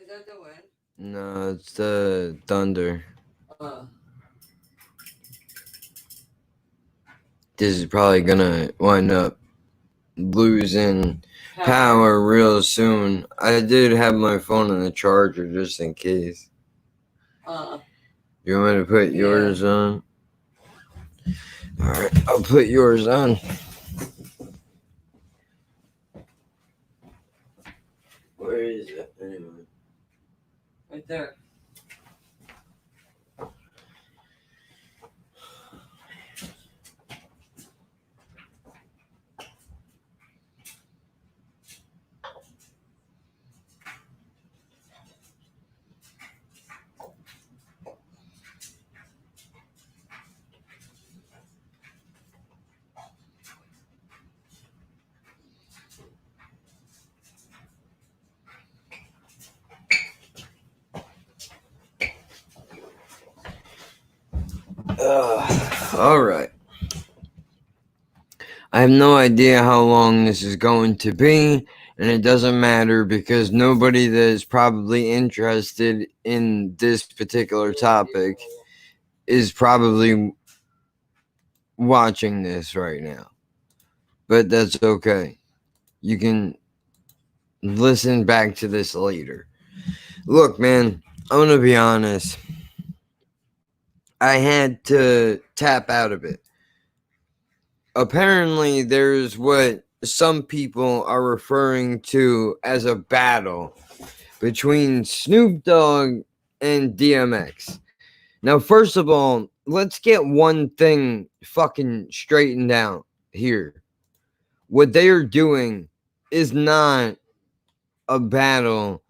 that the wind? No, it's the thunder. This is probably gonna wind up losing power real soon. I did have my phone on the charger just in case. You want me to put yours on? Alright, I'll put yours on. Where is it anyway? Right there. Alright. I have no idea how long this is going to be, and it doesn't matter because nobody that is probably interested in this particular topic is probably watching this right now. But that's okay. You can listen back to this later. Look, man, I'm going to be honest. I had to tap out of it. Apparently, there's what some people are referring to as a battle between Snoop Dogg and DMX. Now, first of all, let's get one thing fucking straightened out here. What they are doing is not a battle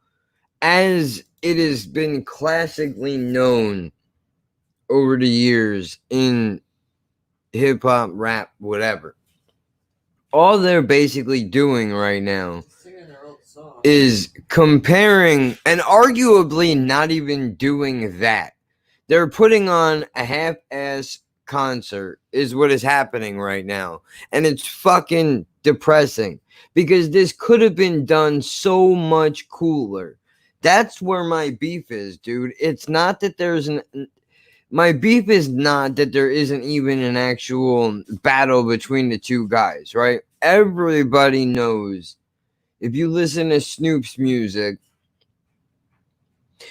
as it has been classically known over the years in hip hop, rap, whatever. All they're basically doing right now is comparing and arguably not even doing that. They're putting on a half-ass concert is what is happening right now. And it's fucking depressing because this could have been done so much cooler. That's where my beef is, dude. It's not that my beef is not that there isn't even an actual battle between the two guys, right? Everybody knows. If you listen to Snoop's music,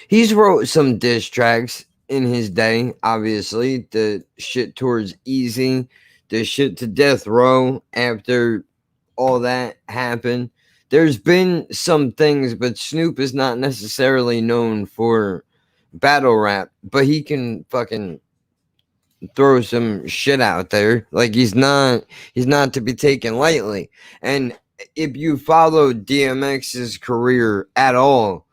he's wrote some diss tracks in his day, obviously. The shit towards Easy, the shit to Death Row after all that happened. There's been some things, but Snoop is not necessarily known for battle rap, but he can fucking throw some shit out there. Like he's not to be taken lightly. And if you follow DMX's career at all,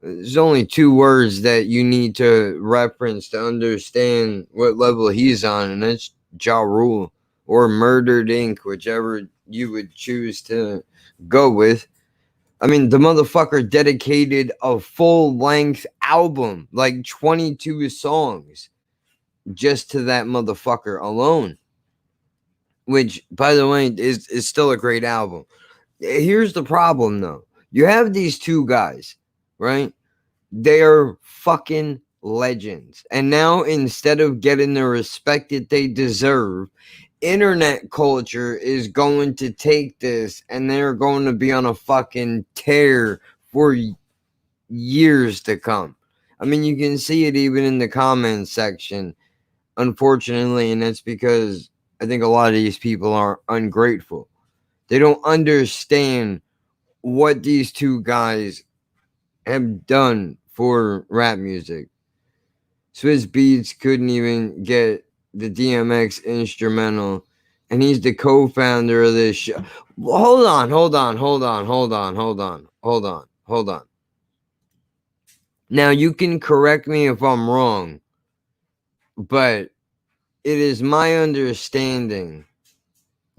there's only two words that you need to reference to understand what level he's on, and that's Ja Rule or Murdered Inc., whichever you would choose to go with. I mean, the motherfucker dedicated a full-length album, like 22 songs, just to that motherfucker alone. Which, by the way, is still a great album. Here's the problem, though. You have these two guys, right? They're fucking legends. And now, instead of getting the respect that they deserve, internet culture is going to take this and they're going to be on a fucking tear for years to come. I mean, you can see it even in the comments section, unfortunately, and that's because I think a lot of these people are ungrateful. They don't understand what these two guys have done for rap music. Swiss Beats couldn't even get the DMX instrumental, and he's the co-founder of this show. Hold on. Now, you can correct me if I'm wrong, but it is my understanding.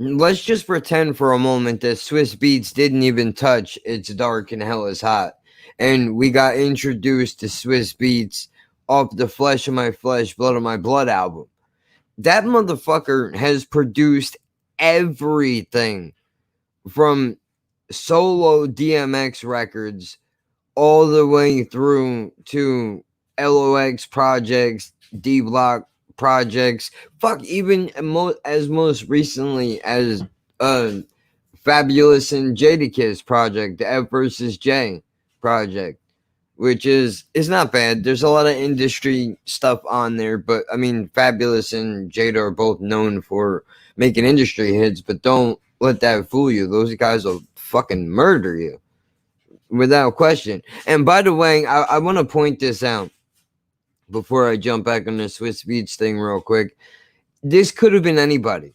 Let's just pretend for a moment that Swiss Beats didn't even touch It's Dark and Hell is Hot. And we got introduced to Swiss Beats off the Flesh of My Flesh, Blood of My Blood album. That motherfucker has produced everything from solo DMX records all the way through to LOX projects, D Block projects, fuck, even as most recently as uh Fabulous and Jadakiss project, the F versus J project, which is not bad. There's a lot of industry stuff on there, but I mean, Fabulous and Jada are both known for making industry hits, but don't let that fool you. Those guys will fucking murder you without question. And by the way, I want to point this out before I jump back on the Swiss Beats thing real quick. This could have been anybody.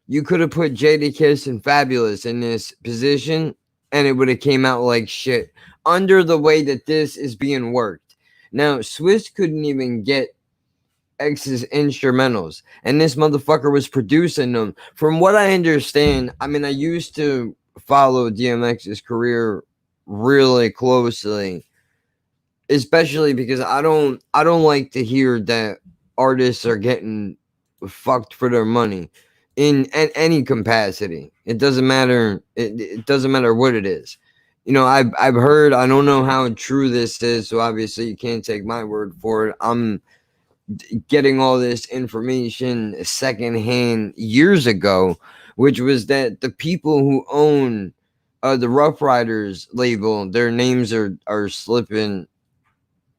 You could have put Jadakiss and Fabulous in this position, and it would have came out like shit under the way that this is being worked. Now, Swiss couldn't even get X's instrumentals, and this motherfucker was producing them. From what I understand, I mean, I used to follow DMX's career really closely, especially because I don't like to hear that artists are getting fucked for their money in any capacity. It doesn't matter. It doesn't matter what it is. I've heard. I don't know how true this is, so obviously you can't take my word for it. I'm getting all this information secondhand years ago, which was that the people who own the Rough Riders label, their names are slipping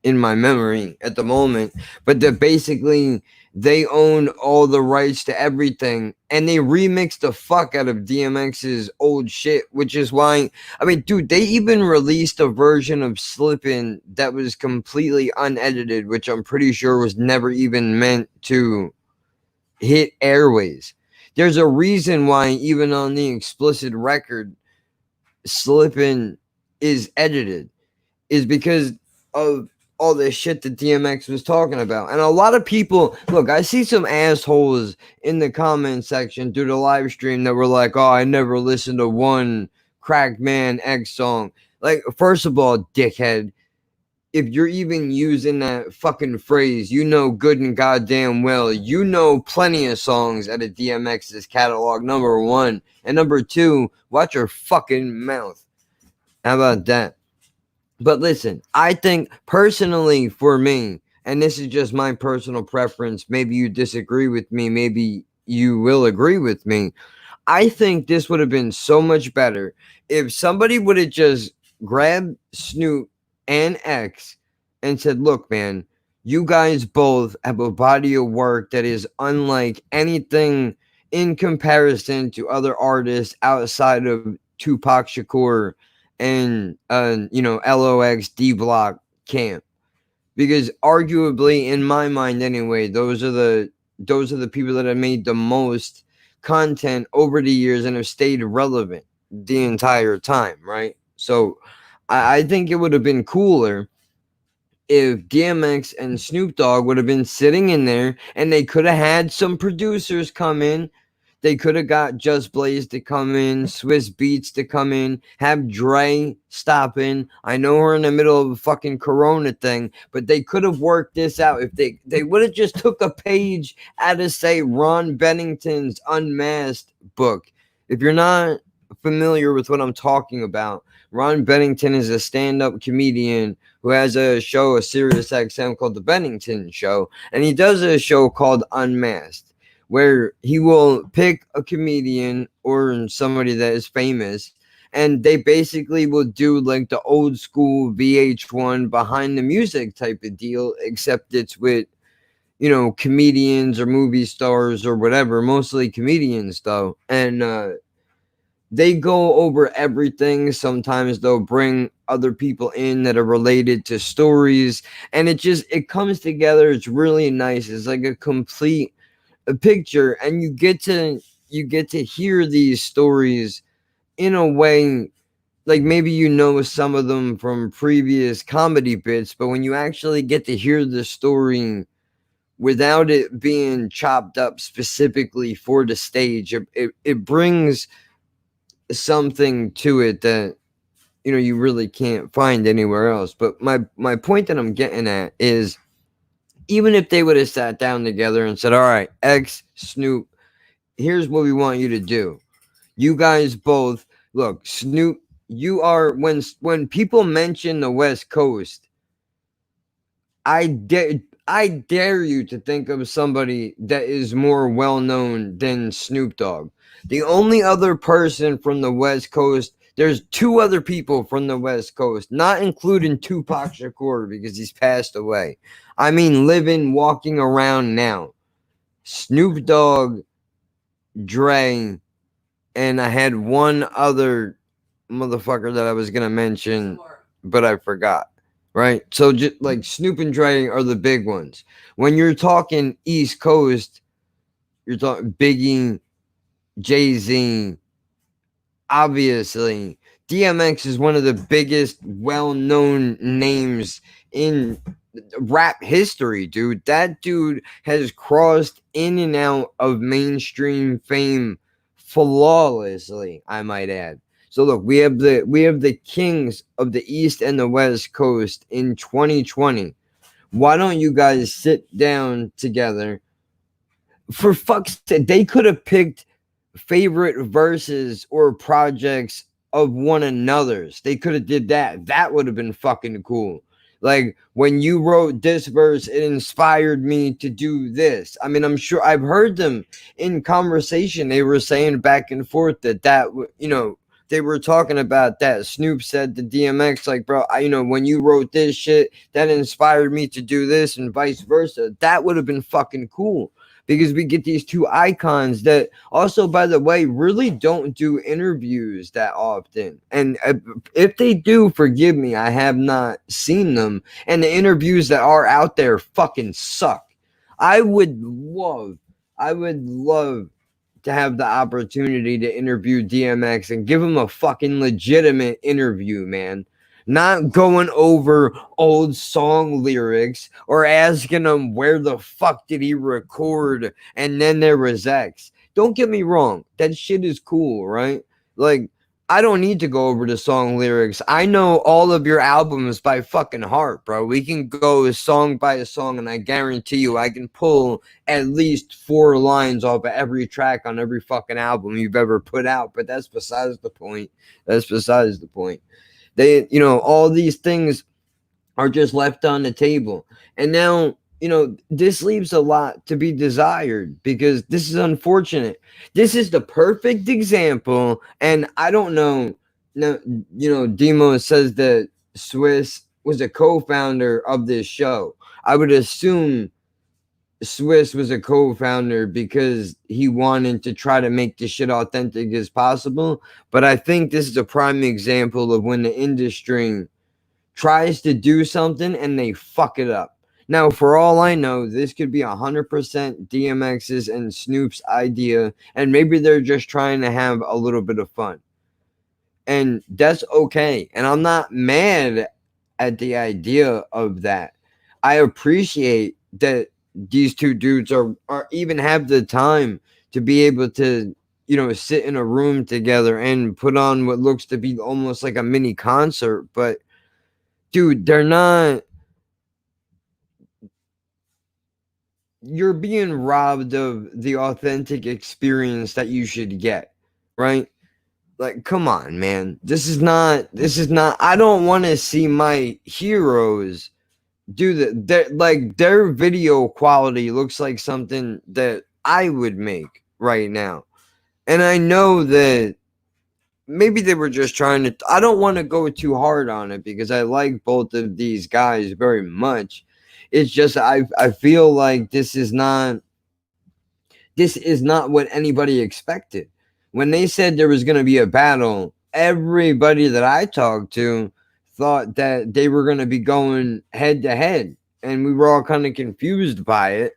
in my memory at the moment, but that basically they own all the rights to everything, and they remixed the fuck out of DMX's old shit, which is why, I mean, dude, they even released a version of Slippin' that was completely unedited, which I'm pretty sure was never even meant to hit airways. There's a reason why even on the explicit record, Slippin' is edited, is because of all this shit that DMX was talking about. And a lot of people, look, I see some assholes in the comment section through the live stream that were like, oh, I never listened to one Crack Man X song. Like, first of all, dickhead, if you're even using that fucking phrase, you know good and goddamn well, you know plenty of songs out of DMX's catalog, number one. And number two, watch your fucking mouth. How about that? But listen, I think personally for me, and this is just my personal preference, maybe you disagree with me, maybe you will agree with me. I think this would have been so much better if somebody would have just grabbed Snoop and X and said, look, man, you guys both have a body of work that is unlike anything in comparison to other artists outside of Tupac Shakur and LOX D Block camp, because arguably in my mind anyway, those are the people that have made the most content over the years and have stayed relevant the entire time, right? So I think it would have been cooler if DMX and Snoop Dogg would have been sitting in there and they could have had some producers come in. They could have got Just Blaze to come in, Swiss Beats to come in, have Dre stop in. I know we're in the middle of a fucking Corona thing, but they could have worked this out if they would have just took a page out of, say, Ron Bennington's Unmasked book. If you're not familiar with what I'm talking about, Ron Bennington is a stand-up comedian who has a show, a Sirius XM called The Bennington Show, and he does a show called Unmasked, where he will pick a comedian or somebody that is famous, and they basically will do like the old school VH1 behind the music type of deal, except it's with, comedians or movie stars or whatever, mostly comedians though. And they go over everything. Sometimes they'll bring other people in that are related to stories, and it comes together. It's really nice. It's like a complete picture, and you get to hear these stories in a way, like maybe some of them from previous comedy bits, but when you actually get to hear the story without it being chopped up specifically for the stage, it brings something to it that you really can't find anywhere else. But my point that I'm getting at is, even if they would have sat down together and said, all right, X, Snoop, here's what we want you to do. You guys both, look, Snoop you are when people mention the West Coast, I dare you to think of somebody that is more well known than Snoop Dogg. The only other person from the West Coast, there's two other people from the West Coast, not including Tupac Shakur because he's passed away. I mean, living, walking around now. Snoop Dogg, Dre, and I had one other motherfucker that I was gonna mention, but I forgot. Right, so just like Snoop and Dre are the big ones. When you're talking East Coast, you're talking Biggie, Jay Z. Obviously, DMX is one of the biggest, well-known names in rap history, dude. That dude has crossed in and out of mainstream fame flawlessly, I might add. So look, we have the kings of the East and the West Coast in 2020. Why don't you guys sit down together? For fuck's sake, they could have picked favorite verses or projects of one another's. They could have did that. That would have been fucking cool. Like when you wrote this verse, it inspired me to do this. I mean, I'm sure I've heard them in conversation. They were saying back and forth that they were talking about that. Snoop said to DMX, like, bro, when you wrote this shit, that inspired me to do this, and vice versa. That would have been fucking cool because we get these two icons that also, by the way, really don't do interviews that often. And if they do, forgive me, I have not seen them. And the interviews that are out there fucking suck. I would love, I would love to have the opportunity to interview DMX and give him a fucking legitimate interview, man. Not going over old song lyrics or asking him where the fuck did he record and then there was X. Don't get me wrong, that shit is cool, right? Like, I don't need to go over the song lyrics. I know all of your albums by fucking heart, bro. We can go song by song, and I guarantee you I can pull at least 4 lines off of every track on every fucking album you've ever put out. But that's besides the point. That's besides the point. All these things are just left on the table. And now, this leaves a lot to be desired because this is unfortunate. This is the perfect example. And I don't know. No, Demo says that Swiss was a co founder of this show. I would assume Swiss was a co founder because he wanted to try to make this shit authentic as possible. But I think this is a prime example of when the industry tries to do something and they fuck it up. Now, for all I know, this could be 100% DMX's and Snoop's idea, and maybe they're just trying to have a little bit of fun. And that's okay. And I'm not mad at the idea of that. I appreciate that these two dudes are even have the time to be able to sit in a room together and put on what looks to be almost like a mini concert. But dude, they're not. You're being robbed of the authentic experience that you should get, right? Like, come on, man. This is not. I don't want to see my heroes do that. Their video quality looks like something that I would make right now. And I know that maybe they were just trying to. I don't want to go too hard on it because I like both of these guys very much. It's just I feel like this is not what anybody expected. When they said there was going to be a battle, everybody that I talked to thought that they were going to be going head to head, and we were all kind of confused by it.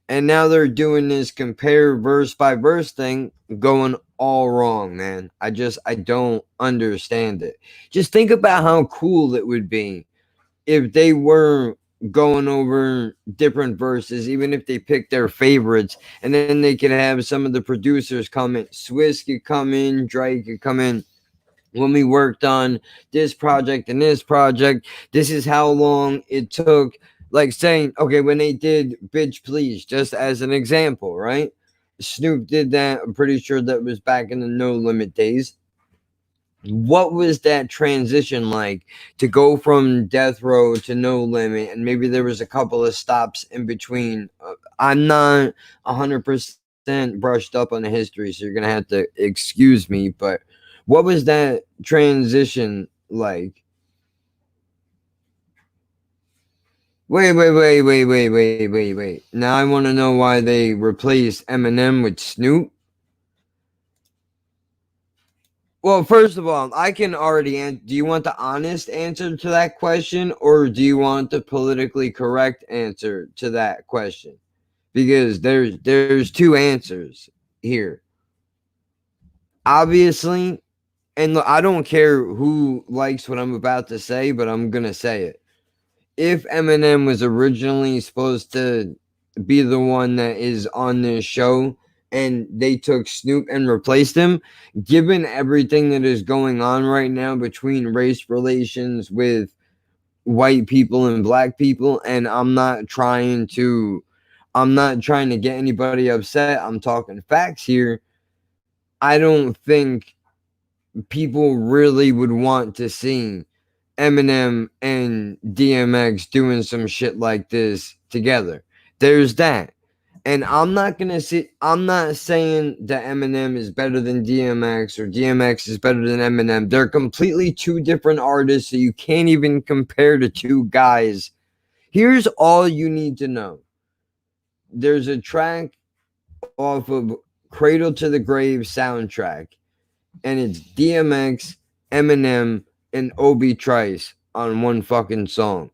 And now they're doing this compare verse by verse thing, going all wrong, man. I don't understand it. Just think about how cool it would be if they were going over different verses, even if they picked their favorites, and then they could have some of the producers come in. Swiss could come in, Drake could come in. When we worked on this project and this project, this is how long it took. Like saying, okay, when they did Bitch Please, just as an example, right? Snoop did that. I'm pretty sure that was back in the No Limit days. What was that transition like to go from death row to no limit, and maybe there was a couple of stops in between? I'm not 100% brushed up on the history, so you're gonna have to excuse me, but what was that transition like? Wait. Now I want to know why they replaced Eminem with Snoop. Well, first of all, I can already answer. Do you want the honest answer to that question, or do you want the politically correct answer to that question? Because there's two answers here. Obviously, and look, I don't care who likes what I'm about to say, but I'm gonna say it. If Eminem was originally supposed to be the one that is on this show and they took Snoop and replaced him, given everything that is going on right now between race relations with white people and black people, and I'm not trying to get anybody upset. I'm talking facts here. I don't think people really would want to see Eminem and DMX doing some shit like this together. There's that. And I'm not saying that Eminem is better than DMX or DMX is better than Eminem. They're completely two different artists, so you can't even compare the two guys. Here's all you need to know. There's a track off of Cradle to the Grave soundtrack, and it's DMX, Eminem, and Obi Trice on one fucking song.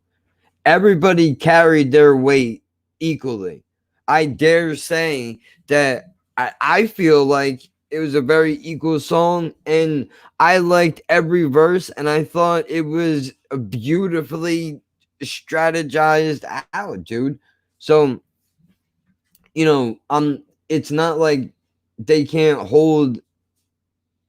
Everybody carried their weight equally. I dare say that I feel like it was a very equal song, and I liked every verse, and I thought it was beautifully strategized out, dude. So, it's not like they can't hold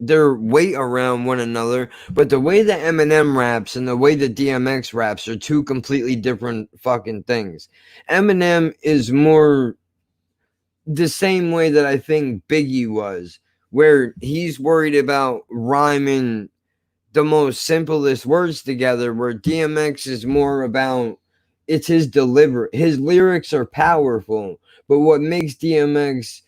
their weight around one another, but the way that Eminem raps and the way that DMX raps are two completely different fucking things. Eminem is more the same way that I think Biggie was, where he's worried about rhyming the most simplest words together, where DMX is more about it's his delivery. His lyrics are powerful, but what makes DMX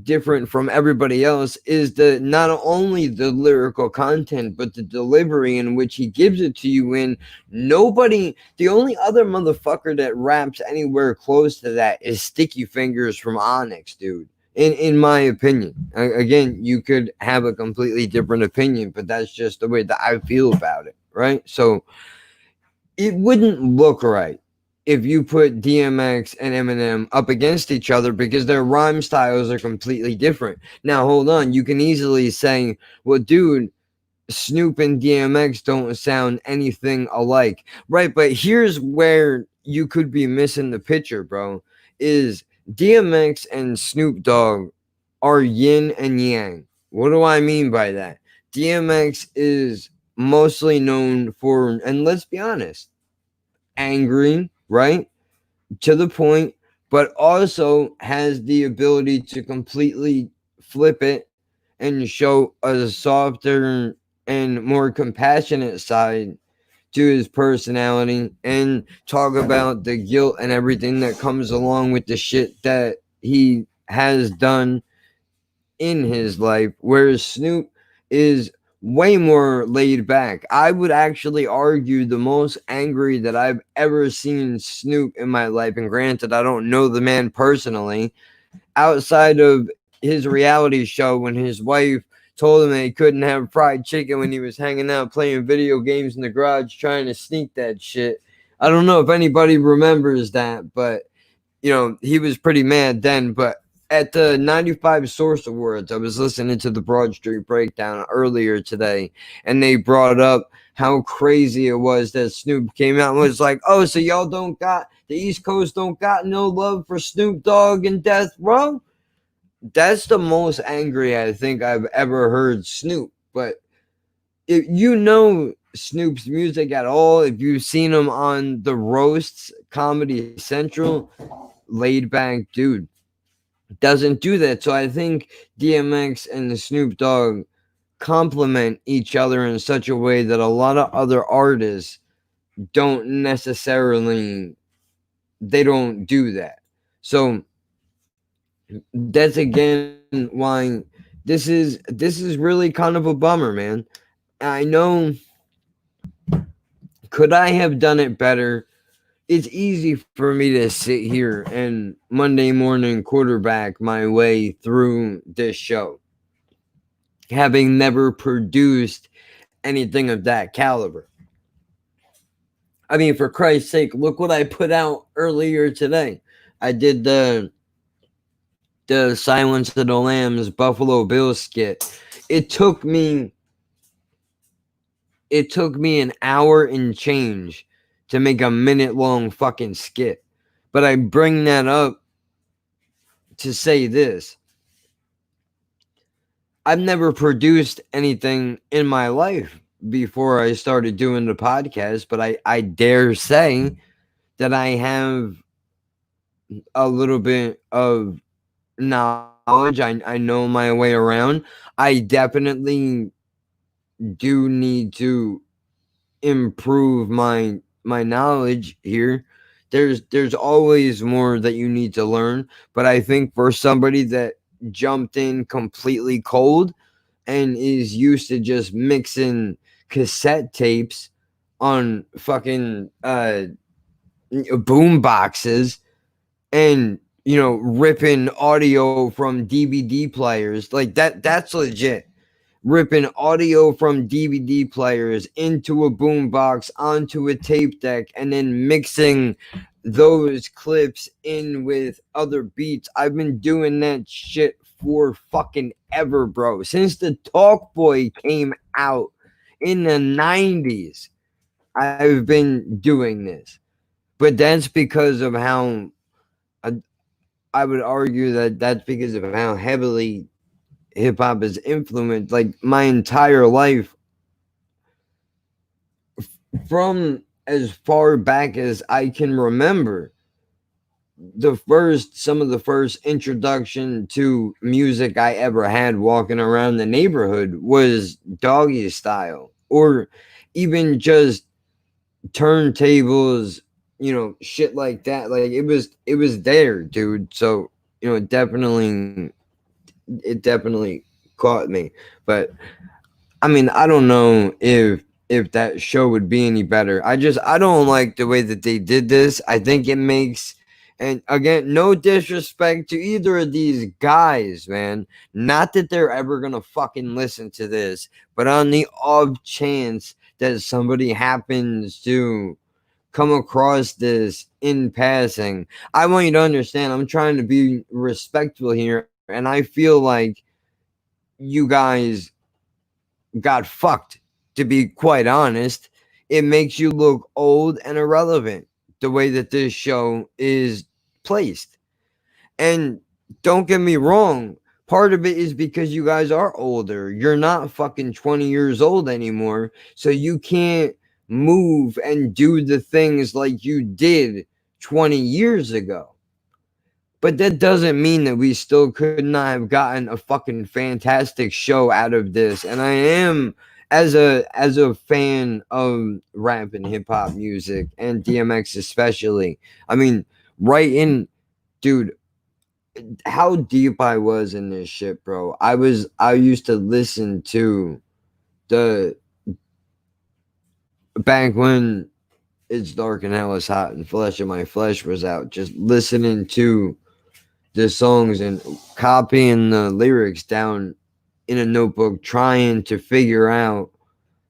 different from everybody else is the not only the lyrical content but the delivery in which he gives it to you in. Nobody, the only other motherfucker that raps anywhere close to that is Sticky Fingers from Onyx, dude. In my opinion, again, you could have a completely different opinion, but that's just the way that I feel about it, right? So it wouldn't look right if you put DMX and Eminem up against each other because their rhyme styles are completely different. Now, hold on. You can easily say, well, dude, Snoop and DMX don't sound anything alike. Right, but here's where you could be missing the picture, bro. Is DMX and Snoop Dogg are yin and yang. What do I mean by that? DMX is mostly known for, and let's be honest, angry, right? To the point, but also has the ability to completely flip it and show a softer and more compassionate side to his personality and talk about the guilt and everything that comes along with the shit that he has done in his life, whereas Snoop is way more laid back. I would actually argue the most angry that I've ever seen Snoop in my life, and granted, I don't know the man personally, outside of his reality show when his wife told him that he couldn't have fried chicken when he was hanging out playing video games in the garage trying to sneak that shit. I don't know if anybody remembers that, but he was pretty mad then. But at the 95 Source Awards, I was listening to the Broad Street Breakdown earlier today, and they brought up how crazy it was that Snoop came out and was like, oh, so y'all don't got, the East Coast don't got no love for Snoop Dogg and Death Row? That's the most angry I think I've ever heard Snoop. But if you know Snoop's music at all, if you've seen him on the roasts, Comedy Central, laid back dude, doesn't do that. So I think DMX and the Snoop Dogg complement each other in such a way that a lot of other artists don't necessarily, they don't do that. So that's again why this is really kind of a bummer, man. I know, could I have done it better? It's easy for me to sit here and Monday morning quarterback my way through this show, having never produced anything of that caliber. I mean, for Christ's sake, look what I put out earlier today. I did the Silence of the Lambs Buffalo Bills skit. It took me it took me an hour and change to make a minute long fucking skit. But I bring that up to say this. I've never produced anything in my life before I started doing the podcast, but I dare say that I have a little bit of knowledge. I know my way around. I definitely do need to improve my knowledge here. There's always more that you need to learn, but I think for somebody that jumped in completely cold and is used to just mixing cassette tapes on fucking boom boxes and ripping audio from DVD players, like that's legit. Ripping audio from DVD players into a boombox onto a tape deck and then mixing those clips in with other beats. I've been doing that shit for fucking ever, bro. Since the Talk Boy came out in the 90s, I've been doing this. But that's because of how I, I would argue that that's because of how heavily hip hop is influenced. Like my entire life, from as far back as I can remember, some of the first introduction to music I ever had walking around the neighborhood was doggy style, or even just turntables, shit like that. Like it was there, dude. So it definitely caught me. But I mean, I don't know if that show would be any better. I don't like the way that they did this. I think it makes, and again, no disrespect to either of these guys, man. Not that they're ever gonna fucking listen to this, but on the off chance that somebody happens to come across this in passing, I want you to understand I'm trying to be respectful here, and I feel like you guys got fucked, to be quite honest. It makes you look old and irrelevant the way that this show is placed. And don't get me wrong, part of it is because you guys are older. You're not fucking 20 years old anymore, so you can't move and do the things like you did 20 years ago. But that doesn't mean that we still could not have gotten a fucking fantastic show out of this. And I am, as a fan of rap and hip hop music and DMX especially. I mean, right in, dude, how deep I was in this shit, bro. I used to listen to the back when It's Dark and Hell is Hot and Flesh of My Flesh was out, just listening to the songs and copying the lyrics down in a notebook, trying to figure out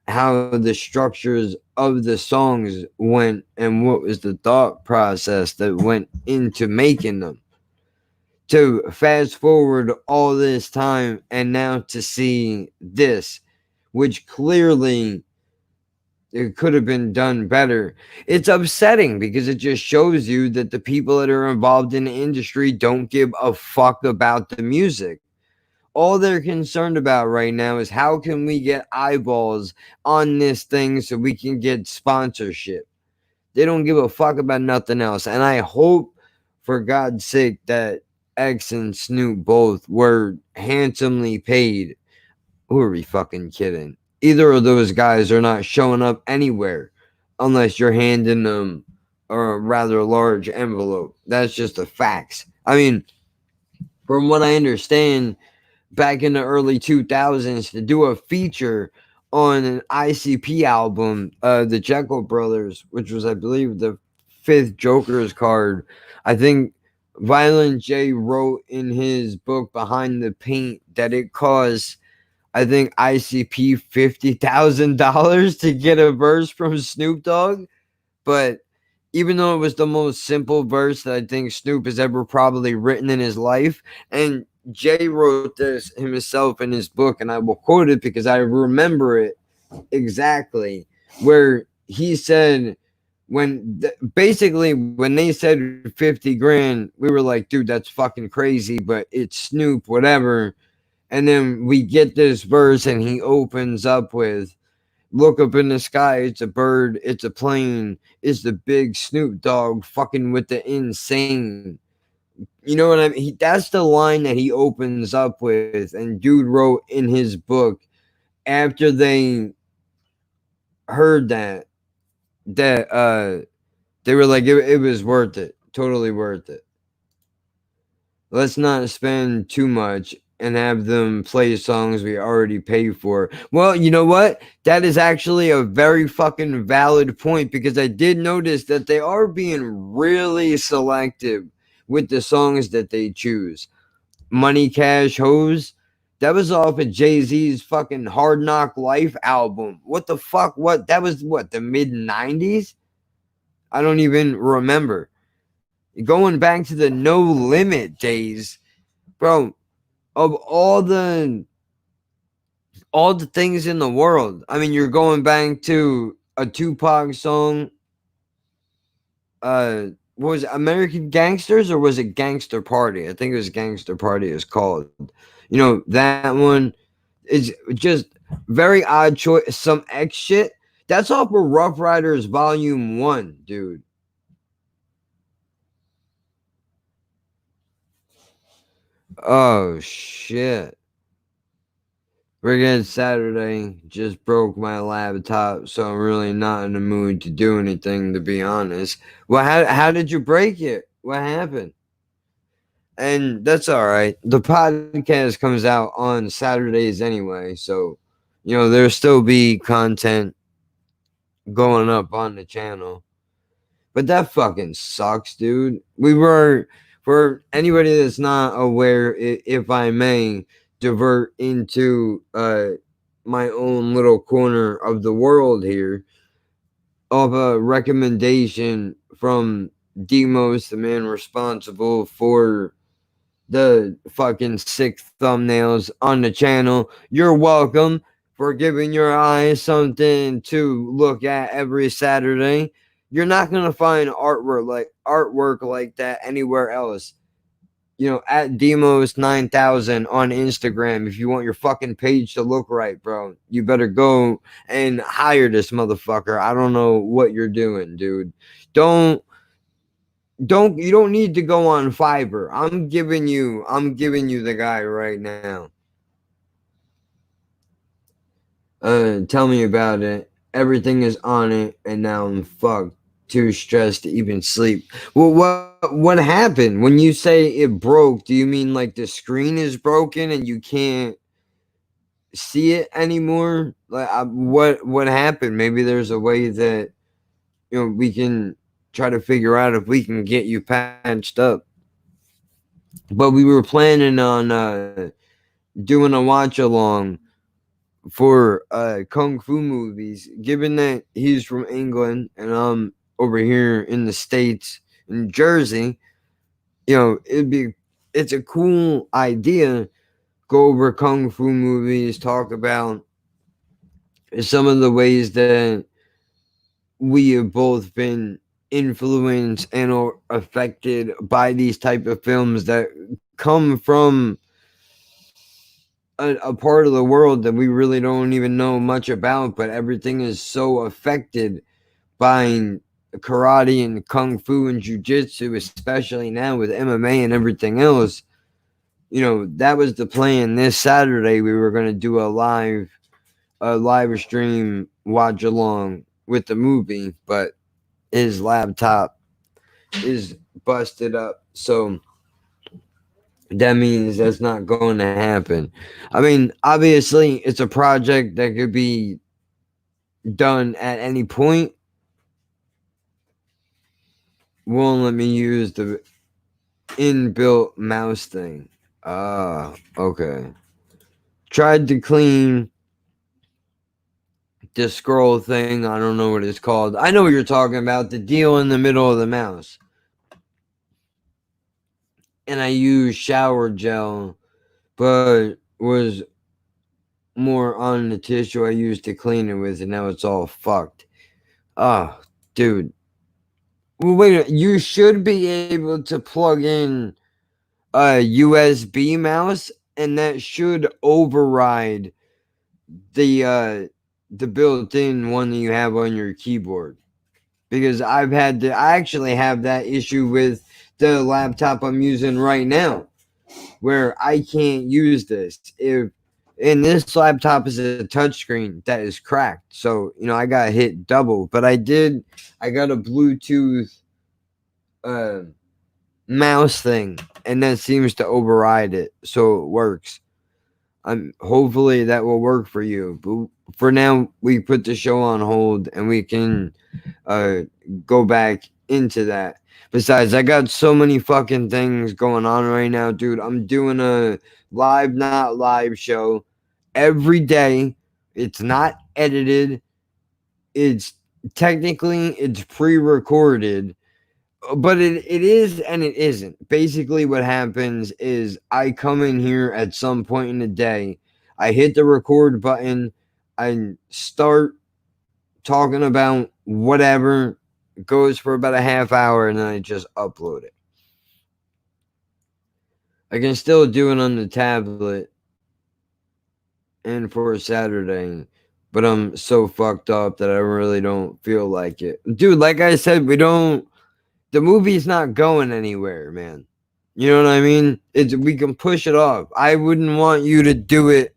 how the structures of the songs went and what was the thought process that went into making them. To fast forward all this time and now to see this, which clearly it could have been done better. It's upsetting because it just shows you that the people that are involved in the industry don't give a fuck about the music. All they're concerned about right now is how can we get eyeballs on this thing so we can get sponsorship. They don't give a fuck about nothing else. And I hope, for God's sake, that X and Snoop both were handsomely paid Who are we fucking kidding? Either of those guys are not showing up anywhere unless you're handing them a rather large envelope. That's just the facts. I mean, from what I understand, back in the early 2000s, to do a feature on an ICP album, the Jekyll Brothers, which was, I believe, the fifth Joker's card. I think Violent J wrote in his book Behind the Paint that it cost, I think, ICP $50,000 to get a verse from Snoop Dogg. But even though it was the most simple verse that I think Snoop has ever probably written in his life, and Jay wrote this himself in his book, and I will quote it because I remember it exactly, where he said, basically when they said 50 grand, we were like, dude, that's fucking crazy, but it's Snoop, whatever. And then we get this verse, and he opens up with, look up in the sky, it's a bird, it's a plane, it's the big Snoop Dogg fucking with the insane. You know what I mean? That's the line that he opens up with, and dude wrote in his book after they heard that they were like, it was worth it, totally worth it. Let's not spend too much and have them play songs we already paid for. Well, you know what? That is actually a very fucking valid point, because I did notice that they are being really selective with the songs that they choose. Money Cash Hose, that was off of Jay-Z's fucking Hard Knock Life album. What the fuck? What? That was what, the mid 90s? I don't even remember. Going back to the No Limit days, bro, of all the things in the world. I mean, you're going back to a Tupac song. What was it, American Gangsters, or was it Gangster Party? I think it was Gangster Party is called. You know, that one is just very odd choice. Some X shit. That's off of Rough Riders Volume 1, dude. Oh shit. Friggin' Saturday just broke my laptop, so I'm really not in the mood to do anything, to be honest. Well, how did you break it? What happened? And that's all right. The podcast comes out on Saturdays anyway, so there'll still be content going up on the channel. But that fucking sucks, dude. We were, for anybody that's not aware, if I may divert into my own little corner of the world here, of a recommendation from Demos, the man responsible for the fucking sick thumbnails on the channel. You're welcome for giving your eyes something to look at every Saturday. You're not gonna find artwork like that anywhere else. At Demos 9000 on Instagram. If you want your fucking page to look right, bro, you better go and hire this motherfucker. I don't know what you're doing, dude. Don't you don't need to go on Fiverr. I'm giving you the guy right now. Tell me about it. Everything is on it, and now I'm fucked. Too stressed to even sleep. Well, what happened when you say it broke? Do you mean like the screen is broken and you can't see it anymore? Like, what happened? Maybe there's a way that we can try to figure out if we can get you patched up. But we were planning on doing a watch along for kung fu movies. Given that he's from England and I'm over here in the States, in Jersey, it's a cool idea. Go over kung fu movies, talk about some of the ways that we have both been influenced and or affected by these type of films that come from a part of the world that we really don't even know much about, but everything is so affected by karate and kung fu and jiu-jitsu, especially now with MMA and everything else. that was the plan. This Saturday we were gonna do a live stream watch along with the movie, but his laptop is busted up, so that means that's not going to happen. I mean, obviously, it's a project that could be done at any point. Won't let me use the inbuilt mouse thing. Ah, okay. Tried to clean the scroll thing. I don't know what it's called. I know what you're talking about. The deal in the middle of the mouse. And I used shower gel, but was more on the tissue I used to clean it with, and now it's all fucked. Oh, dude. Well, wait a minute. You should be able to plug in a USB mouse, and that should override the built-in one that you have on your keyboard. Because I actually have that issue with the laptop I'm using right now, where I can't use this. And this laptop is a touchscreen that is cracked, so I got hit double. But I got a Bluetooth uh, mouse thing, and that seems to override it, so it works. Hopefully that will work for you. But for now, we put the show on hold, and we can uh, go back into that. Besides, I got so many fucking things going on right now, dude. I'm doing a live, not live show every day. It's not edited. It's it's pre-recorded, but it is and it isn't. Basically, what happens is I come in here at some point in the day, I hit the record button, I start talking about whatever, goes for about a half hour, and then I just upload it. I can still do it on the tablet and for a Saturday, but I'm so fucked up that I really don't feel like it. Dude, like I said, the movie's not going anywhere, man. You know what I mean? We can push it off. I wouldn't want you to do it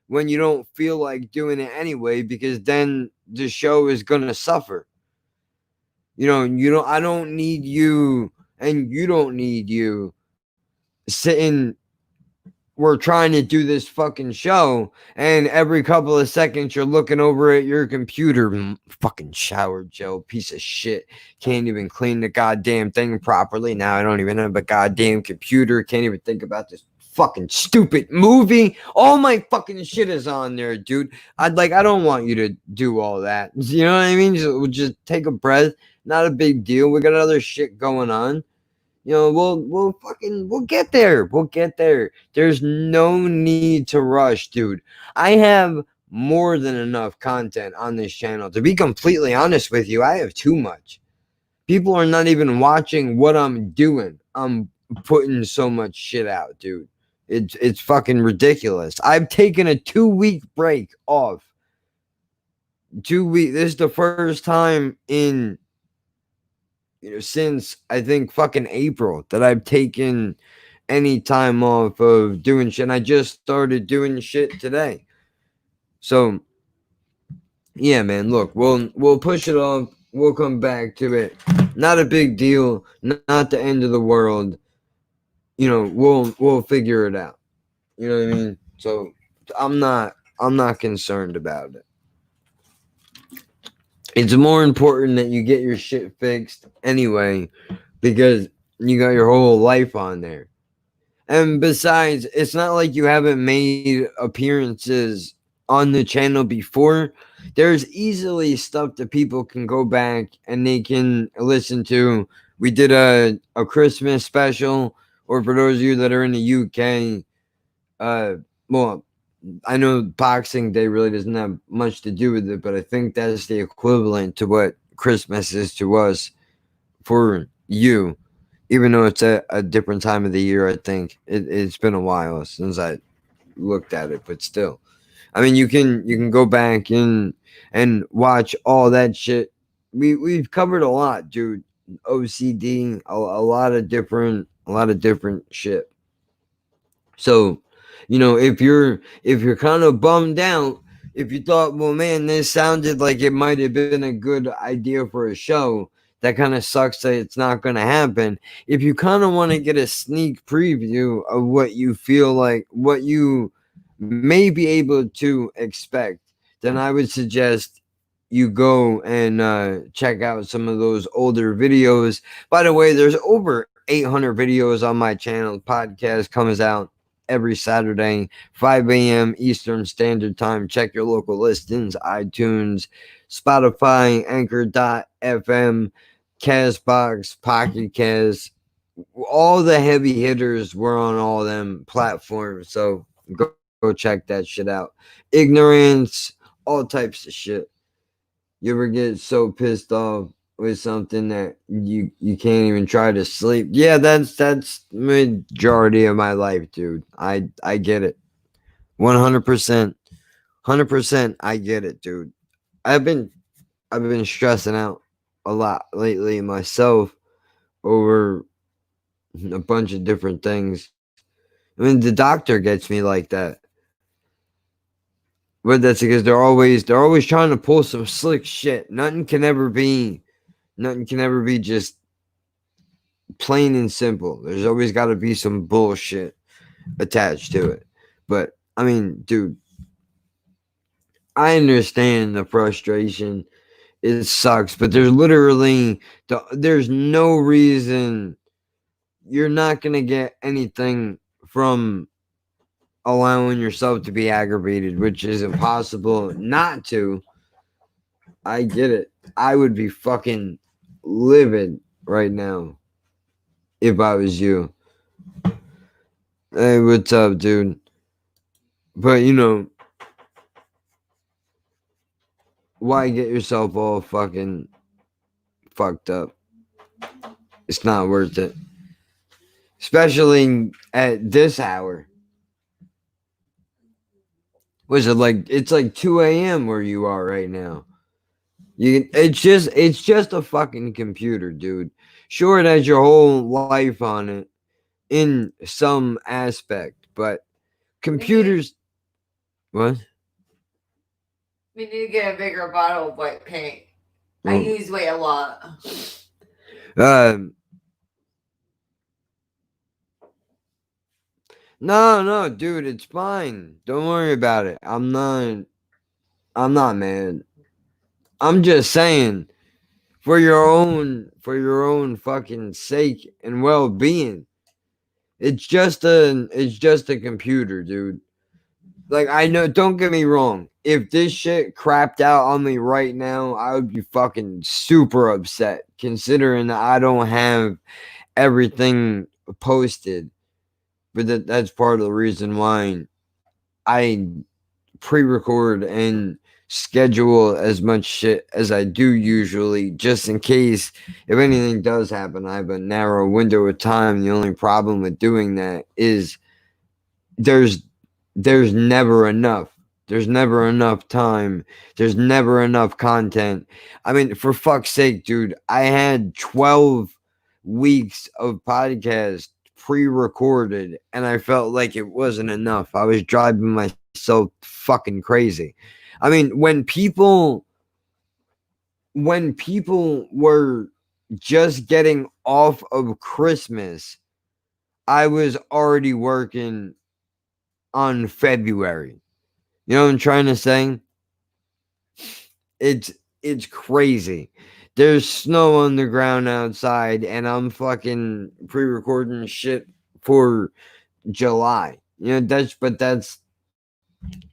when you don't feel like doing it anyway, because then the show is gonna suffer. I don't need you, and you don't need you sitting. We're trying to do this fucking show, and every couple of seconds you're looking over at your computer. Fucking shower gel, piece of shit. Can't even clean the goddamn thing properly. Now I don't even have a goddamn computer. Can't even think about this fucking stupid movie. All my fucking shit is on there, dude. I don't want you to do all that. You know what I mean? Just take a breath. Not a big deal. We got other shit going on. We'll get there. We'll get there. There's no need to rush, dude. I have more than enough content on this channel. To be completely honest with you, I have too much. People are not even watching what I'm doing. I'm putting so much shit out, dude. It's fucking ridiculous. I've taken a 2-week break off. 2 week. This is the first time in since I think fucking April that I've taken any time off of doing shit. And I just started doing shit today. So yeah, man, look, we'll push it off. We'll come back to it. Not a big deal, not the end of the world. We'll figure it out. You know what I mean? So I'm not concerned about it. It's more important that you get your shit fixed anyway, because you got your whole life on there. And besides, it's not like you haven't made appearances on the channel before. There's easily stuff that people can go back and they can listen to. We did a Christmas special, or for those of you that are in the UK, well, I know Boxing Day really doesn't have much to do with it, but I think that's the equivalent to what Christmas is to us for you. Even though it's a different time of the year, I think it's been a while since I looked at it, but still, I mean, you can go back and watch all that shit. We've covered a lot, dude. OCD, a lot of different shit. So, if you're kind of bummed out, if you thought, well, man, this sounded like it might have been a good idea for a show, that kind of sucks that it's not going to happen. If you kind of want to get a sneak preview of what you feel like, what you may be able to expect, then I would suggest you go and check out some of those older videos. By the way, there's over 800 videos on my channel. Podcast comes out every Saturday, 5 a.m. Eastern Standard Time. Check your local listings, iTunes, Spotify, Anchor.fm, Castbox, Pocket Cast. All the heavy hitters were on all them platforms. So go check that shit out. Ignorance, all types of shit. You ever get so pissed off with something that you can't even try to sleep? Yeah, that's majority of my life, dude. I get it. 100%. 100% I get it, dude. I've been I've been stressing out a lot lately myself over a bunch of different things. I mean, the doctor gets me like that. But that's because they're always trying to pull some slick shit. Nothing can ever be just plain and simple. There's always got to be some bullshit attached to it. But I mean, dude, I understand the frustration. It sucks, but there's no reason you're not gonna get anything from allowing yourself to be aggravated, which is impossible not to. I get it. I would be fucking livid right now if I was you. Hey, what's up, dude? But why get yourself all fucking fucked up? It's not worth it. Especially at this hour. Was it like it's like 2 a.m. where you are right now? It's just a fucking computer, dude. Sure, it has your whole life on it in some aspect, but We need computers. What? we need to get a bigger bottle of white paint. I Well, use white a lot. um, no, no, dude, it's fine. Don't worry about it. I'm not mad. I'm just saying, for your own fucking sake and well-being. It's just a computer, dude. Like, I know, don't get me wrong. If this shit crapped out on me right now, I would be fucking super upset considering that I don't have everything posted. But that's part of the reason why I pre-record and schedule as much shit as I do usually, just in case if anything does happen. I have a narrow window of time. The only problem with doing that is there's there's never enough. There's never enough time. There's never enough content. I mean, for fuck's sake, dude, I had 12 weeks of podcast pre-recorded and I felt like it wasn't enough. I was driving myself fucking crazy. I mean, when people were just getting off of Christmas, I was already working on February. You know what I'm trying to say? It's it's crazy. There's snow on the ground outside, and I'm fucking pre-recording shit for July. That's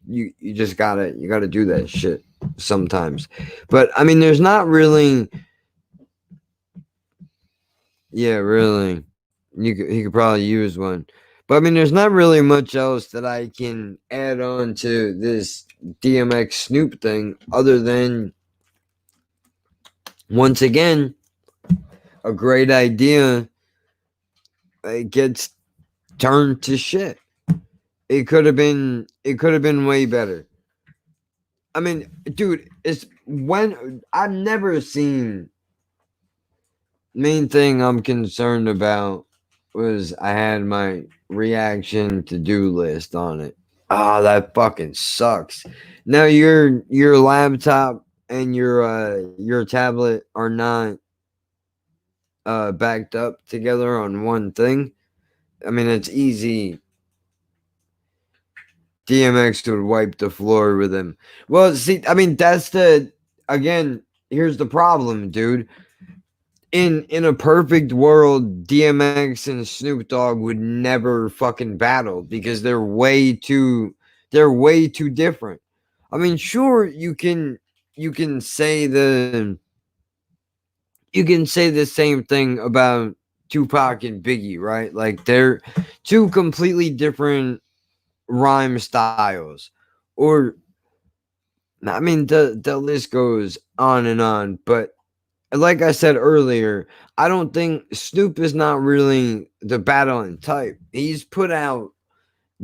you just gotta do that shit sometimes. But I mean, there's not really. Yeah, really. He could probably use one. But I mean, there's not really much else that I can add on to this DMX Snoop thing other than, once again, a great idea gets turned to shit. It could have been way better. I mean, dude, it's when I've never seen main thing I'm concerned about. was I had my reaction to do list on it. Oh, that fucking sucks. Now your laptop and your tablet are not backed up together on one thing. I mean, it's easy. DMX would wipe the floor with him. Well, see, I mean, that's the again. Here's the problem, dude. In a perfect world, DMX and Snoop Dogg would never fucking battle because they're way too different. I mean, sure you can say the same thing about Tupac and Biggie, right? Like they're two completely different rhyme styles. Or I mean the list goes on and on, but like I said earlier, I don't think Snoop is not really the battling type. He's put out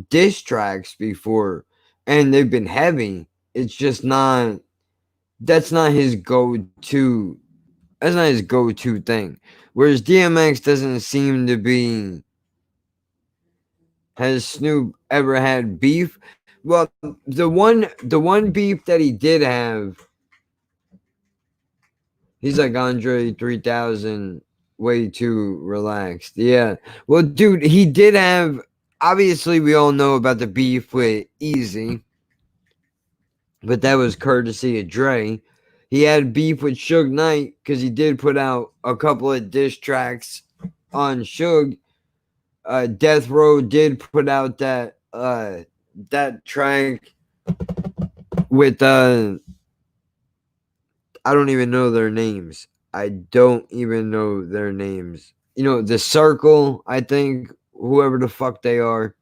diss tracks before and they've been heavy. It's just not that's not his go-to that's not his go-to thing. Whereas DMX doesn't seem to be has Snoop ever had beef? Well, the one beef that he did have, he's like Andre 3000, way too relaxed. Yeah. Well, dude, he did have. Obviously, we all know about the beef with Easy, but that was courtesy of Dre. He had beef with Suge Knight because he did put out a couple of diss tracks on Suge. Death Row did put out that track with I don't even know their names. I don't even know their names. You know, the Circle, I think, whoever the fuck they are,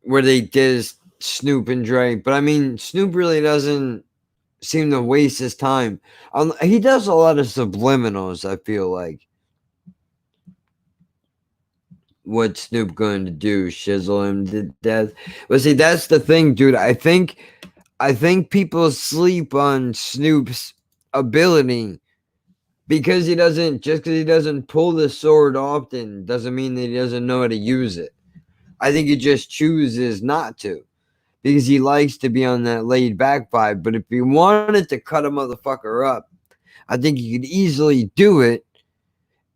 where they did Snoop and Dre. But I mean, Snoop really doesn't seem to waste his time. He does a lot of subliminals, I feel like. What's Snoop going to do? Shizzle him to death? But see, that's the thing, dude. I think people sleep on Snoop's ability because he doesn't pull the sword often doesn't mean that he doesn't know how to use it. I think he just chooses not to because he likes to be on that laid back vibe. But if he wanted to cut a motherfucker up, I think he could easily do it.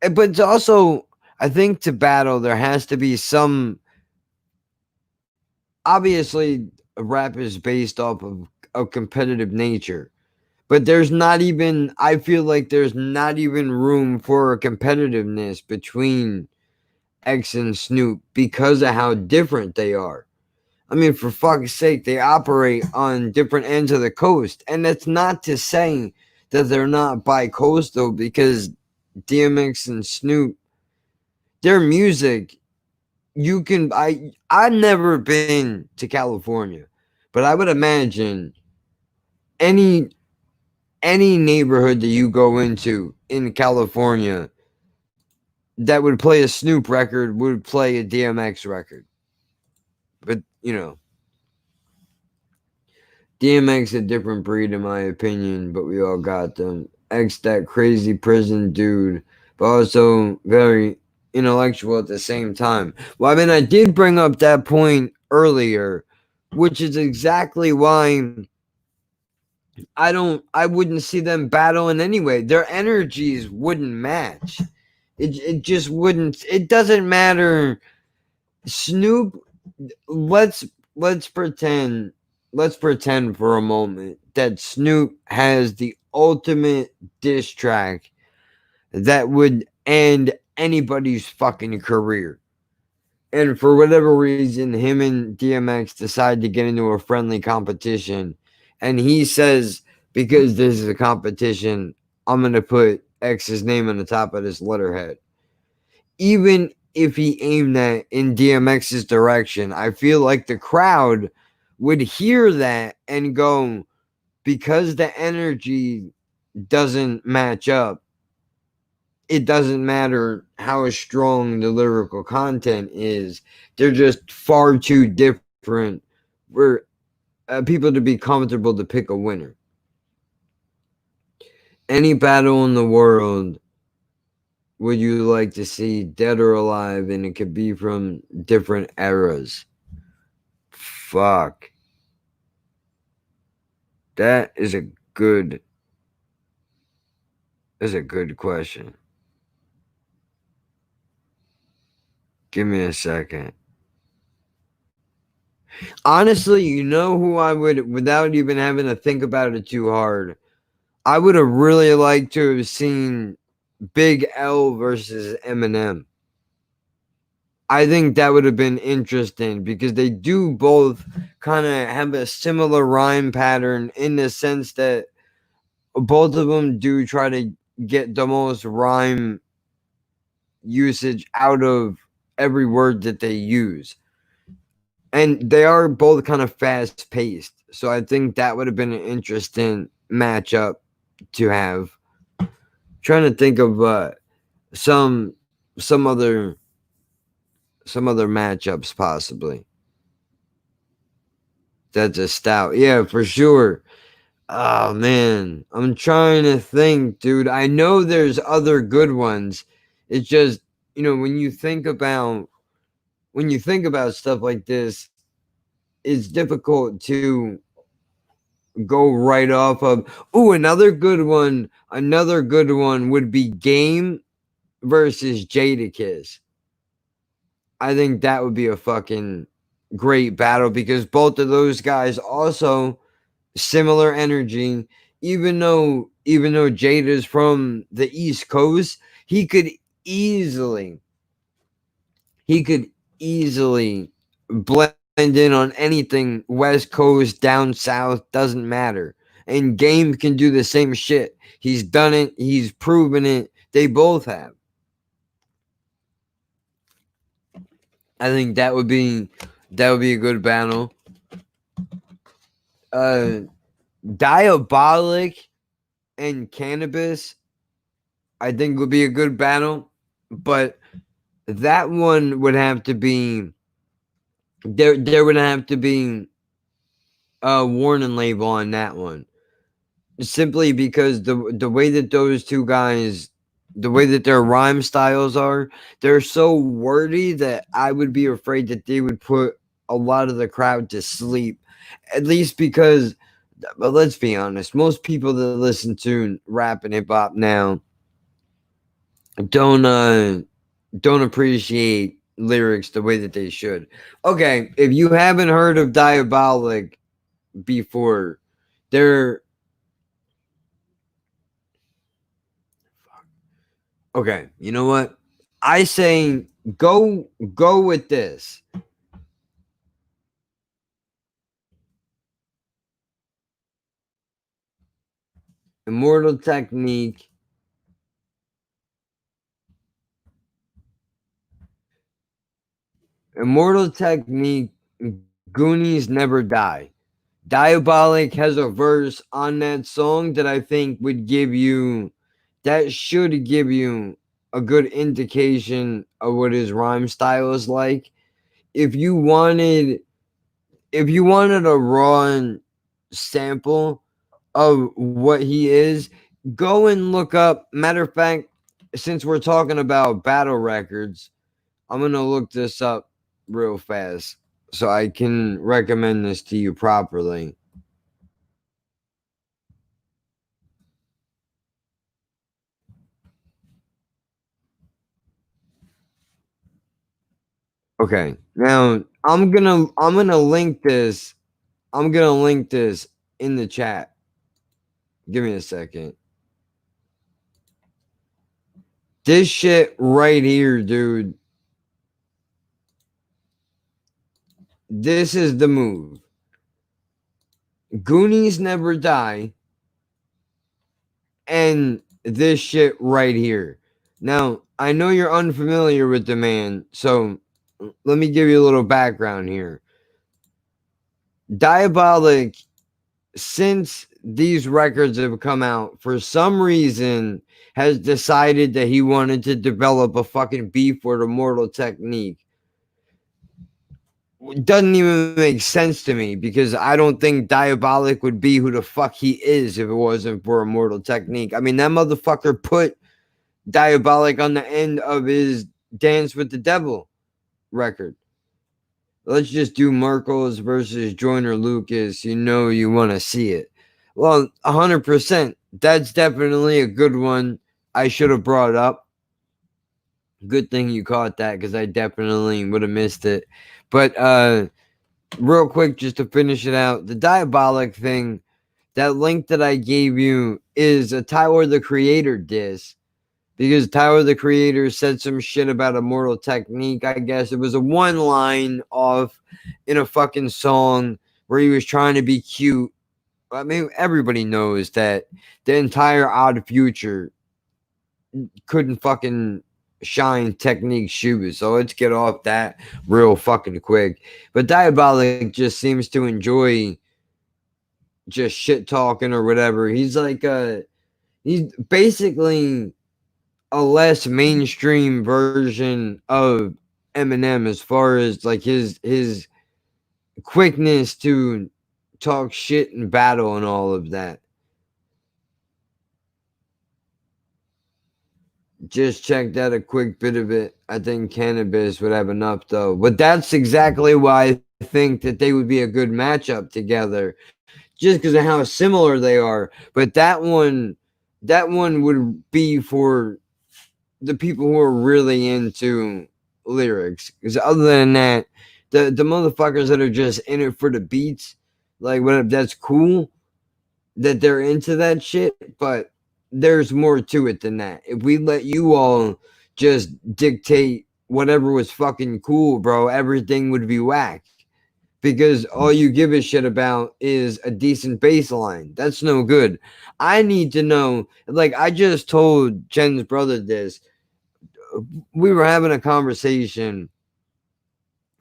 But it's also, I think to battle there has to be some. Obviously, rap is based off of a competitive nature. But there's not even, I feel like there's not even room for a competitiveness between X and Snoop because of how different they are. I mean, for fuck's sake, they operate on different ends of the coast. And that's not to say that they're not bi-coastal because DMX and Snoop, their music, I've never been to California, but I would imagine any any neighborhood that you go into in California that would play a Snoop record would play a DMX record. But, DMX a different breed in my opinion, but we all got them. X that crazy prison dude, but also very intellectual at the same time. Well, I mean, I did bring up that point earlier, which is exactly why I wouldn't see them battling anyway. Their energies wouldn't match. It just wouldn't. It doesn't matter. Snoop. Let's let's pretend. Let's pretend for a moment that Snoop has the ultimate diss track that would end anybody's fucking career. And for whatever reason, him and DMX decide to get into a friendly competition. And he says, because this is a competition, I'm going to put X's name on the top of this letterhead. Even if he aimed that in DMX's direction, I feel like the crowd would hear that and go, because the energy doesn't match up, it doesn't matter how strong the lyrical content is. They're just far too different for people to be comfortable to pick a winner. Any battle in the world, would you like to see dead or alive? And it could be from different eras. Fuck. That good is a good question. Give me a second. Honestly, you know who I would, without even having to think about it too hard, I would have really liked to have seen Big L versus Eminem. I think that would have been interesting because they do both kind of have a similar rhyme pattern in the sense that both of them do try to get the most rhyme usage out of every word that they use. And they are both kind of fast paced. So I think that would have been an interesting matchup to have. Trying to think of some some other some other matchups possibly. That's a stout. Yeah, for sure. Oh man, I'm trying to think, dude. I know there's other good ones. It's just, when you think about stuff like this, it's difficult to go right off of. Oh, another good one would be Game versus Jadakiss. I think that would be a fucking great battle because both of those guys also similar energy. Even though Jada's from the East Coast, he could easily he could easily blend in on anything West Coast, down south, doesn't matter. And Game can do the same shit. He's done it, he's proven it. They both have. I think that would be a good battle. Uh Diabolic and Cannabis, I think would be a good battle, but that one would have to be there would have to be a warning label on that one. Simply because the way that those two guys, the way that their rhyme styles are, they're so wordy that I would be afraid that they would put a lot of the crowd to sleep. At least because, but let's be honest, most people that listen to rap and hip hop now don't don't appreciate lyrics the way that they should. Okay, if you haven't heard of Diabolic before, they're okay. You know what? I say go with this. Immortal Technique, Immortal Technique, Goonies Never Die. Diabolic has a verse on that song that I think would give you, that should give you a good indication of what his rhyme style is like. If you wanted, if you wanted a raw sample of what he is, go and look up. Matter of fact, since we're talking about battle records, I'm gonna look this up real fast so I can recommend this to you properly. Okay. Now I'm gonna link this. I'm gonna link this in the chat. Give me a second. This shit right here, dude. This is the move. Goonies Never Die and this shit right here. Now, I know you're unfamiliar with the man, so let me give you a little background here. Diabolic, since these records have come out, for some reason has decided that he wanted to develop a fucking beef with Immortal Technique. It doesn't even make sense to me because I don't think Diabolic would be who the fuck he is if it wasn't for Immortal Technique. I mean, that motherfucker put Diabolic on the end of his Dance with the Devil record. Let's just do Merkles versus Joyner Lucas. You know you want to see it. Well, 100%. That's definitely a good one. I should have brought up. Good thing you caught that because I definitely would have missed it. But real quick, just to finish it out, the Diabolic thing, that link that I gave you is a Tyler the Creator diss. Because Tyler the Creator said some shit about Immortal Technique. I guess it was a one line off in a fucking song where he was trying to be cute. I mean, everybody knows that the entire Odd Future couldn't fucking shine Technique shoes. So let's get off that real fucking quick. But Diabolic just seems to enjoy just shit talking or whatever. He's basically a less mainstream version of Eminem as far as like his quickness to talk shit and battle and all of that. Just checked out a quick bit of it. I think Cannabis would have enough though. But that's exactly why I think that they would be a good matchup together. Just because of how similar they are. But that one would be for the people who are really into lyrics. Because other than that, the motherfuckers that are just in it for the beats, like what that's cool that they're into that shit, but there's more to it than that. If we let you all just dictate whatever was fucking cool, bro, everything would be whack. Because all you give a shit about is a decent baseline. That's no good. I need to know, like I just told Jen's brother this. We were having a conversation.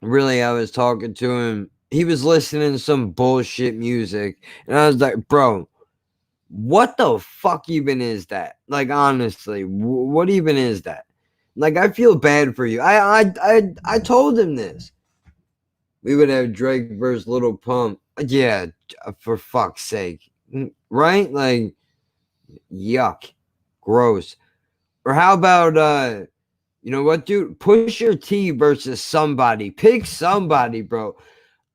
Really, I was talking to him. He was listening to some bullshit music. And I was like, bro, what the fuck even is that? Like, honestly, what even is that? Like, I feel bad for you. I told him this. We would have Drake versus Little Pump. Yeah, for fuck's sake. Right? Like, yuck. Gross. Or how about, you know what, dude? Pusher T versus somebody. Pick somebody, bro.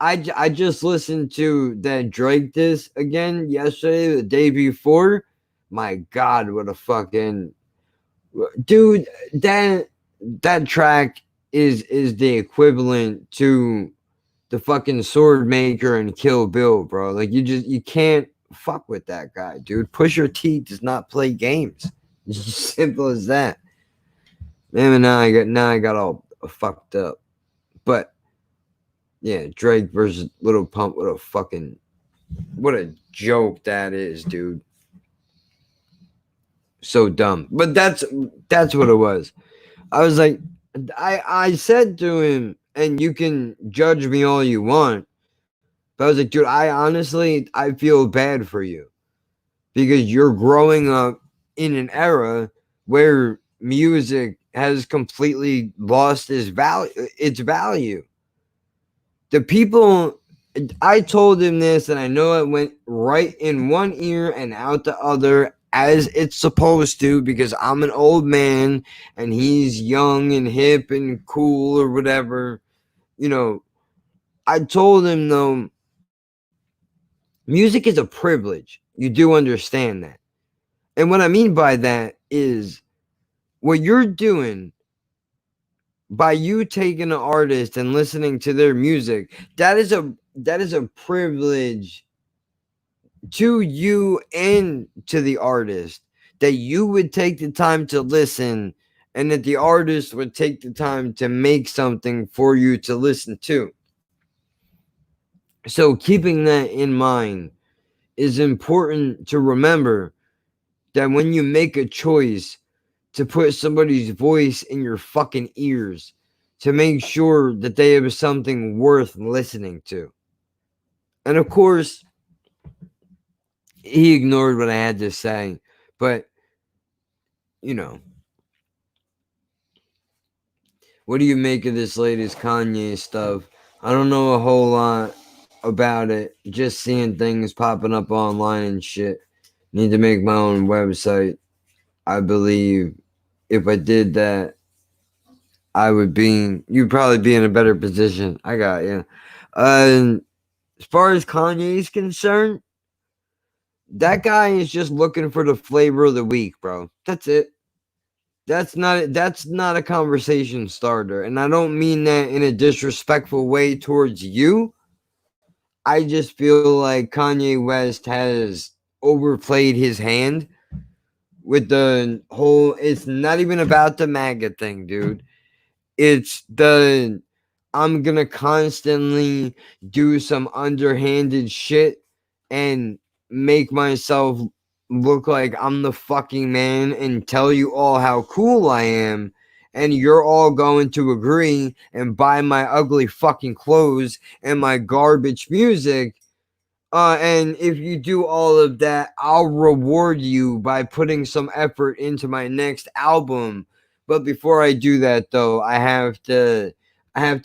I just listened to that Drake diss again yesterday, the day before. My God, what a fucking dude! That track is the equivalent to the fucking Sword Maker and Kill Bill, bro. Like you can't fuck with that guy, dude. Pusher T does not play games. It's as simple as that. Man, now I got all fucked up, but. Yeah, Drake versus Little Pump. What a joke that is, dude. So dumb. But that's what it was. I was like, I said to him, and you can judge me all you want, but I was like, dude, I feel bad for you because you're growing up in an era where music has completely lost its value. The people, I told him this, and I know it went right in one ear and out the other as it's supposed to because I'm an old man and he's young and hip and cool or whatever. You know, I told him though, music is a privilege. You do understand that. And what I mean by that is what you're doing by you taking an artist and listening to their music, that is a privilege to you and to the artist that you would take the time to listen and that the artist would take the time to make something for you to listen to. So, keeping that in mind is important to remember that when you make a choice to put somebody's voice in your fucking ears, to make sure that they have something worth listening to. And of course, he ignored what I had to say, but you know, what do you make of this latest Kanye stuff? I don't know a whole lot about it. Just seeing things popping up online and shit. Need to make my own website, I believe, if I did that, you'd probably be in a better position. I got you. As far as Kanye is concerned, that guy is just looking for the flavor of the week, bro. That's it. That's not a conversation starter, and I don't mean that in a disrespectful way towards you. I just feel like Kanye West has overplayed his hand with the whole. It's not even about the MAGA thing, dude. It's the I'm gonna constantly do some underhanded shit and make myself look like I'm the fucking man and tell you all how cool I am, and you're all going to agree and buy my ugly fucking clothes and my garbage music. And if you do all of that, I'll reward you by putting some effort into my next album. But before I do that, though, I have to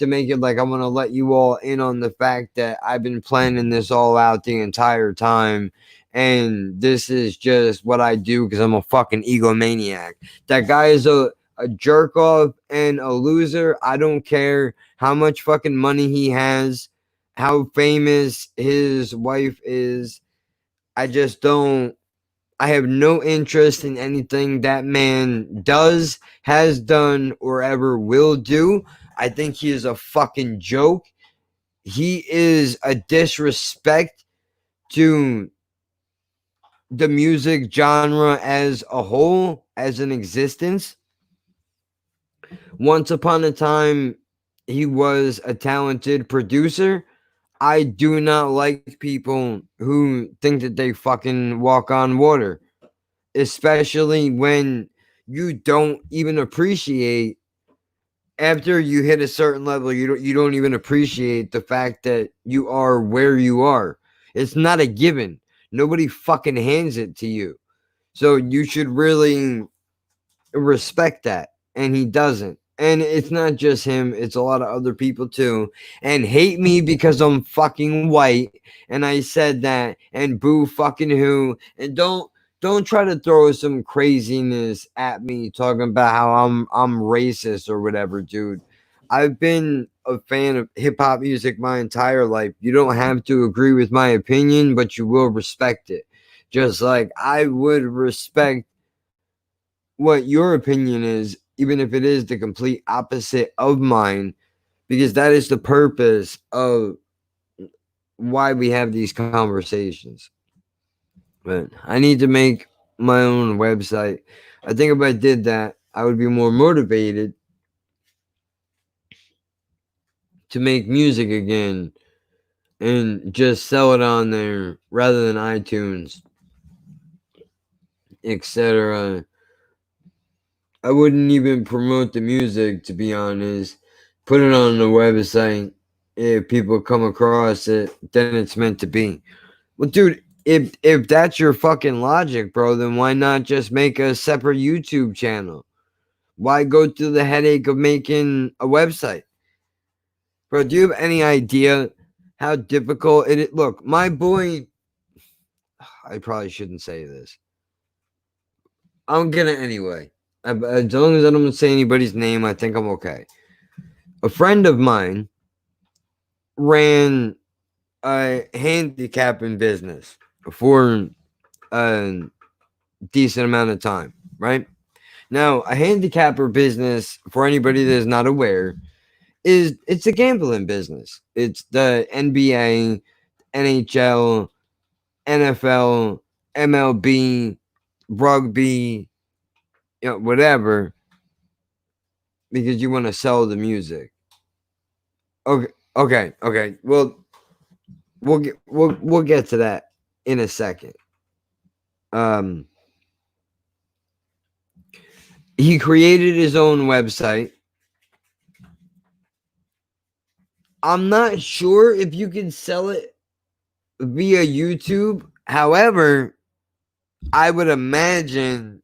make it like I'm gonna let you all in on the fact that I've been planning this all out the entire time, and this is just what I do because I'm a fucking egomaniac. That guy is a jerk off and a loser. I don't care how much fucking money he has, how famous his wife is. I just don't. I have no interest in anything that man does, has done, or ever will do. I think he is a fucking joke. He is a disrespect to the music genre as a whole, as an existence. Once upon a time, he was a talented producer. I do not like people who think that they fucking walk on water, especially when you don't even appreciate after you hit a certain level. You don't even appreciate the fact that you are where you are. It's not a given. Nobody fucking hands it to you. So you should really respect that, and he doesn't. And it's not just him, it's a lot of other people too, and hate me because I'm fucking white and I said that, and boo fucking who, and don't try to throw some craziness at me talking about how I'm racist or whatever, dude. I've been a fan of hip hop music my entire life. You don't have to agree with my opinion, but you will respect it, just like I would respect what your opinion is, even if it is the complete opposite of mine, because that is the purpose of why we have these conversations. But I need to make my own website. I think if I did that, I would be more motivated to make music again and just sell it on there rather than iTunes, etc. I wouldn't even promote the music, to be honest. Put it on the website. If people come across it, then it's meant to be. Well, dude, if that's your fucking logic, bro, then why not just make a separate YouTube channel? Why go through the headache of making a website? Bro, do you have any idea how difficult it is? Look, my boy, I probably shouldn't say this. I'm gonna anyway. As long as I don't say anybody's name, I think I'm okay. A friend of mine ran a handicapping business for a decent amount of time, right? Now, a handicapper business, for anybody that is not aware, it's a gambling business. It's the NBA, NHL, NFL, MLB, rugby, whatever, because you want to sell the music. Okay, okay. Well, we'll get to that in a second. Um, he created his own website. I'm not sure if you can sell it via YouTube. However, I would imagine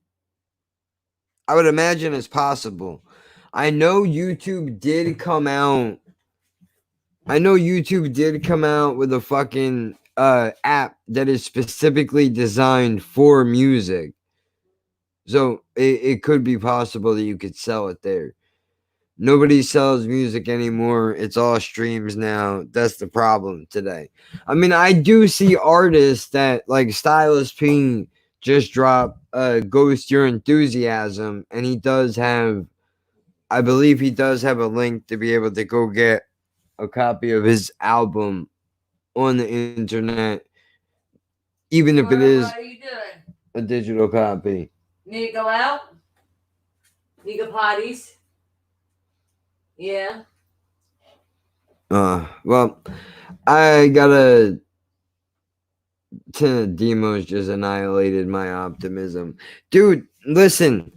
it's possible. I know YouTube did come out. I know YouTube did come out with a fucking app that is specifically designed for music. So it could be possible that you could sell it there. Nobody sells music anymore. It's all streams now. That's the problem today. I mean, I do see artists that like Stylus P just dropped Ghost Your Enthusiasm, and he does have, I believe he does have a link to be able to go get a copy of his album on the internet, even if it What is are you doing? a digital copy. Need to go out? Need to go potties? Yeah. Well, I gotta. Demo's just annihilated my optimism. Dude, listen,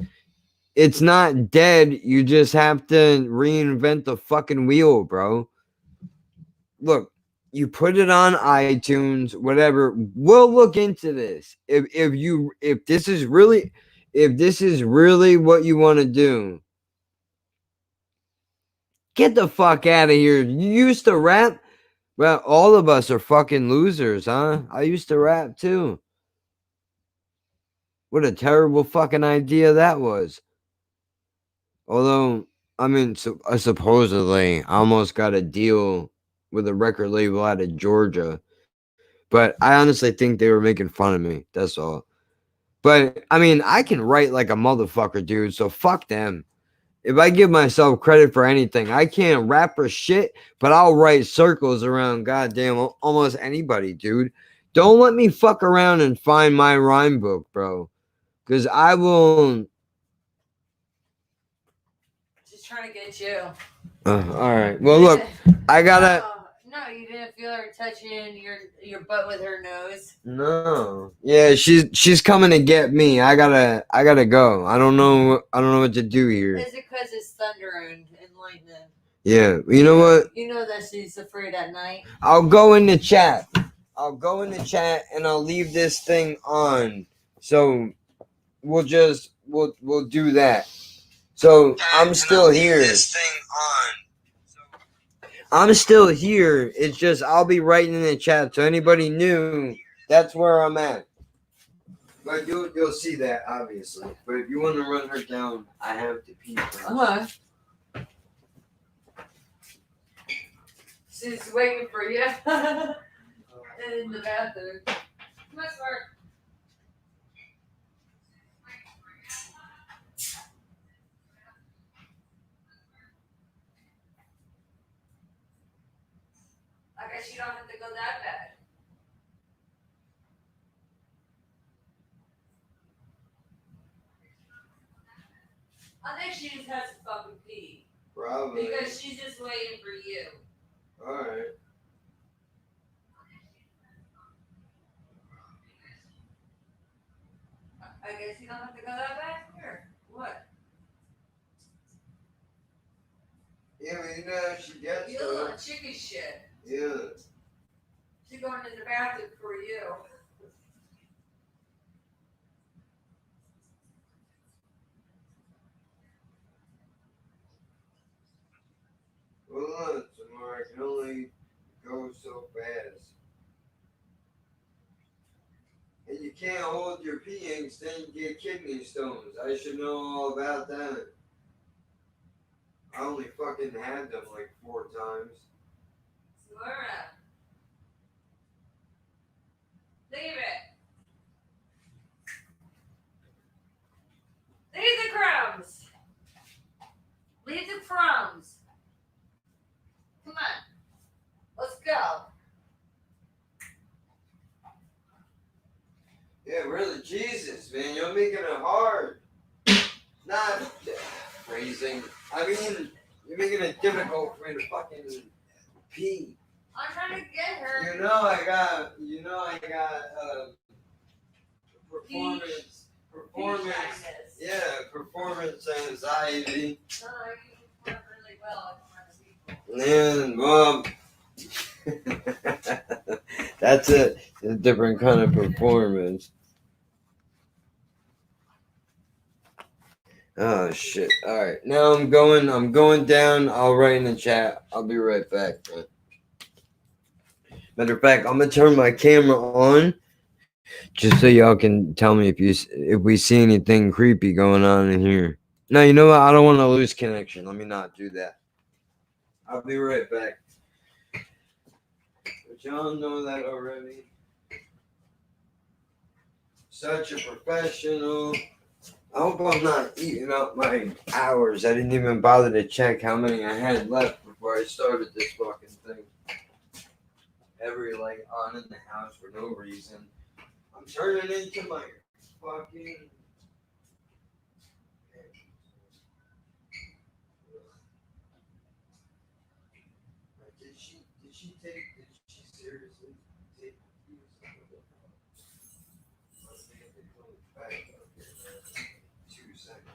it's not dead. You just have to reinvent the fucking wheel, bro. Look, you put it on iTunes, whatever. We'll look into this. If this is really what you want to do, get the fuck out of here. You used to rap? Well, all of us are fucking losers, huh? I used to rap too. What a terrible fucking idea that was. Although, I mean, supposedly, I almost got a deal with a record label out of Georgia. But I honestly think they were making fun of me. That's all. But, I mean, I can write like a motherfucker, dude. So fuck them. If I give myself credit for anything, I can't rap or shit, but I'll write circles around goddamn almost anybody, dude. Don't let me fuck around and find my rhyme book, bro. Because I will. Just trying to get you. All right. Well, look, I gotta. No, you didn't feel her touching your butt with her nose. No. Yeah, she's coming to get me. I gotta go. I don't know what to do here. Is it because it's thunder and lightning? Yeah. You know what? You know that she's afraid at night. I'll go in the chat. And I'll leave this thing on. So we'll do that. So I'm still here. I'm still here. It's just I'll be writing in the chat. So anybody new, that's where I'm at. But you'll see that obviously. But if you want to run her down, I have to pee. She's waiting for you in the bathroom. Come on, Spark. I guess you don't have to go that bad. I think she just has to fucking pee. Probably. Because she's just waiting for you. Alright. I guess you don't have to go that bad. Here. What? Yeah, but you know how she gets You little chicken shit. Yeah. She's going to the bathroom for you. Well, look, Samara, I can only go so fast. And you can't hold your peeings, then you get kidney stones. I should know all about that. I only fucking had them like 4 times. Samara. Leave it. Leave the crumbs. Leave the crumbs. Come on. Let's go. Yeah, really, Jesus, man, you're making it hard. Not phrasing. I mean, you're making it difficult for me to fucking pee. I'm trying to get her. You know I got performance. Yeah, performance anxiety. No, you perform really well in And front of people. that's a different kind of performance. Oh shit! All right, now I'm going down. I'll write in the chat. I'll be right back. Matter of fact, I'm gonna turn my camera on just so y'all can tell me if we see anything creepy going on in here. No, you know what? I don't want to lose connection. Let me not do that. I'll be right back. But y'all know that already. Such a professional. I hope I'm not eating up my hours. I didn't even bother to check how many I had left before I started this fucking thing. Every like on in the house for no reason. I'm turning into my fucking. Did she seriously take let's see if it comes back up here in 2 seconds.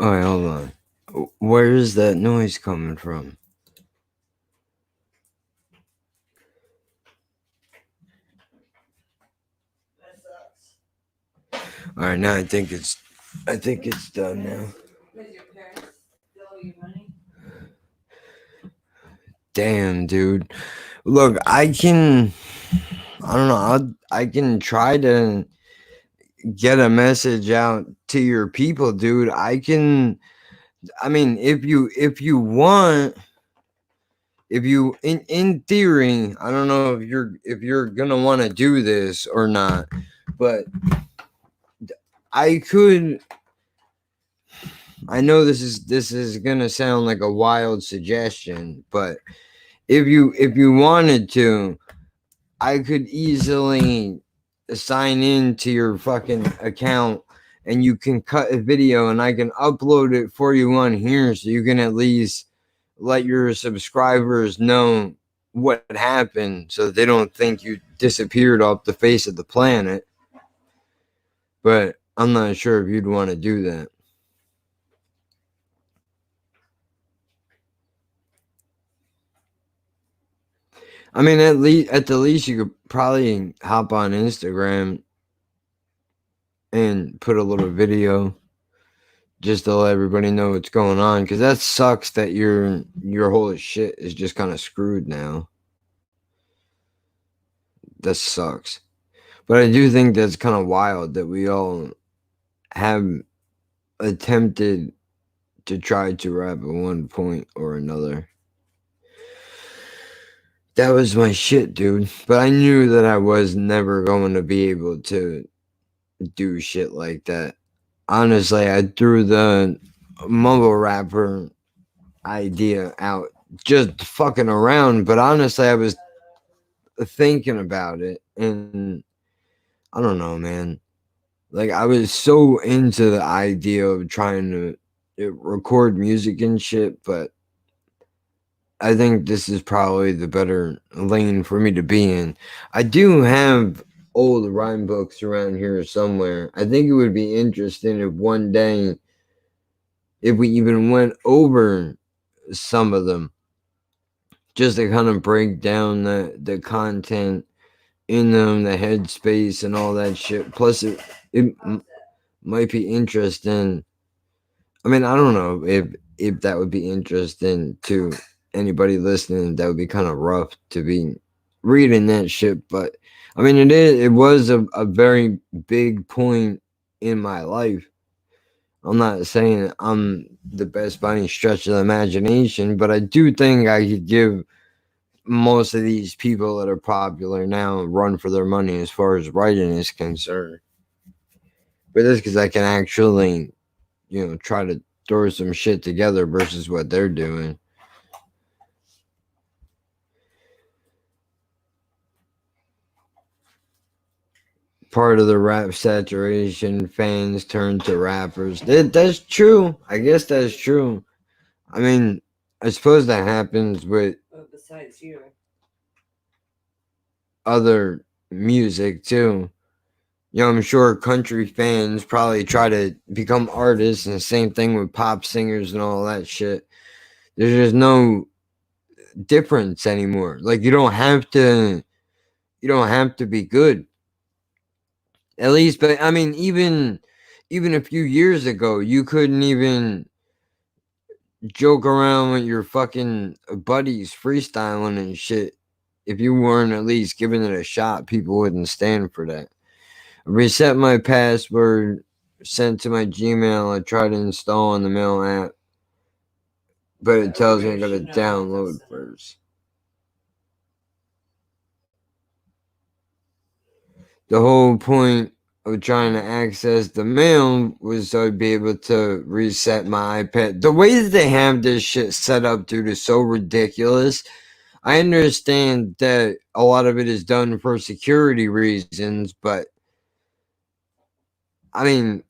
All right, hold on. Where is that noise coming from? That sucks. All right, now I think it's done now. Because your parents steal your money. Damn, dude. Look, I don't know. I can try to get a message out to your people, dude. I mean, if you want, if you in theory, I don't know if you're gonna want to do this or not, but I could. I know this is gonna sound like a wild suggestion, but if you wanted to, I could easily sign in to your fucking account and you can cut a video and I can upload it for you on here so you can at least let your subscribers know what happened so they don't think you disappeared off the face of the planet. But I'm not sure if you'd want to do that. I mean, at the least, you could probably hop on Instagram and put a little video just to let everybody know what's going on. Because that sucks that your whole shit is just kind of screwed now. That sucks. But I do think that's kind of wild that we all have attempted to try to rap at one point or another. That was my shit, dude. But I knew that I was never going to be able to do shit like that. Honestly, I threw the mumble rapper idea out just fucking around, but honestly, I was thinking about it and I don't know, man. Like, I was so into the idea of trying to record music and shit, but I think this is probably the better lane for me to be in. I do have old rhyme books around here somewhere. I think it would be interesting if one day, if we even went over some of them, just to kind of break down the content in them, the headspace and all that shit. Plus, it might be interesting. I mean, I don't know if that would be interesting to anybody listening. That would be kind of rough to be reading that shit, but I mean, it was a very big point in my life. I'm not saying I'm the best by any stretch of the imagination, but I do think I could give most of these people that are popular now run for their money as far as writing is concerned. But that's because I can actually, try to throw some shit together versus what they're doing. Part of the rap saturation, fans turn to rappers. That's true. I guess that's true. I mean, I suppose that happens with besides you. other music too. I'm sure country fans probably try to become artists, and the same thing with pop singers and all that shit. There's just no difference anymore. Like you don't have to be good. At least, but I mean, even a few years ago, you couldn't even joke around with your fucking buddies freestyling and shit. If you weren't at least giving it a shot, people wouldn't stand for that. Reset my password, sent to my Gmail. I tried to install on the mail app, but it tells me I gotta download first. The whole point of trying to access the mail was so I'd be able to reset my iPad. The way that they have this shit set up, dude, is so ridiculous. I understand that a lot of it is done for security reasons, but I mean,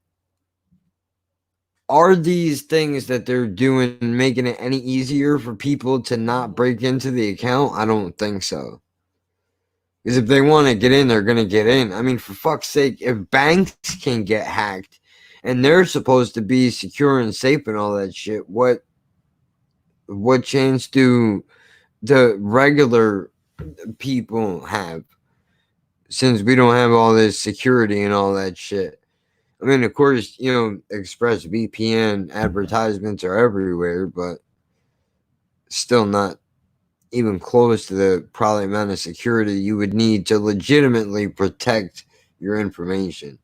are these things that they're doing making it any easier for people to not break into the account? I don't think so. Because if they want to get in, they're going to get in. I mean, for fuck's sake, if banks can get hacked and they're supposed to be secure and safe and all that shit. What chance do the regular people have, since we don't have all this security and all that shit? I mean, of course, Express VPN advertisements are everywhere, but still not even close to the probably amount of security you would need to legitimately protect your information.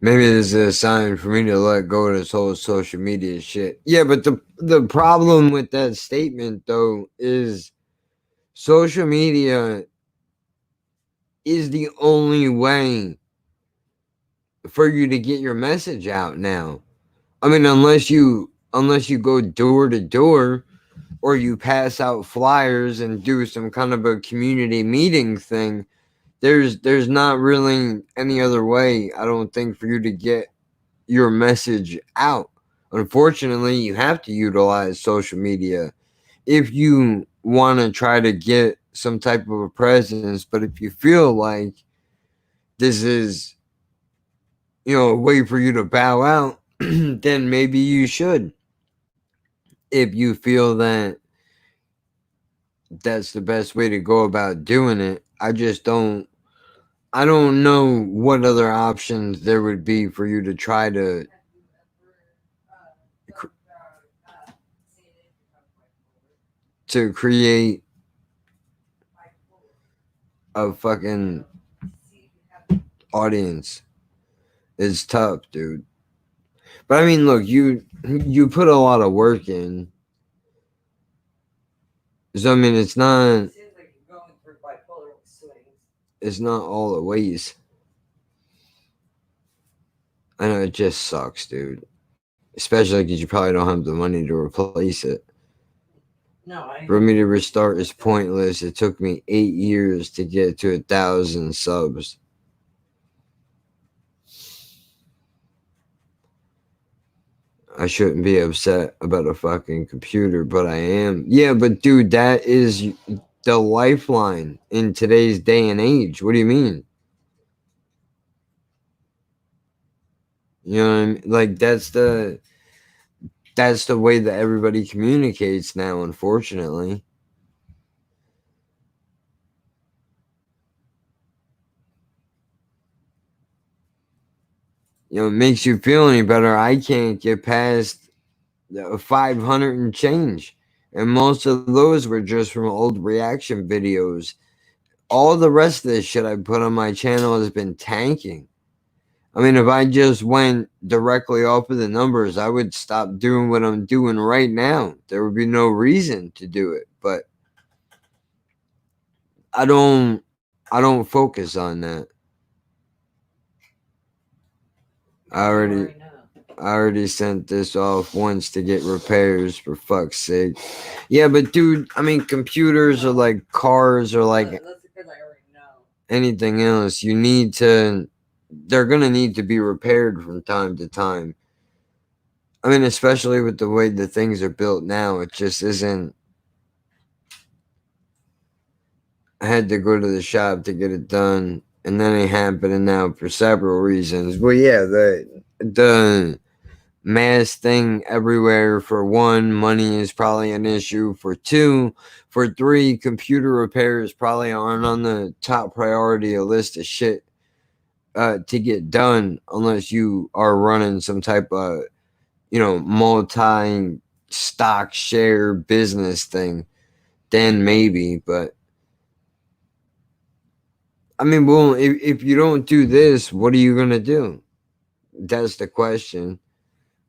Maybe this is a sign for me to let go of this whole social media shit. Yeah, but the problem with that statement though is social media is the only way for you to get your message out now. I mean, unless you go door to door, or you pass out flyers and do some kind of a community meeting thing, there's not really any other way, I don't think, for you to get your message out. Unfortunately, you have to utilize social media if you want to try to get some type of a presence. But if you feel like this is, a way for you to bow out, then maybe you should. If you feel that that's the best way to go about doing it, I don't know what other options there would be for you to try to create a fucking audience. It's tough, dude. But I mean, look, you put a lot of work in. So I mean, Seems like you're going through bipolar swings. it's not all the ways. I know it just sucks, dude. Especially because you probably don't have the money to replace it. No, For me to restart is pointless. It took me 8 years to get to 1,000 subs. I shouldn't be upset about a fucking computer, but I am. Yeah, but dude, that is the lifeline in today's day and age. What do you mean? You know what I mean? Like that's the way that everybody communicates now, unfortunately. It makes you feel any better. I can't get past 500 and change. And most of those were just from old reaction videos. All the rest of this shit I put on my channel has been tanking. I mean, if I just went directly off of the numbers, I would stop doing what I'm doing right now. There would be no reason to do it. But I don't focus on that. I already sent this off once to get repairs, for fuck's sake. Yeah, but dude, I mean, computers are like cars or like That's because I already know. anything else. They're gonna need to be repaired from time to time. I mean, especially with the way the things are built now, it just isn't. I had to go to the shop to get it done, and then it happening now for several reasons. Well, yeah, the mass thing everywhere. For one, money is probably an issue. For two, for three, computer repairs probably aren't on the top priority list of shit to get done unless you are running some type of multi stock share business thing. Then maybe, but I mean, well, if you don't do this, what are you gonna do? That's the question.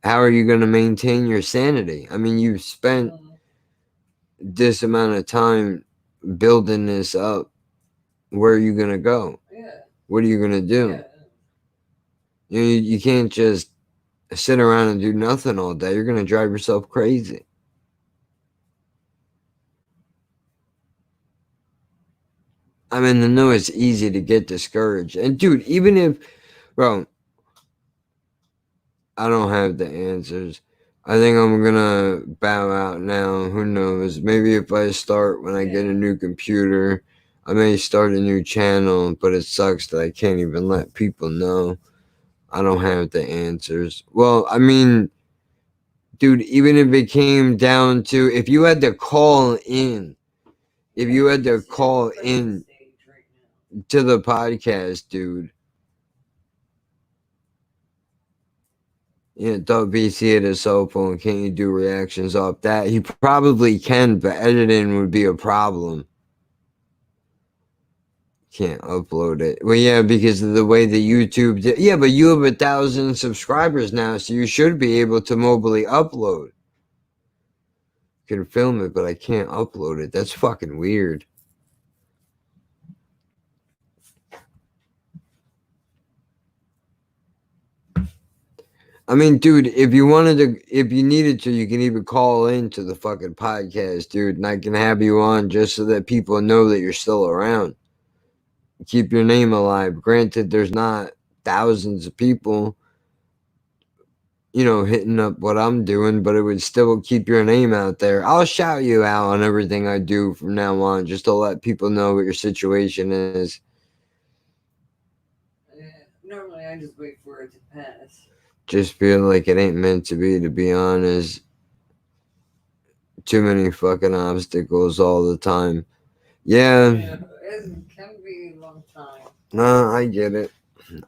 How are you gonna maintain your sanity? I mean, you've spent this amount of time building this up. Where are you gonna go? Yeah. What are you gonna do? Yeah. You can't just sit around and do nothing all day. You're gonna drive yourself crazy. I mean, I know it's easy to get discouraged. And dude, even if, bro, I don't have the answers. I think I'm gonna bow out now. Who knows? Maybe if I start when I get a new computer, I may start a new channel, but it sucks that I can't even let people know. I don't have the answers. Well, I mean, dude, even if it came down to if you had to call in, if you had to call in to the podcast, dude. Yeah, Doug BC at his cell phone. Can you do reactions off that? He probably can, but editing would be a problem. Can't upload it. Well, yeah, because of the way the YouTube did. Yeah, but you have 1,000 subscribers now, so you should be able to mobily upload. Can film it, but I can't upload it. That's fucking weird. I mean, dude, if you wanted to, if you needed to, you can even call into the fucking podcast, dude, and I can have you on just so that people know that you're still around. Keep your name alive. Granted, there's not thousands of people, hitting up what I'm doing, but it would still keep your name out there. I'll shout you out on everything I do from now on just to let people know what your situation is. Yeah, normally I just wait for it to pass. Just feel like it ain't meant to be honest. Too many fucking obstacles all the time. Yeah. It can be a long time. No, I get it.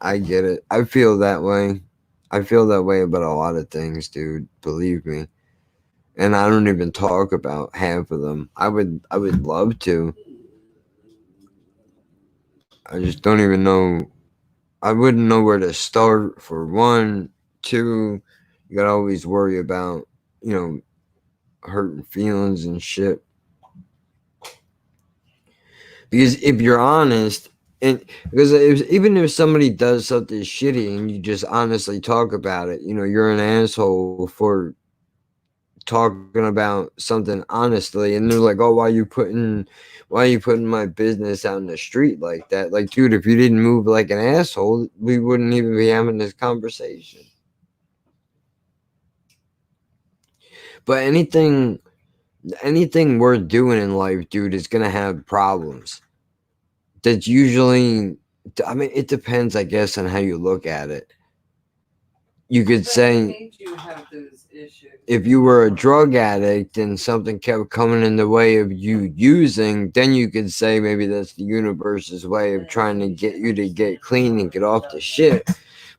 I get it. I feel that way. I feel that way about a lot of things, dude. Believe me. And I don't even talk about half of them. I would love to. I just don't even know. I wouldn't know where to start for one. Two, you gotta always worry about, hurting feelings and shit. Because if you're honest, and because even if somebody does something shitty and you just honestly talk about it, you're an asshole for talking about something honestly, and they're like, "Oh, why are you putting my business out in the street like that?" Like, dude, if you didn't move like an asshole, we wouldn't even be having this conversation. But anything worth doing in life, dude, is gonna have problems. That's usually, I mean, it depends, I guess, on how you look at it. You could say You have those issues. if you were a drug addict and something kept coming in the way of you using, then you could say maybe that's the universe's way of trying to get you to get clean and get off the shit.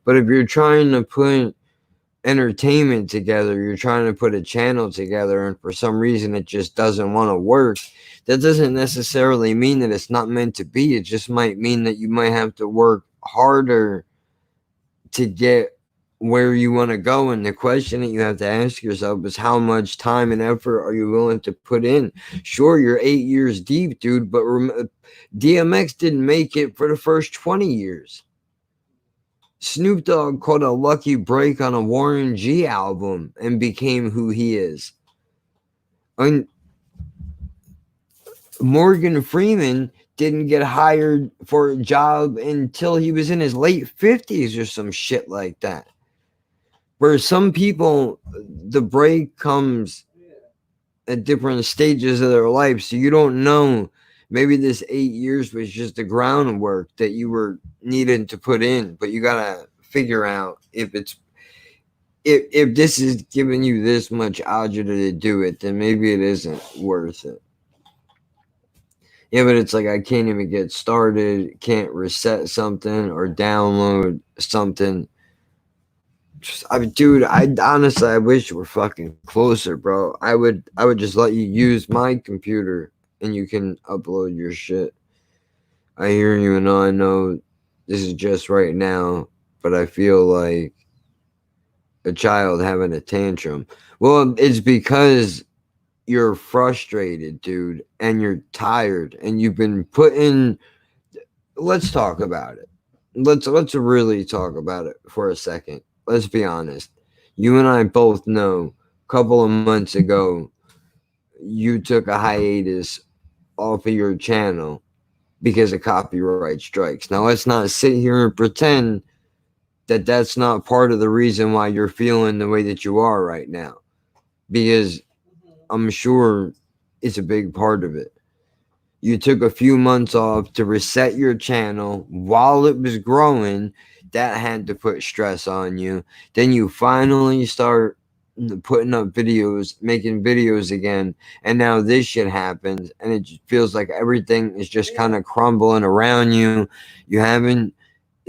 But if you're trying to put entertainment together, you're trying to put a channel together, and for some reason it just doesn't want to work, that doesn't necessarily mean that it's not meant to be. It just might mean that you might have to work harder to get where you want to go. And the question that you have to ask yourself is, how much time and effort are you willing to put in? Sure, you're 8 years deep, dude, but DMX didn't make it for the first 20 years. Snoop Dogg caught a lucky break on a Warren G album and became who he is. And Morgan Freeman didn't get hired for a job until he was in his late 50s or some shit like that. Where some people, the break comes at different stages of their life, so you don't know. Maybe this 8 years was just the groundwork that you were needing to put in, but you gotta figure out if this is giving you this much algebra to do it, then maybe it isn't worth it. Yeah, but it's like I can't even get started, can't reset something or download something. Dude, I honestly, I wish you were fucking closer, bro. I would just let you use my computer and you can upload your shit. I hear you, and I know this is just right now, but I feel like a child having a tantrum. Well, it's because you're frustrated, dude, and you're tired, and you've been putting. Let's talk about it. Let's really talk about it for a second. Let's be honest. You and I both know a couple of months ago you took a hiatus off of your channel because of copyright strikes. Now let's not sit here and pretend that that's not part of the reason why you're feeling the way that you are right now. because I'm sure it's a big part of it. You took a few months off to reset your channel while it was growing. That had to put stress on you. Then you finally start putting up videos, making videos again, and now this shit happens, and it just feels like everything is just kind of crumbling around you. You haven't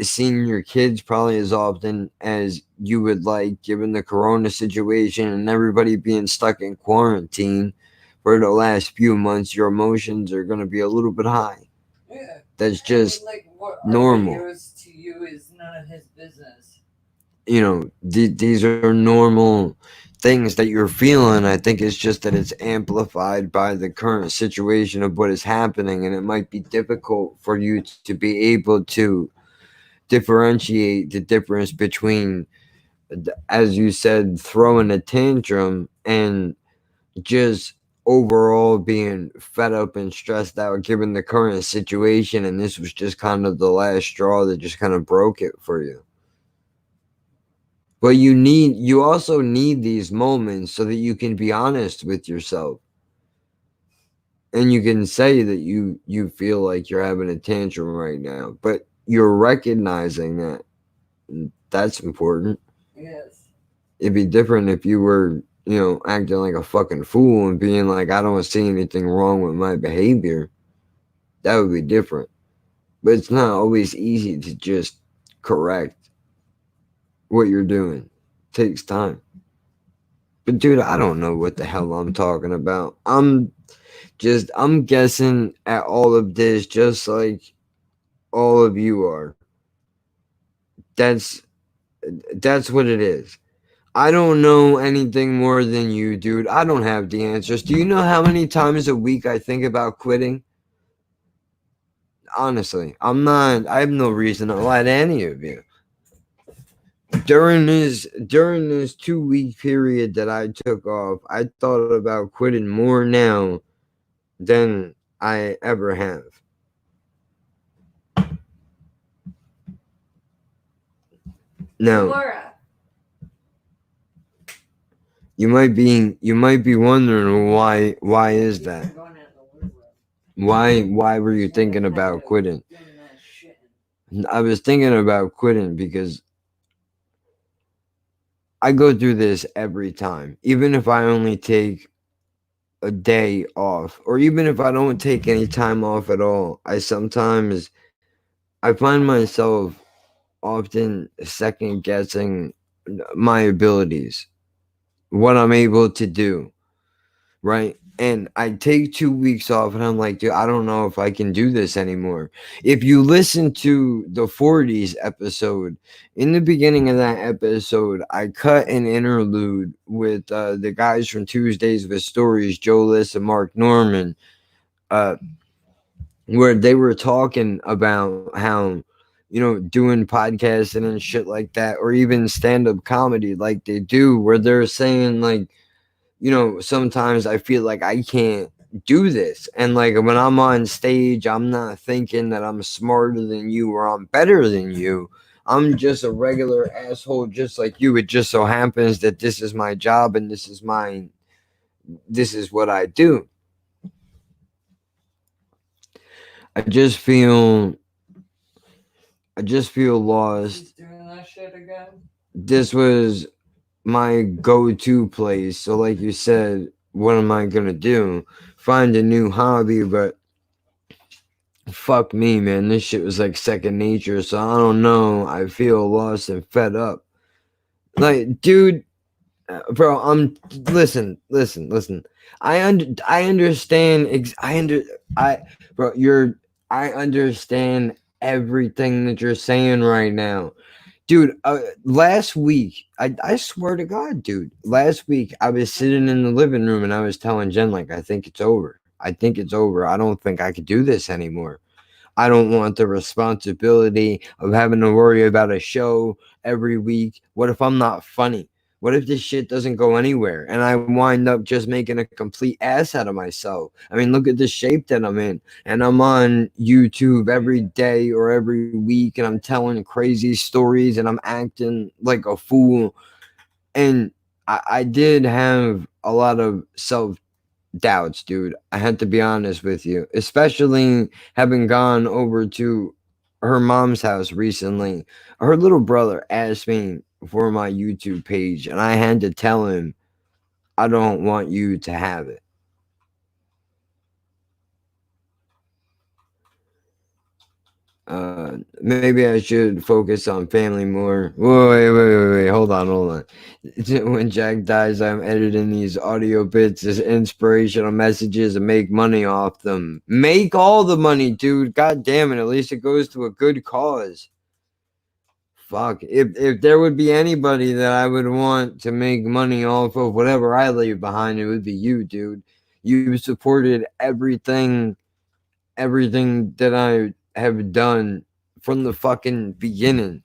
seen your kids probably as often as you would like, given the corona situation and everybody being stuck in quarantine for the last few months. Your emotions are going to be a little bit high. Yeah. That's just like what our normal. videos to you is none of his business. You know, these are normal things that you're feeling. I think it's just that it's amplified by the current situation of what is happening, and it might be difficult for you to be able to differentiate the difference between, as you said, throwing a tantrum and just overall being fed up and stressed out given the current situation. And this was just kind of the last straw that just kind of broke it for you. But you also need these moments so that you can be honest with yourself, and you can say that you feel like you're having a tantrum right now, but you're recognizing that. That's important. Yes. It'd be different if you were, acting like a fucking fool and being like, I don't see anything wrong with my behavior. That would be different. But it's not always easy to just correct what you're doing. It takes time. But dude, I don't know what the hell I'm talking about. I'm guessing at all of this just like all of you are. That's that's what it is. I don't know anything more than you, dude. I don't have the answers. Do you know how many times a week I think about quitting? Honestly, I have no reason to lie to any of you. During this 2 week period that I took off, I thought about quitting more now than I ever have. Now, Laura. you might be wondering why is that? Why were you thinking about quitting? I was thinking about quitting because I go through this every time. Even if I only take a day off, or even if I don't take any time off at all, I find myself often second guessing my abilities, what I'm able to do, right? And I take 2 weeks off and I'm like, dude, I don't know if I can do this anymore. If you listen to the 40s episode, in the beginning of that episode, I cut an interlude with the guys from Tuesdays with Stories, Joe Liss and Mark Norman, uh, where they were talking about how, doing podcasting and shit like that, or even stand-up comedy like they do, where they're saying like, sometimes I feel like I can't do this. And like when I'm on stage, I'm not thinking that I'm smarter than you or I'm better than you. I'm just a regular asshole just like you. It just so happens that this is my job and this is what I do. I just feel lost. Doing that shit again? This was my go-to place. So like you said, what am I gonna do? Find a new hobby, but fuck me, man. This shit was like second nature. So I don't know. I feel lost and fed up. Like, dude, bro, listen. I understand. Bro, I understand everything that you're saying right now. Dude, last week, I swear to God, dude, last week I was sitting in the living room and I was telling Jen, like, I think it's over. I think it's over. I don't think I could do this anymore. I don't want the responsibility of having to worry about a show every week. What if I'm not funny? What if this shit doesn't go anywhere and I wind up just making a complete ass out of myself? I mean, look at the shape that I'm in. And I'm on YouTube every day or every week and I'm telling crazy stories and I'm acting like a fool. And I did have a lot of self doubts, dude. I had to be honest with you, especially having gone over to her mom's house recently. Her little brother asked me for my YouTube page, and I had to tell him, I don't want you to have it. Maybe I should focus on family more. Wait. Hold on. When Jack dies, I'm editing these audio bits as inspirational messages and make money off them. Make all the money, dude. God damn it. At least it goes to a good cause. Fuck. If there would be anybody that I would want to make money off of whatever I leave behind, it would be you, dude. You supported everything that I have done from the fucking beginning.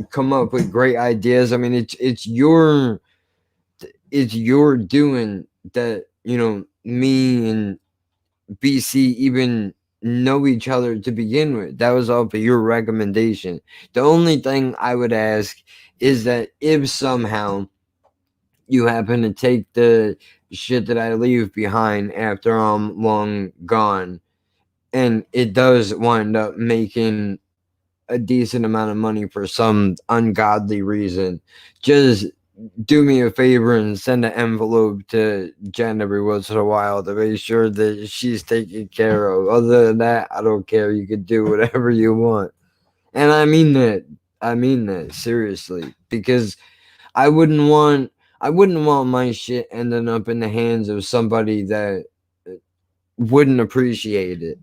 Come up with great ideas. I mean, it's your doing that, me and BC even know each other to begin with. That was all for your recommendation. The only thing I would ask is that if somehow you happen to take the shit that I leave behind after I'm long gone, and it does wind up making a decent amount of money for some ungodly reason, just do me a favor and send an envelope to Jen every once in a while to make sure that she's taken care of. Other than that, I don't care. You can do whatever you want. And I mean that. I mean that seriously. Because I wouldn't want I wouldn't want my shit ending up in the hands of somebody that wouldn't appreciate it.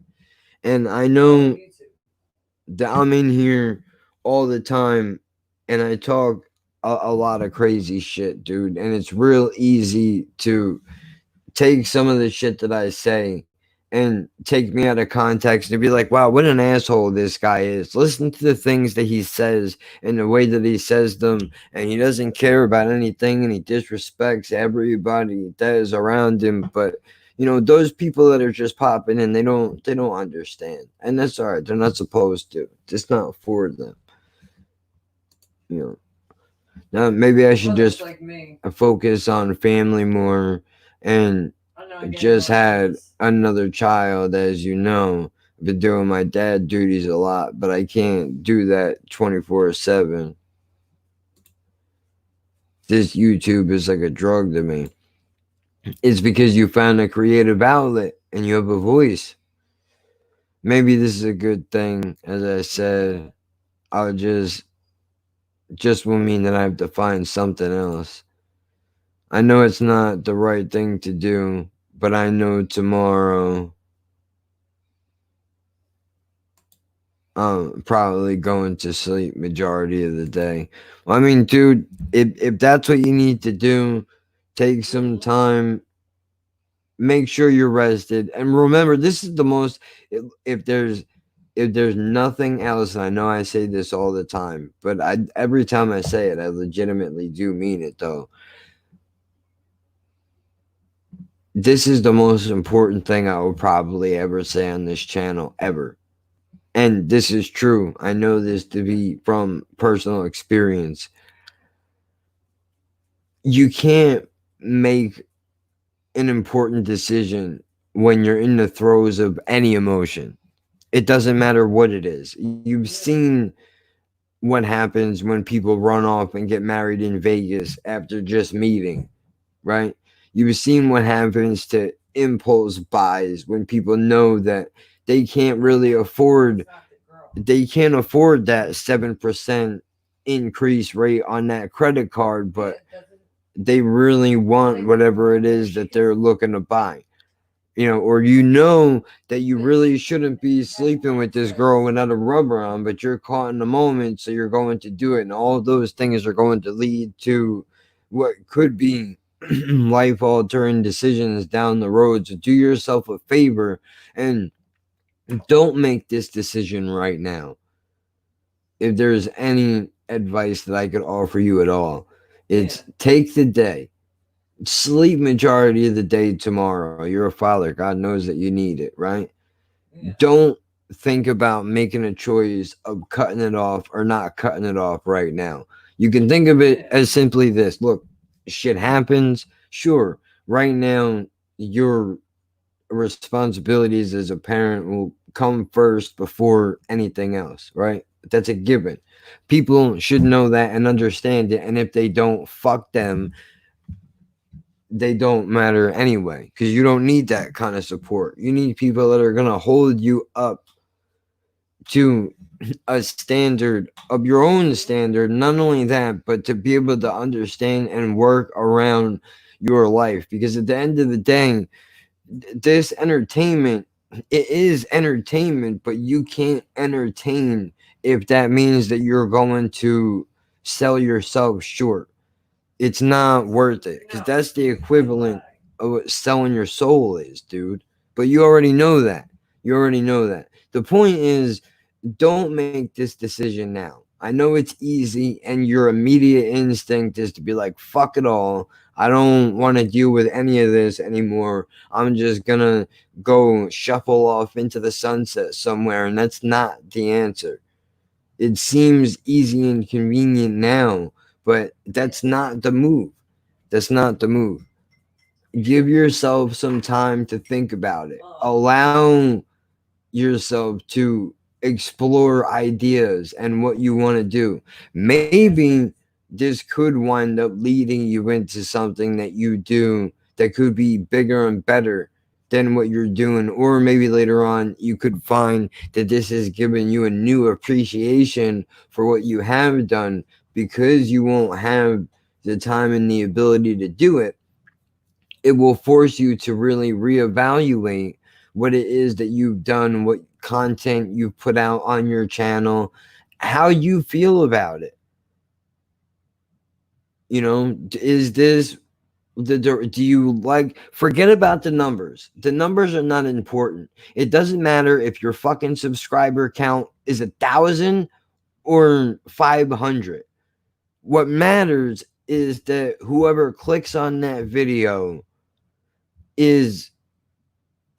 And I know that I'm in here all the time and I talk a lot of crazy shit, dude. And it's real easy to take some of the shit that I say and take me out of context and be like, wow, what an asshole this guy is. Listen to the things that he says and the way that he says them, and he doesn't care about anything and he disrespects everybody that is around him. But those people that are just popping in, they don't understand. And that's all right. They're not supposed to. It's not for them. You know. Now maybe I should just like me. focus on family more and just had another child, as you know. I've been doing my dad duties a lot, but I can't do that 24/7. This YouTube is like a drug to me. It's because you found a creative outlet and you have a voice. Maybe this is a good thing. As I said, I'll just will mean that I have to find something else. I know it's not the right thing to do, but I know tomorrow I'm probably going to sleep majority of the day. Well, I mean, dude, if that's what you need to do, take some time, make sure you're rested, and remember, this is the most. If there's nothing else, and I know I say this all the time, but every time I say it, I legitimately do mean it, though. This is the most important thing I will probably ever say on this channel, ever. And this is true. I know this to be from personal experience. You can't make an important decision when you're in the throes of any emotion. It doesn't matter what it is. You've seen what happens when people run off and get married in Vegas after just meeting, right? You've seen what happens to impulse buys when people know that they can't really afford they can't afford that 7% increase rate on that credit card, but they really want whatever it is that they're looking to buy. Or that you really shouldn't be sleeping with this girl without a rubber on, but you're caught in the moment, so you're going to do it. And all those things are going to lead to what could be life altering decisions down the road. So do yourself a favor and don't make this decision right now. If there's any advice that I could offer you at all, it's take the day. Sleep majority of the day tomorrow. You're a father. God knows that you need it, right? Yeah. Don't think about making a choice of cutting it off or not cutting it off right now. You can think of it as simply this. Look, shit happens. Sure, right now, your responsibilities as a parent will come first before anything else, right? That's a given. People should know that and understand it. And if they don't, fuck them. They don't matter anyway, because you don't need that kind of support. You need people that are going to hold you up to a standard of your own standard. Not only that, but to be able to understand and work around your life. Because at the end of the day, this entertainment, it is entertainment, but you can't entertain if that means that you're going to sell yourself short. It's not worth it, because that's the equivalent of what selling your soul is, dude. But you already know that. You already know that. The point is, don't make this decision now. I know it's easy, and your immediate instinct is to be like, fuck it all. I don't want to deal with any of this anymore. I'm just gonna go shuffle off into the sunset somewhere, and that's not the answer. It seems easy and convenient now, but that's not the move. That's not the move. Give yourself some time to think about it. Allow yourself to explore ideas and what you want to do. Maybe this could wind up leading you into something that you do that could be bigger and better than what you're doing. Or maybe later on, you could find that this has given you a new appreciation for what you have done, because you won't have the time and the ability to do it. It will force you to really reevaluate what it is that you've done, what content you've put out on your channel, how you feel about it. You know, is this do you like, forget about the numbers. The numbers are not important. It doesn't matter if your fucking subscriber count is 1,000 or 500. What matters is that whoever clicks on that video is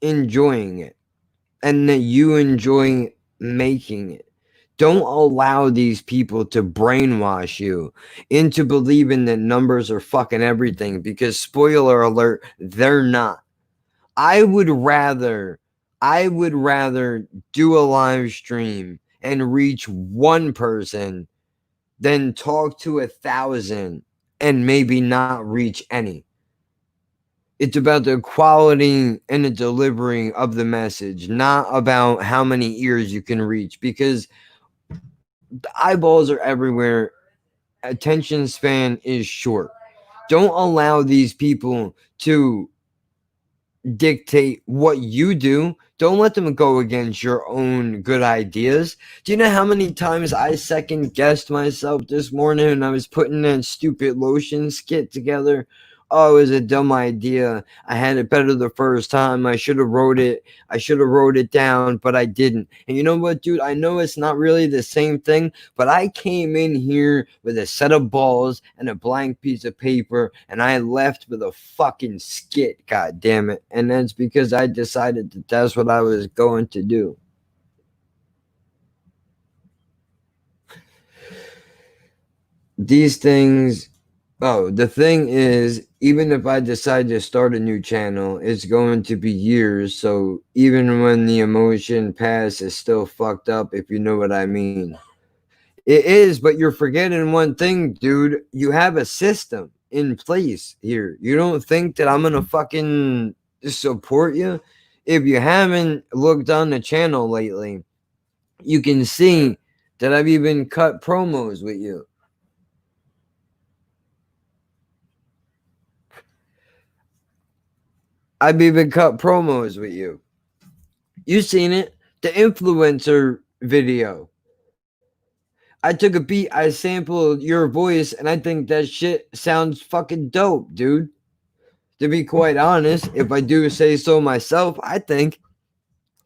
enjoying it, and that you enjoy making it. Don't allow these people to brainwash you into believing that numbers are fucking everything, because spoiler alert, they're not. I would rather do a live stream and reach one person than talk to 1,000 and maybe not reach any. It's about the quality and the delivery of the message, not about how many ears you can reach, because the eyeballs are everywhere. Attention span is short. Don't allow these people to dictate what you do. Don't let them go against your own good ideas. Do you know how many times I second guessed myself this morning when I was putting that stupid lotion skit together? Oh, it was a dumb idea. I had it better the first time. I should have wrote it. I should have wrote it down, but I didn't. And you know what, dude? I know it's not really the same thing, but I came in here with a set of balls and a blank piece of paper, and I left with a fucking skit, god damn it. And that's because I decided that that's what I was going to do. These things, oh, the thing is, even if I decide to start a new channel, it's going to be years. So even when the emotion pass is still fucked up, if you know what I mean. It is, but you're forgetting one thing, dude. You have a system in place here. You don't think that I'm gonna fucking support you? If you haven't looked on the channel lately, you can see that I've even cut promos with you. I've even cut promos with you. You seen it? The influencer video. I took a beat, I sampled your voice, and I think that shit sounds fucking dope, dude. To be quite honest, if I do say so myself, I think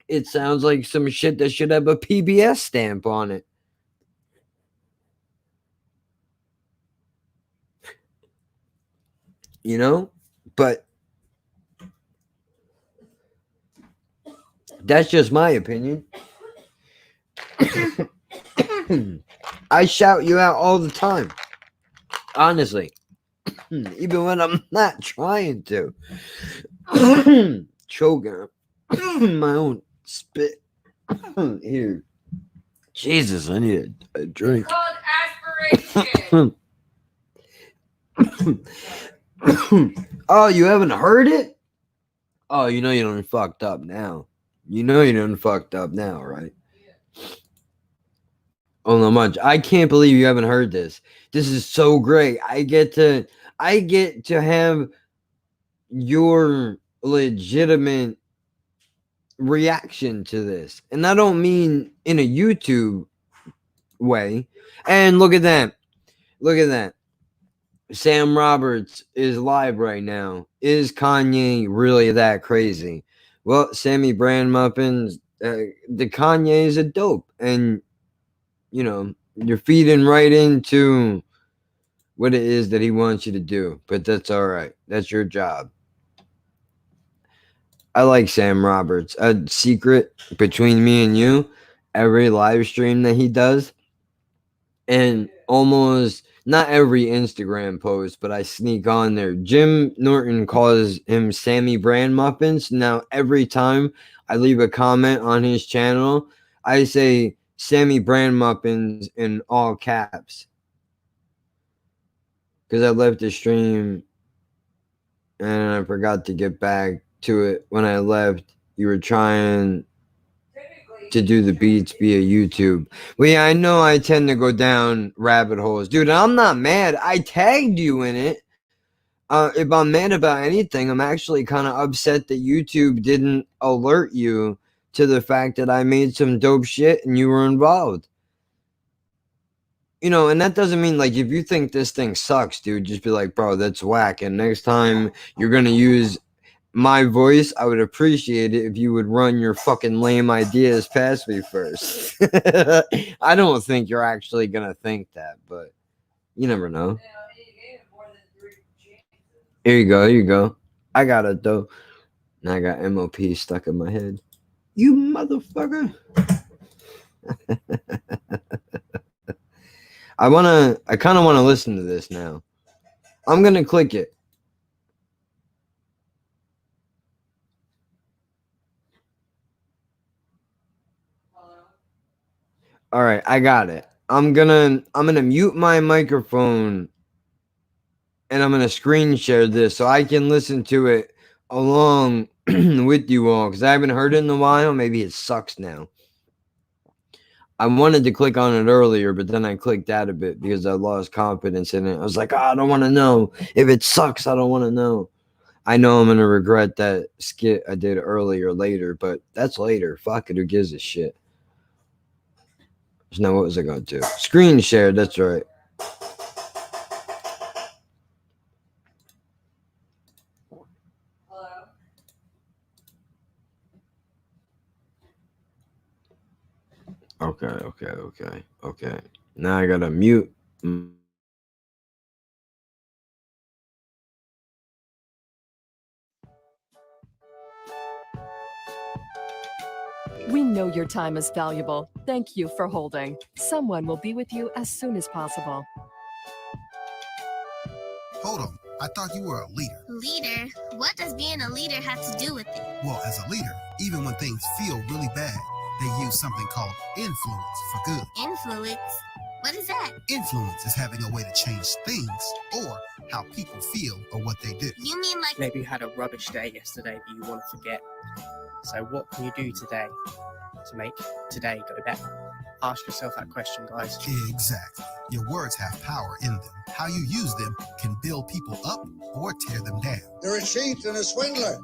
it sounds like some shit that should have a PBS stamp on it. You know? But that's just my opinion. I shout you out all the time. Honestly. even when I'm not trying to. Choking on my own spit. Here. Jesus, I need a drink. It's called aspiration. Oh, you haven't heard it? Oh, you know you done fucked up now. You know you done fucked up now, right? Oh no, much. I can't believe you haven't heard this. This is so great. I get to have your legitimate reaction to this. And I don't mean in a YouTube way. And look at that. Look at that. Sam Roberts is live right now. Is Kanye really that crazy? Well, Sammy Brand Muffins, the Kanye is a dope. And, you know, you're feeding right into what it is that he wants you to do. But that's all right. That's your job. I like Sam Roberts. A secret between me and you, every live stream that he does, and almost not every Instagram post, but I sneak on there. Jim Norton calls him Sammy Brand Muffins. Now, every time I leave a comment on his channel, I say Sammy Brand Muffins in all caps. Because I left the stream and I forgot to get back to it when I left. You were trying to do the beats via YouTube. Well, yeah, I know I tend to go down rabbit holes. Dude, I'm not mad. I tagged you in it. If I'm mad about anything, I'm actually kind of upset that YouTube didn't alert you to the fact that I made some dope shit and you were involved. You know, and that doesn't mean, like, if you think this thing sucks, dude, just be like, bro, that's whack. And next time you're going to use my voice, I would appreciate it if you would run your fucking lame ideas past me first. I don't think you're actually going to think that, but you never know. Here you go. Here you go. I got it, though. Now I got MOP stuck in my head. You motherfucker. I kind of want to listen to this now. I'm going to click it. All right, I got it. I'm gonna mute my microphone and I'm gonna screen share this so I can listen to it along with you all because I haven't heard it in a while. Maybe it sucks now. I wanted to click on it earlier, but then I clicked out of it because I lost confidence in it. I was like, oh, I don't want to know. If it sucks, I don't want to know. I know I'm gonna regret that skit I did earlier later, but that's later. Fuck it, who gives a shit? Now, what was I going to do? Screen share, that's right. Hello? Okay. Now I gotta mute. We know your time is valuable. Thank you for holding. Someone will be with you as soon as possible. Hold on. I thought you were a leader. Leader? What does being a leader have to do with it? Well, as a leader, even when things feel really bad, they use something called influence for good. Influence? What is that? Influence is having a way to change things or how people feel or what they do. You mean like Maybe you had a rubbish day yesterday that you want to forget. So what can you do today to make today go better? Ask yourself that question, guys. Exactly. Your words have power in them. How you use them can build people up or tear them down. You're a cheat and a swindler.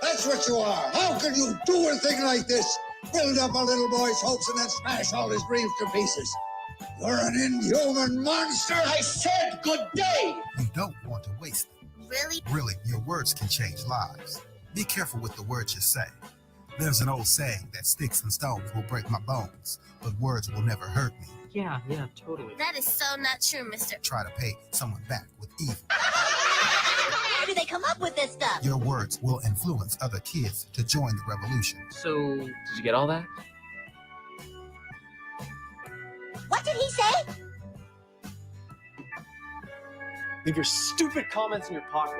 That's what you are. How can you do a thing like this? Build up a little boy's hopes and then smash all his dreams to pieces. You're an inhuman monster. I said good day. You don't want to waste them. really? Really, your words can change lives. Be careful with the words you say. There's an old saying that sticks and stones will break my bones, but words will never hurt me. Yeah, totally. That is so not true, mister. Try to pay someone back with evil. Where do they come up with this stuff? Your words will influence other kids to join the revolution. So, did you get all that? What did he say? Leave your stupid comments in your pocket.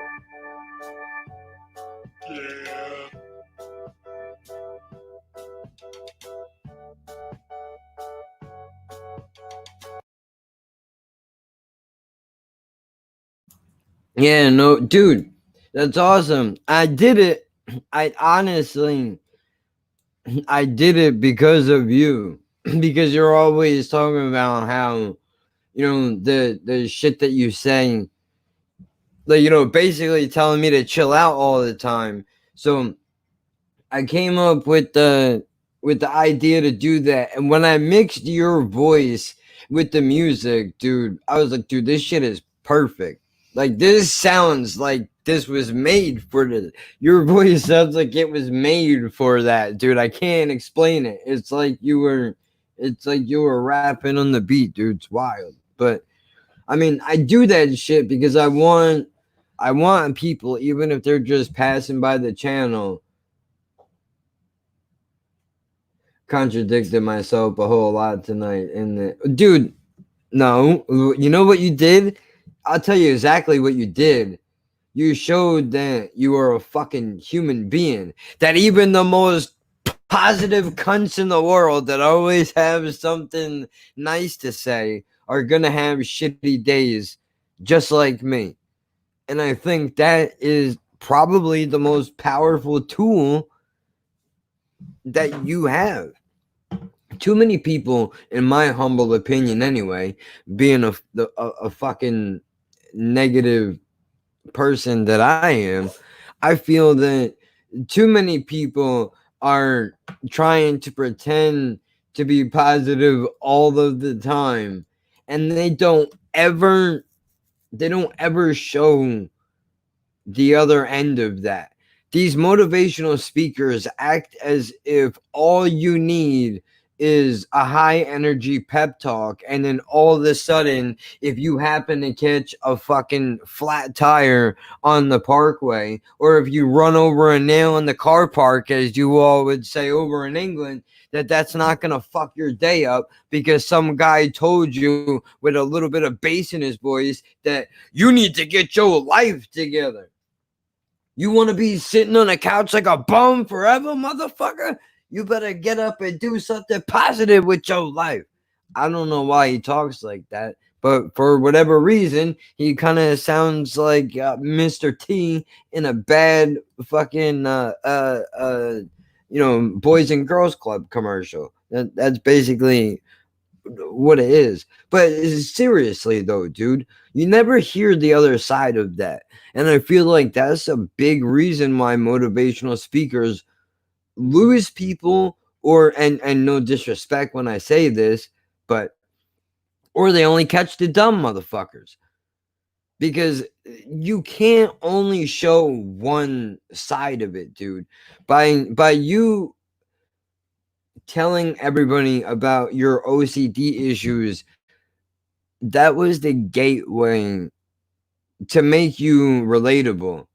Yeah, no, dude, that's awesome. I did it. I honestly, I did it because of you, because you're always talking about how, the shit that you say, like, basically telling me to chill out all the time. So I came up with the idea to do that, and when I mixed your voice with the music, dude, I was like, dude, this shit is perfect. Like, this sounds like this was made for the. Your voice sounds like it was made for that, dude. I can't explain it. It's like you were rapping on the beat, dude. It's wild. But I mean, I do that shit because I want people, even if they're just passing by the channel. Contradicted myself a whole lot tonight. And dude, no, you know what you did? I'll tell you exactly what you did. You showed that you are a fucking human being. That even the most positive cunts in the world that always have something nice to say are gonna have shitty days, just like me. And I think that is probably the most powerful tool that you have. Too many people, in my humble opinion anyway, being a fucking negative person that I am, I feel that too many people are trying to pretend to be positive all of the time, and they don't ever show the other end of that. These motivational speakers act as if all you need is a high energy pep talk, and then all of a sudden, if you happen to catch a fucking flat tire on the parkway, or if you run over a nail in the car park, as you all would say over in England, that's not gonna fuck your day up because some guy told you with a little bit of bass in his voice that you need to get your life together. You want to be sitting on a couch like a bum forever, motherfucker? You better get up and do something positive with your life. I don't know why he talks like that, but for whatever reason, he kind of sounds like Mr. T in a bad fucking Boys and Girls Club commercial. That's basically what it is. But seriously though, dude, you never hear the other side of that. And I feel like that's a big reason why motivational speakers lose people, or and no disrespect when I say this, but or they only catch the dumb motherfuckers. Because you can't only show one side of it, dude. By you telling everybody about your OCD issues, that was the gateway to make you relatable.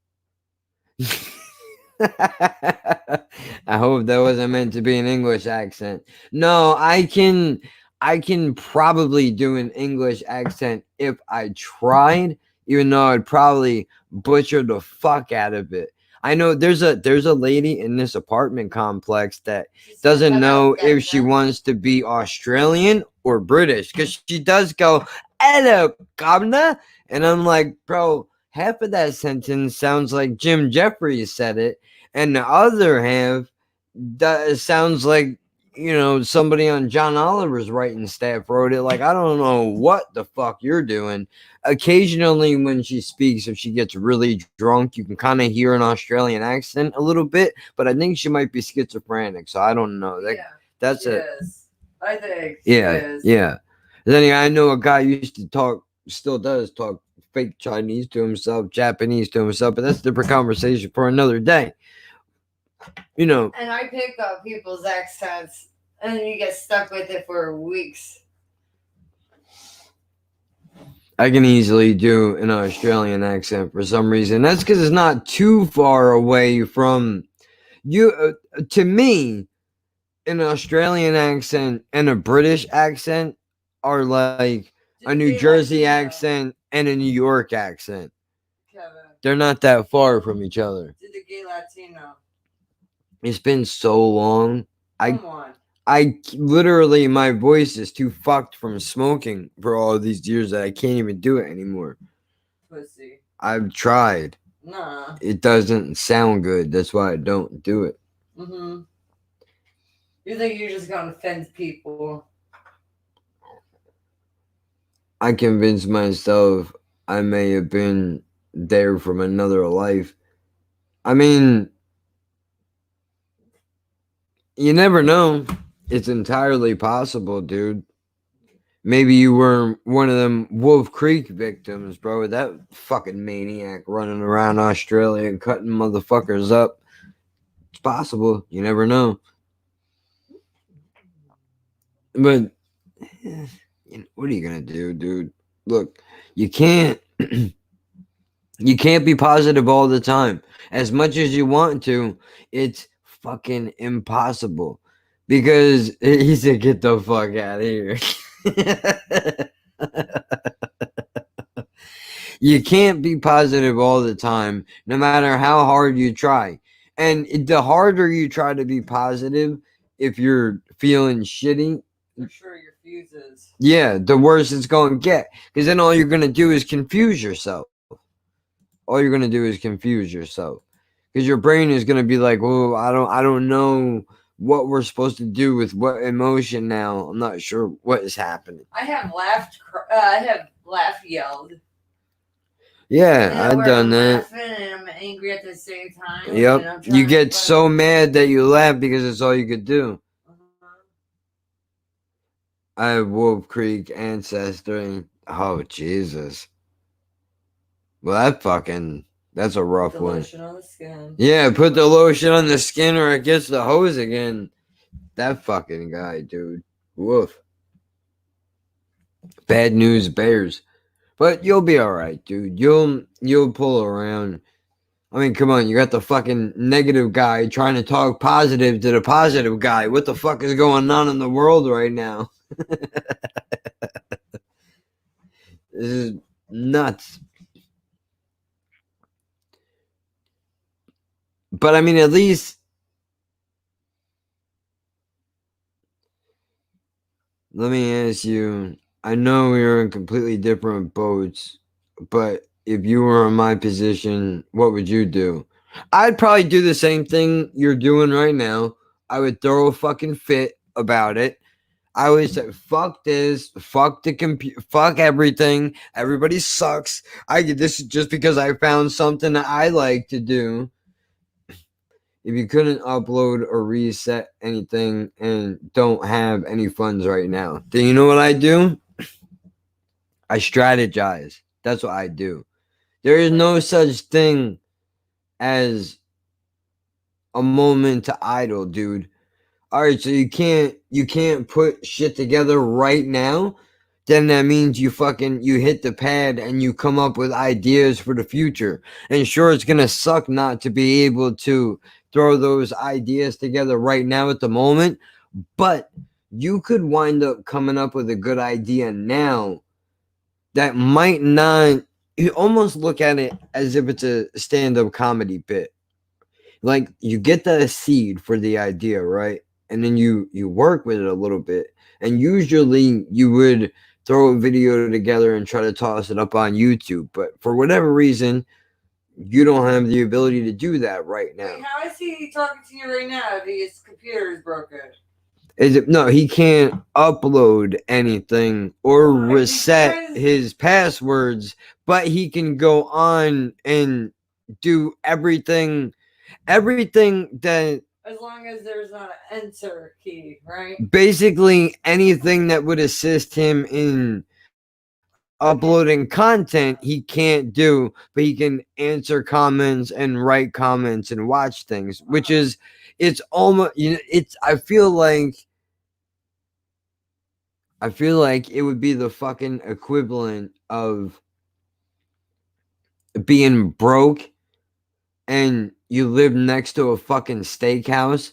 I hope that wasn't meant to be an English accent. No, I can probably do an English accent if I tried, even though I'd probably butcher the fuck out of it. I know there's a lady in this apartment complex that doesn't know if she wants to be Australian or British, because she does go, "Hello, governor," and I'm like, bro, half of that sentence sounds like Jim Jeffries said it, and the other half sounds like somebody on John Oliver's writing staff wrote it. Like, I don't know what the fuck you're doing. Occasionally when she speaks, if she gets really drunk, you can kind of hear an Australian accent a little bit, but I think she might be schizophrenic, so I don't know. That's it. I think. Yeah. Then anyway, I know a guy used to talk, still does talk fake Chinese to himself, Japanese to himself, but that's a different conversation for another day. And I pick up people's accents, and then you get stuck with it for weeks. I can easily do an Australian accent for some reason. That's because it's not too far away from you. To me, an Australian accent and a British accent are like a New Jersey accent and a New York accent. Kevin. They're not that far from each other. Did the gay Latino. It's been so long. Come on. I literally, my voice is too fucked from smoking for all these years that I can't even do it anymore. Pussy. I've tried. Nah. It doesn't sound good. That's why I don't do it. Mm-hmm. You think you're just gonna offend people? I convinced myself I may have been there from another life. I mean, you never know. It's entirely possible, dude. Maybe you were one of them Wolf Creek victims, bro. That fucking maniac running around Australia and cutting motherfuckers up. It's possible. You never know. But what are you gonna do, dude? Look, you can't you can't be positive all the time. As much as you want to, it's fucking impossible. Because he said, get the fuck out of here. You can't be positive all the time, no matter how hard you try. And the harder you try to be positive, if you're feeling shitty, For sure, your fuses. yeah, the worse it's going to get. Because then all you're going to do is confuse yourself. All you're going to do is confuse yourself. Because your brain is going to be like, well, I don't know what we're supposed to do with what emotion now. I'm not sure what is happening. I have laughed, yelled. Yeah, I've done that. Laughing and I'm angry at the same time. Yep. You get so mad that you laugh because it's all you could do. I have Wolf Creek ancestry. Oh, Jesus. Well, that's a rough the one. Lotion on the skin. Yeah, put the lotion on the skin or it gets the hose again. That fucking guy, dude. Woof. Bad news bears. But you'll be alright, dude. You'll pull around. I mean, come on, you got the fucking negative guy trying to talk positive to the positive guy. What the fuck is going on in the world right now? This is nuts. But I mean, at least let me ask you, I know you're in completely different boats, but if you were in my position, what would you do? I'd probably do the same thing you're doing right now. I would throw a fucking fit about it. I would say, fuck this, fuck the computer, fuck everything. Everybody sucks. This is just because I found something that I like to do. If you couldn't upload or reset anything and don't have any funds right now, then you know what I do? I strategize. That's what I do. There is no such thing as a moment to idle, dude. All right, so you can't put shit together right now. Then that means you hit the pad and you come up with ideas for the future. And sure, it's gonna suck not to be able to throw those ideas together right now at the moment, but you could wind up coming up with a good idea now that might not. You almost look at it as if it's a stand-up comedy bit. Like, you get the seed for the idea, right? And then you work with it a little bit. And usually you would throw a video together and try to toss it up on YouTube. But for whatever reason, you don't have the ability to do that right now. Wait, how is he talking to you right now if his computer is broken? No, he can't upload anything or reset his passwords, but he can go on and do everything that, as long as there's not an enter key, right? basically anything that would assist him in uploading content he can't do, but he can answer comments and write comments and watch things, which is, it's almost, I feel like it would be the fucking equivalent of being broke and you live next to a fucking steakhouse,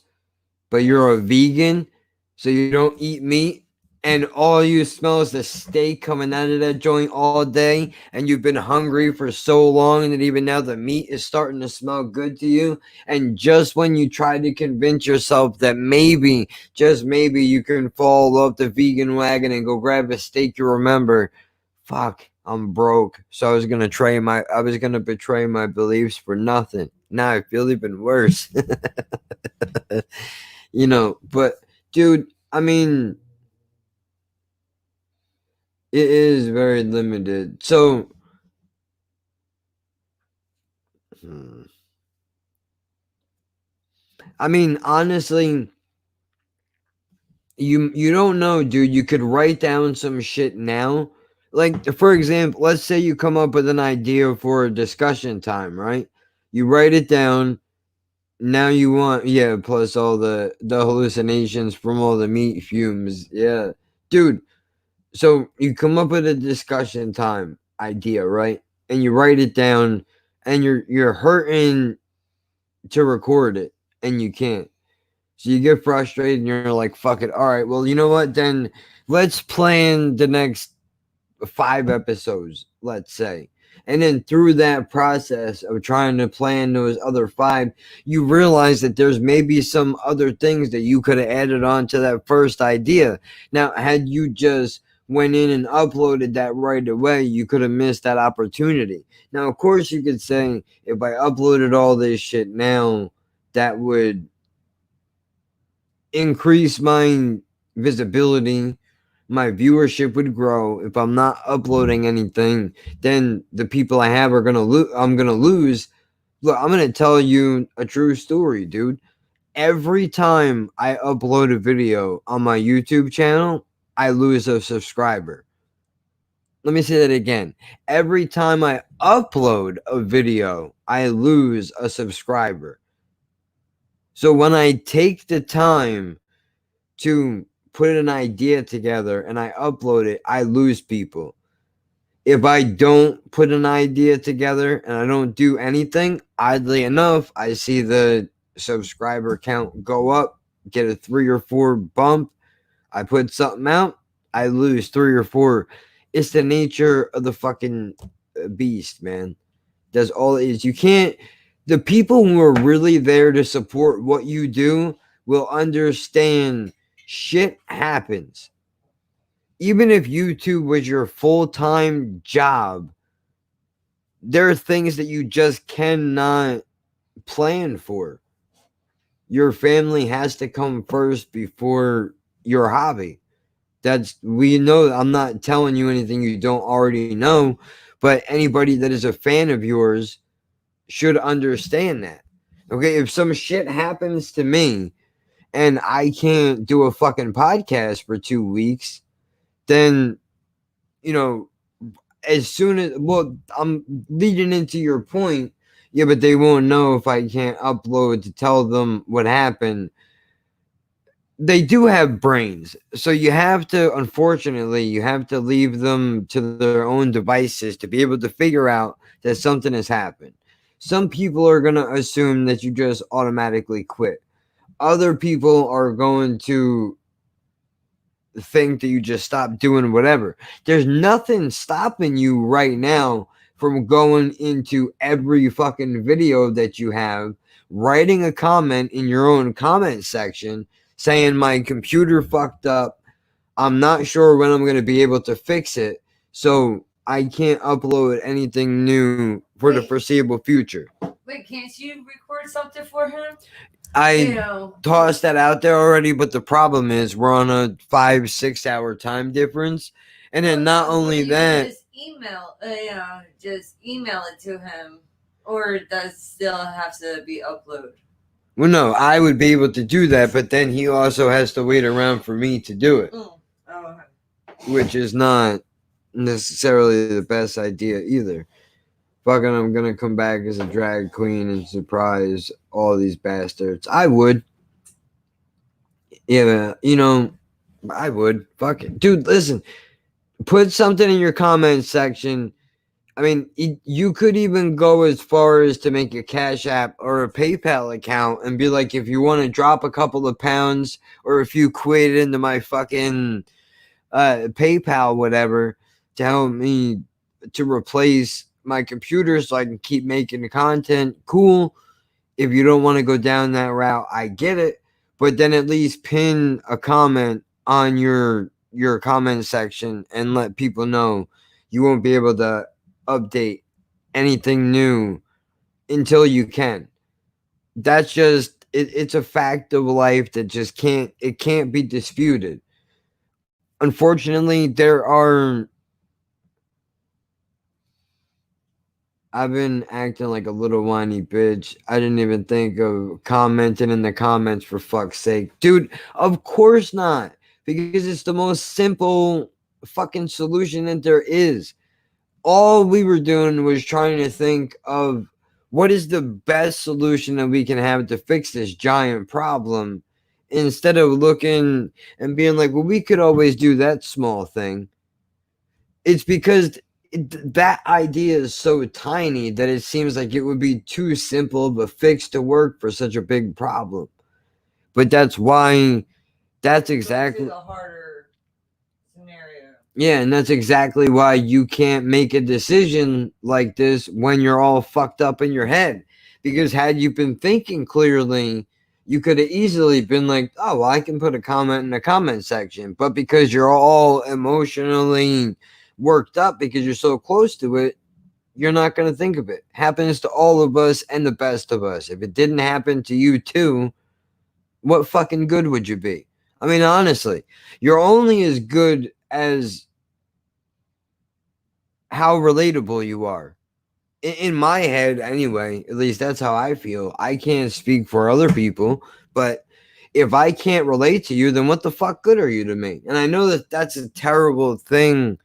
but you're a vegan, so you don't eat meat, and all you smell is the steak coming out of that joint all day, and you've been hungry for so long that even now the meat is starting to smell good to you, and just when you try to convince yourself that maybe, just maybe, you can fall off the vegan wagon and go grab a steak, you remember, fuck, I'm broke, so I was gonna betray my beliefs for nothing. Now I feel even worse. But dude, I mean, it is very limited. So, I mean, honestly, you don't know, dude. You could write down some shit now. Like, for example, let's say you come up with an idea for a discussion time, right? You write it down. Now you want, yeah, plus all the hallucinations from all the meat fumes. Yeah. Dude, so you come up with a discussion time idea, right? And you write it down, and you're hurting to record it, and you can't. So you get frustrated and you're like, fuck it. All right, well, you know what? Then let's plan the next 5 episodes, let's say. And then through that process of trying to plan those other 5, you realize that there's maybe some other things that you could have added on to that first idea. Now, had you just went in and uploaded that right away, you could have missed that opportunity. Now, of course, you could say, if I uploaded all this shit now, that would increase my visibility, my viewership would grow. If I'm not uploading anything, then the people I have are I'm gonna lose. Look, I'm gonna tell you a true story, dude. Every time I upload a video on my YouTube channel, I lose a subscriber. Let me say that again. Every time I upload a video, I lose a subscriber. So when I take the time to put an idea together and I upload it, I lose people. If I don't put an idea together and I don't do anything, oddly enough, I see the subscriber count go up, get a 3 or 4 bump. I put something out, I lose 3 or 4. It's the nature of the fucking beast, man. That's all it is. You can't. The people who are really there to support what you do will understand shit happens. Even if YouTube was your full-time job, there are things that you just cannot plan for. Your family has to come first before your hobby. We know. I'm not telling you anything you don't already know, but anybody that is a fan of yours should understand that. Okay, if some shit happens to me and I can't do a fucking podcast for 2 weeks, then, as soon as, well, I'm leading into your point. Yeah, but they won't know if I can't upload to tell them what happened. They do have brains. So unfortunately, you have to leave them to their own devices to be able to figure out that something has happened. Some people are going to assume that you just automatically quit. Other people are going to think that you just stop doing whatever. There's nothing stopping you right now from going into every fucking video that you have, writing a comment in your own comment section saying my computer fucked up. I'm not sure when I'm going to be able to fix it, so I can't upload anything new for the foreseeable future. Wait, can't you record something for him? I tossed that out there already, but the problem is we're on a 5-6 hour time difference, and then not only that, just email it to him, or does it still have to be uploaded? Well, no, I would be able to do that, but then he also has to wait around for me to do it, which is not necessarily the best idea either. Fucking, I'm gonna come back as a drag queen and surprise all these bastards. I would. Yeah, I would. Fuck it. Dude, listen. Put something in your comment section. I mean, you could even go as far as to make a Cash App or a PayPal account and be like, if you want to drop a couple of pounds or a few quid into my fucking PayPal, whatever, to help me to replace my computer so I can keep making the content. Cool. If you don't want to go down that route, I get it. But then at least pin a comment on your comment section and let people know you won't be able to update anything new until you can. That's just it's a fact of life that just can't be disputed. Unfortunately, I've been acting like a little whiny bitch. I didn't even think of commenting in the comments, for fuck's sake. Dude, of course not. Because it's the most simple fucking solution that there is. All we were doing was trying to think of what is the best solution that we can have to fix this giant problem, instead of looking and being like, well, we could always do that small thing. It's because that idea is so tiny that it seems like it would be too simple of a fix to work for such a big problem. But that's exactly the harder scenario. Yeah, and that's exactly why you can't make a decision like this when you're all fucked up in your head. Because had you been thinking clearly, you could have easily been like, oh, well, I can put a comment in the comment section. But because you're all emotionally worked up because you're so close to it, you're not going to think of it. Happens to all of us and the best of us. If it didn't happen to you too, what fucking good would you be? I mean, honestly, you're only as good as how relatable you are. In my head, anyway, at least that's how I feel. I can't speak for other people, but if I can't relate to you, then what the fuck good are you to me? And I know that that's a terrible thing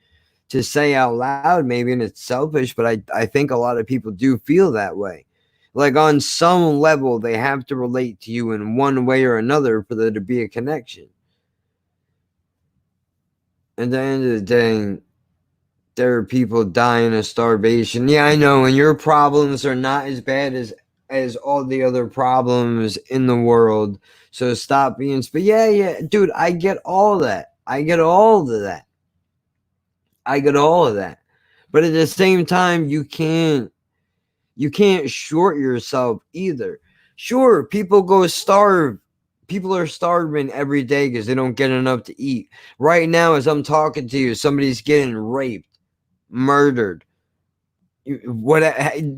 to say out loud, maybe, and it's selfish, but I think a lot of people do feel that way. Like on some level, they have to relate to you in one way or another for there to be a connection. At the end of the day, there are people dying of starvation. Yeah, I know, and your problems are not as bad as all the other problems in the world. So stop being. But yeah, dude, I get all that. I get all of that. I get all of that. But at the same time, you can't short yourself either. Sure, people go starve. People are starving every day because they don't get enough to eat. Right now, as I'm talking to you, somebody's getting raped, murdered,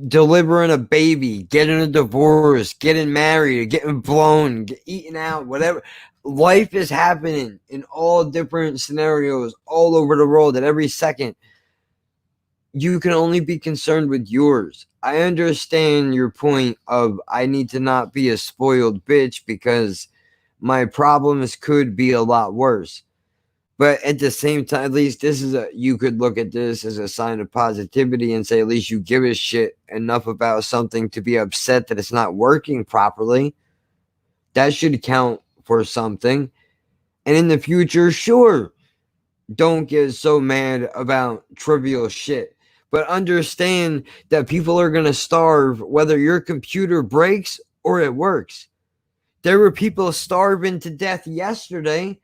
delivering a baby, getting a divorce, getting married, getting blown, eating out, whatever. Life is happening in all different scenarios all over the world at every second. You can only be concerned with yours. I understand your point of I need to not be a spoiled bitch because my problems could be a lot worse. But at the same time, at least you could look at this as a sign of positivity and say at least you give a shit enough about something to be upset that it's not working properly. That should count for something. And in the future, sure, don't get so mad about trivial shit. But understand that people are going to starve whether your computer breaks or it works. There were people starving to death yesterday.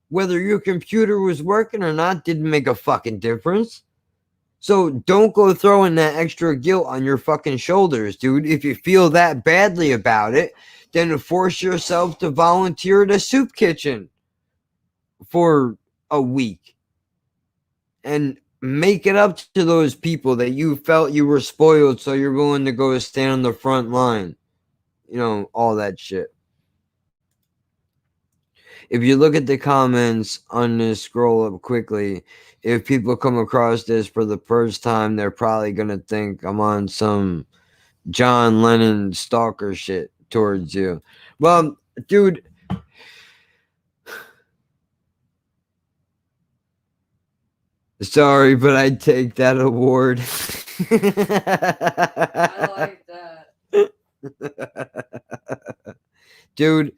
Whether your computer was working or not didn't make a fucking difference. So don't go throwing that extra guilt on your fucking shoulders, dude. If you feel that badly about it, then force yourself to volunteer at a soup kitchen for a week. And make it up to those people that you felt you were spoiled, so you're willing to go stand on the front line. You know, all that shit. If you look at the comments on this scroll up quickly, if people come across this for the first time, they're probably going to think I'm on some John Lennon stalker shit towards you. Well, dude, sorry, but I'd take that award. I like that. Dude,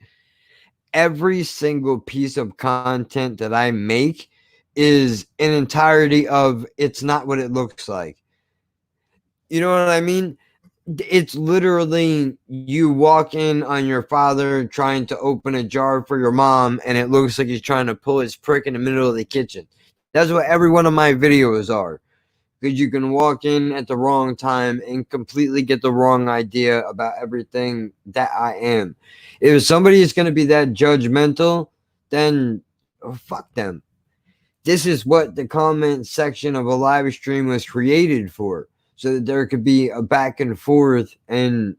every single piece of content that I make is an entirety of it's not what it looks like. You know what I mean? It's literally you walk in on your father trying to open a jar for your mom, and it looks like he's trying to pull his prick in the middle of the kitchen. That's what every one of my videos are. Because you can walk in at the wrong time and completely get the wrong idea about everything that I am. If somebody is going to be that judgmental, then fuck them. This is what the comment section of a live stream was created for, so that there could be a back and forth and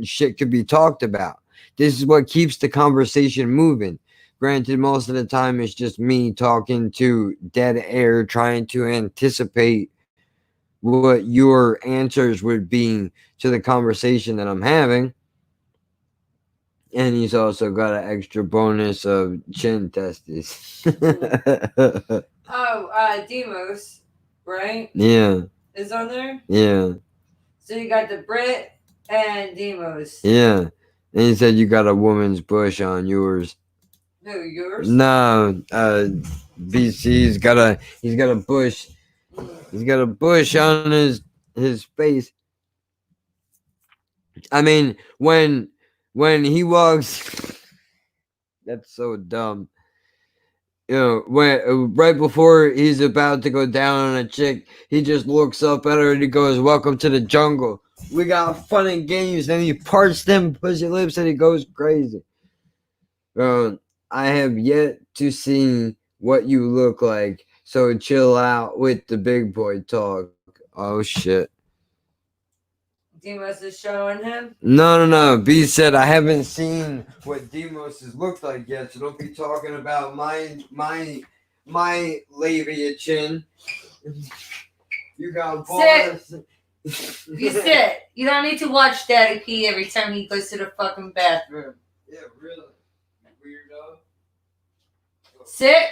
shit could be talked about. This is what keeps the conversation moving. Granted, most of the time it's just me talking to dead air, trying to anticipate what your answers would be to the conversation that I'm having. And he's also got an extra bonus of chin testes. Demos, right? Yeah. Is on there? Yeah. So you got the Brit and Demos. Yeah. And he said you got a woman's bush on yours. Who, yours? No, BC's got a bush. He's got a bush on his face. I mean, when he walks, that's so dumb. You know, when right before he's about to go down on a chick, he just looks up at her and he goes, "Welcome to the jungle. We got fun and games." And he parts them pussy lips and he goes crazy. I have yet to see what you look like, so chill out with the big boy talk. Oh shit. Demos is showing him? No. B said I haven't seen what Demos has looked like yet, so don't be talking about my labia chin. You got balls. You sit. You don't need to watch Daddy pee every time he goes to the fucking bathroom. Yeah, really. Weirdo. Sit.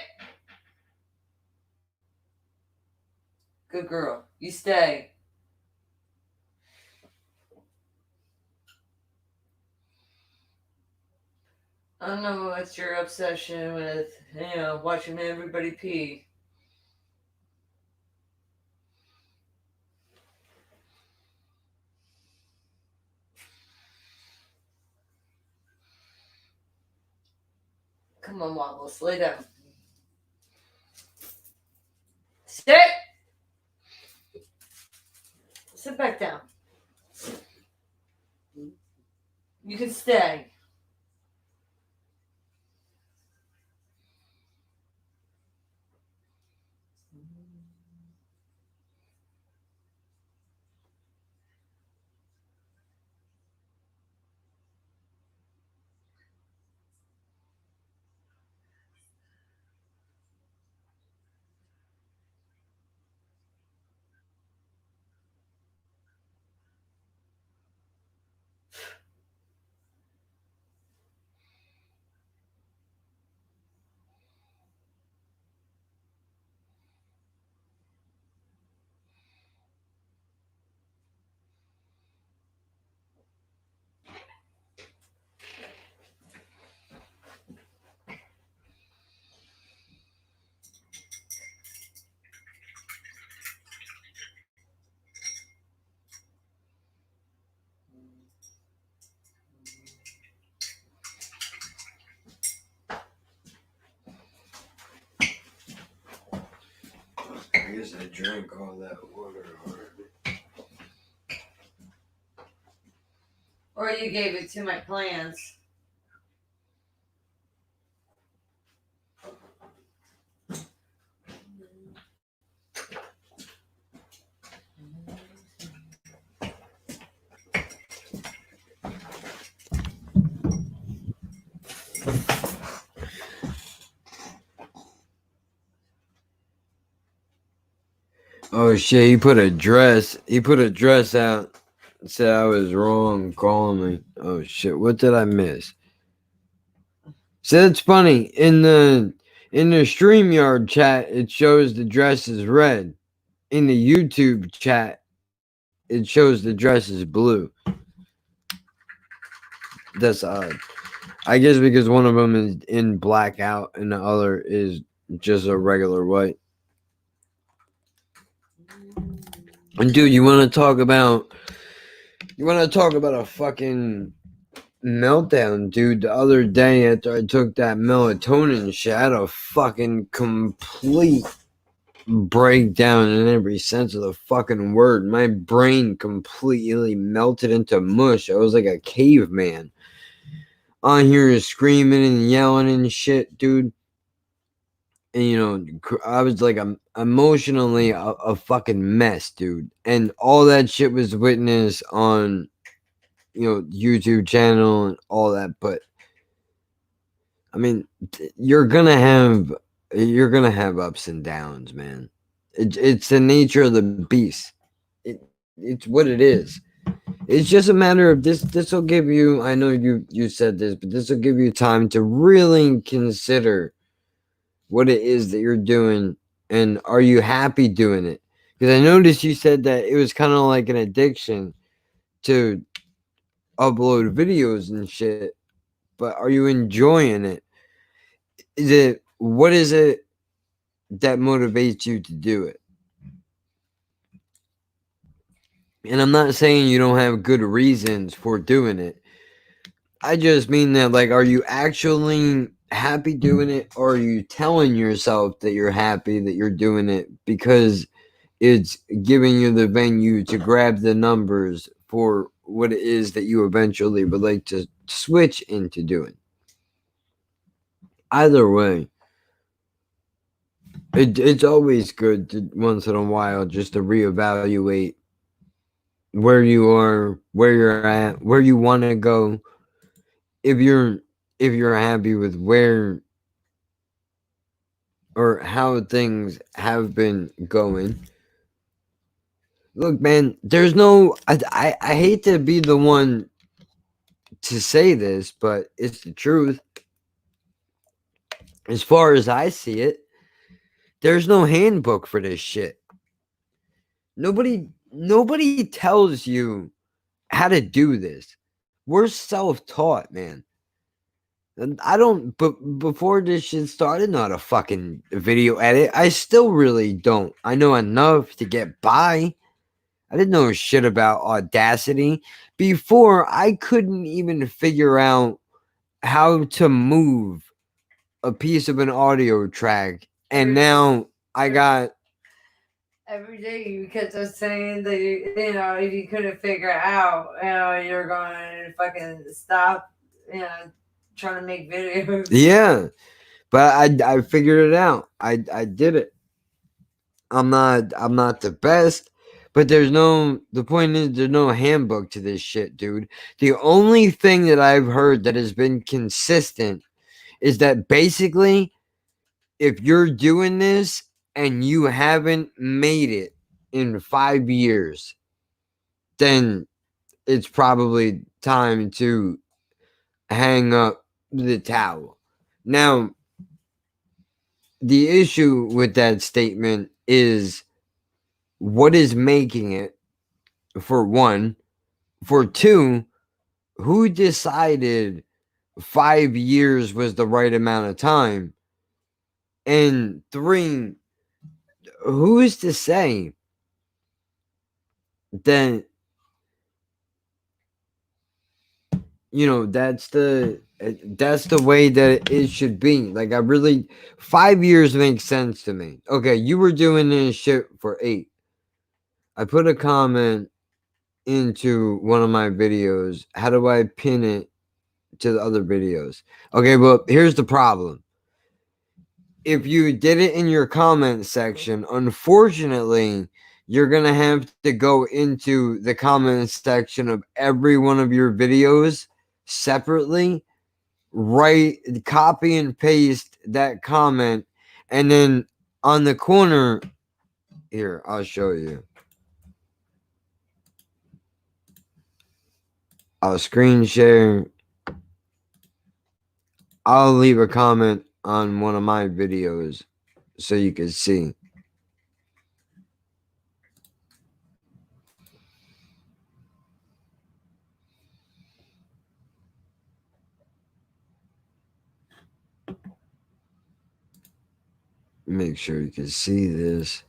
Good girl. You stay. I don't know what's your obsession with, watching everybody pee. Come on, Wobbles, lay down. Sit. Sit back down. You can stay. I guess I drank all that water already. Or you gave it to my plants. Oh shit, he put a dress out. Said I was wrong calling me. Oh shit, what did I miss? So it's funny. In the StreamYard chat, it shows the dress is red. In the YouTube chat, it shows the dress is blue. That's odd. I guess because one of them is in blackout and the other is just a regular white. And dude, you want to talk about You want to talk about a fucking meltdown, dude? The other day after I took that melatonin shit, I had a fucking complete breakdown in every sense of the fucking word. My brain completely melted into mush. I was like a caveman on here screaming and yelling and shit, dude. And you know, I was like emotionally a fucking mess, dude. And all that shit was witnessed on, you know, YouTube channel and all that. But I mean, you're gonna have ups and downs, man. It's the nature of the beast. It's what it is. It's just a matter of this. This will give you. I know you said this, but this will give you time to really consider what it is that you're doing, and are you happy doing it? Because I noticed you said that it was kind of like an addiction to upload videos and shit. But are you enjoying it? What is it that motivates you to do it? And I'm not saying you don't have good reasons for doing it. I just mean that, like, are you actually happy doing it, or are you telling yourself that you're happy that you're doing it because it's giving you the venue to grab the numbers for what it is that you eventually would like to switch into doing? Either way, it's always good to, once in a while, just to reevaluate where you are, where you're at, where you want to go. If you're happy with where or how things have been going. Look, man, there's no. I hate to be the one to say this, but it's the truth. As far as I see it, there's no handbook for this shit. Nobody tells you how to do this. We're self-taught, man. And I don't, but before this shit started, not a fucking video edit. I still really don't. I know enough to get by. I didn't know shit about Audacity. Before, I couldn't even figure out how to move a piece of an audio track. And now I got. Every day you kept us saying that you know, if you couldn't figure it out, you know, you're going to fucking stop, you know, trying to make videos. Yeah, but I figured it out. I did it. I'm not the best, but the point is there's no handbook to this shit, dude. The only thing that I've heard that has been consistent is that basically if you're doing this and you haven't made it in 5 years, then it's probably time to hang up the towel. Now, the issue with that statement is what is making it, for one. For two, who decided 5 years was the right amount of time? And three, who is to say that, you know, that's the way that it should be? Like, 5 years makes sense to me. Okay, you were doing this shit for 8. I put a comment into one of my videos. How do I pin it to the other videos? Okay, but here's the problem. If you did it in your comment section, unfortunately, you're going to have to go into the comment section of every one of your videos separately, copy and paste that comment, and then on the corner here, I'll show you. I'll screen share. I'll leave a comment on one of my videos so you can see. Make sure you can see this.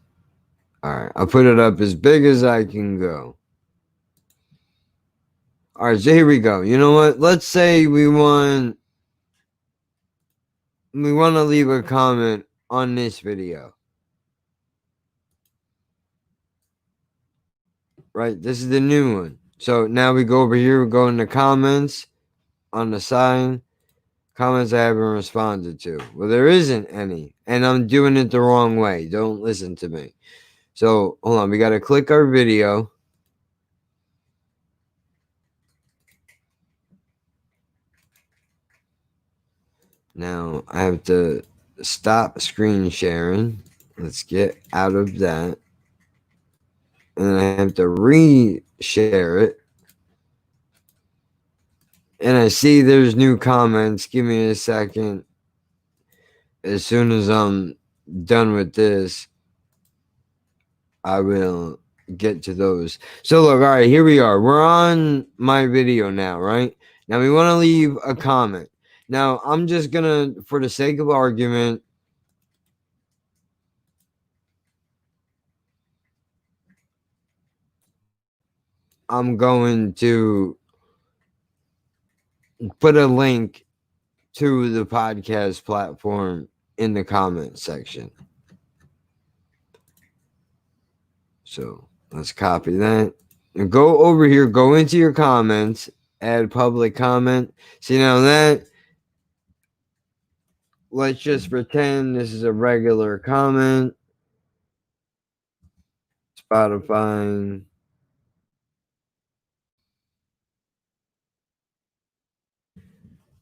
All right, I'll put it up as big as I can go. All right, so here we go. You know what? Let's say we want to leave a comment on this video. Right? This is the new one. So now we go over here, we go in the comments on the side. Comments I haven't responded to. Well, there isn't any. And I'm doing it the wrong way. Don't listen to me. So hold on, we gotta click our video. Now I have to stop screen sharing. Let's get out of that. And then I have to re-share it. And I see there's new comments. Give me a second. As soon as I'm done with this, I will get to those. So look, all right, here we are. We're on my video now, right? Now we want to leave a comment. Now I'm just gonna, for the sake of argument, I'm going to put a link to the podcast platform in the comment section. So let's copy that. And go over here, go into your comments, add public comment. See, now that, let's just pretend this is a regular comment. Spotify.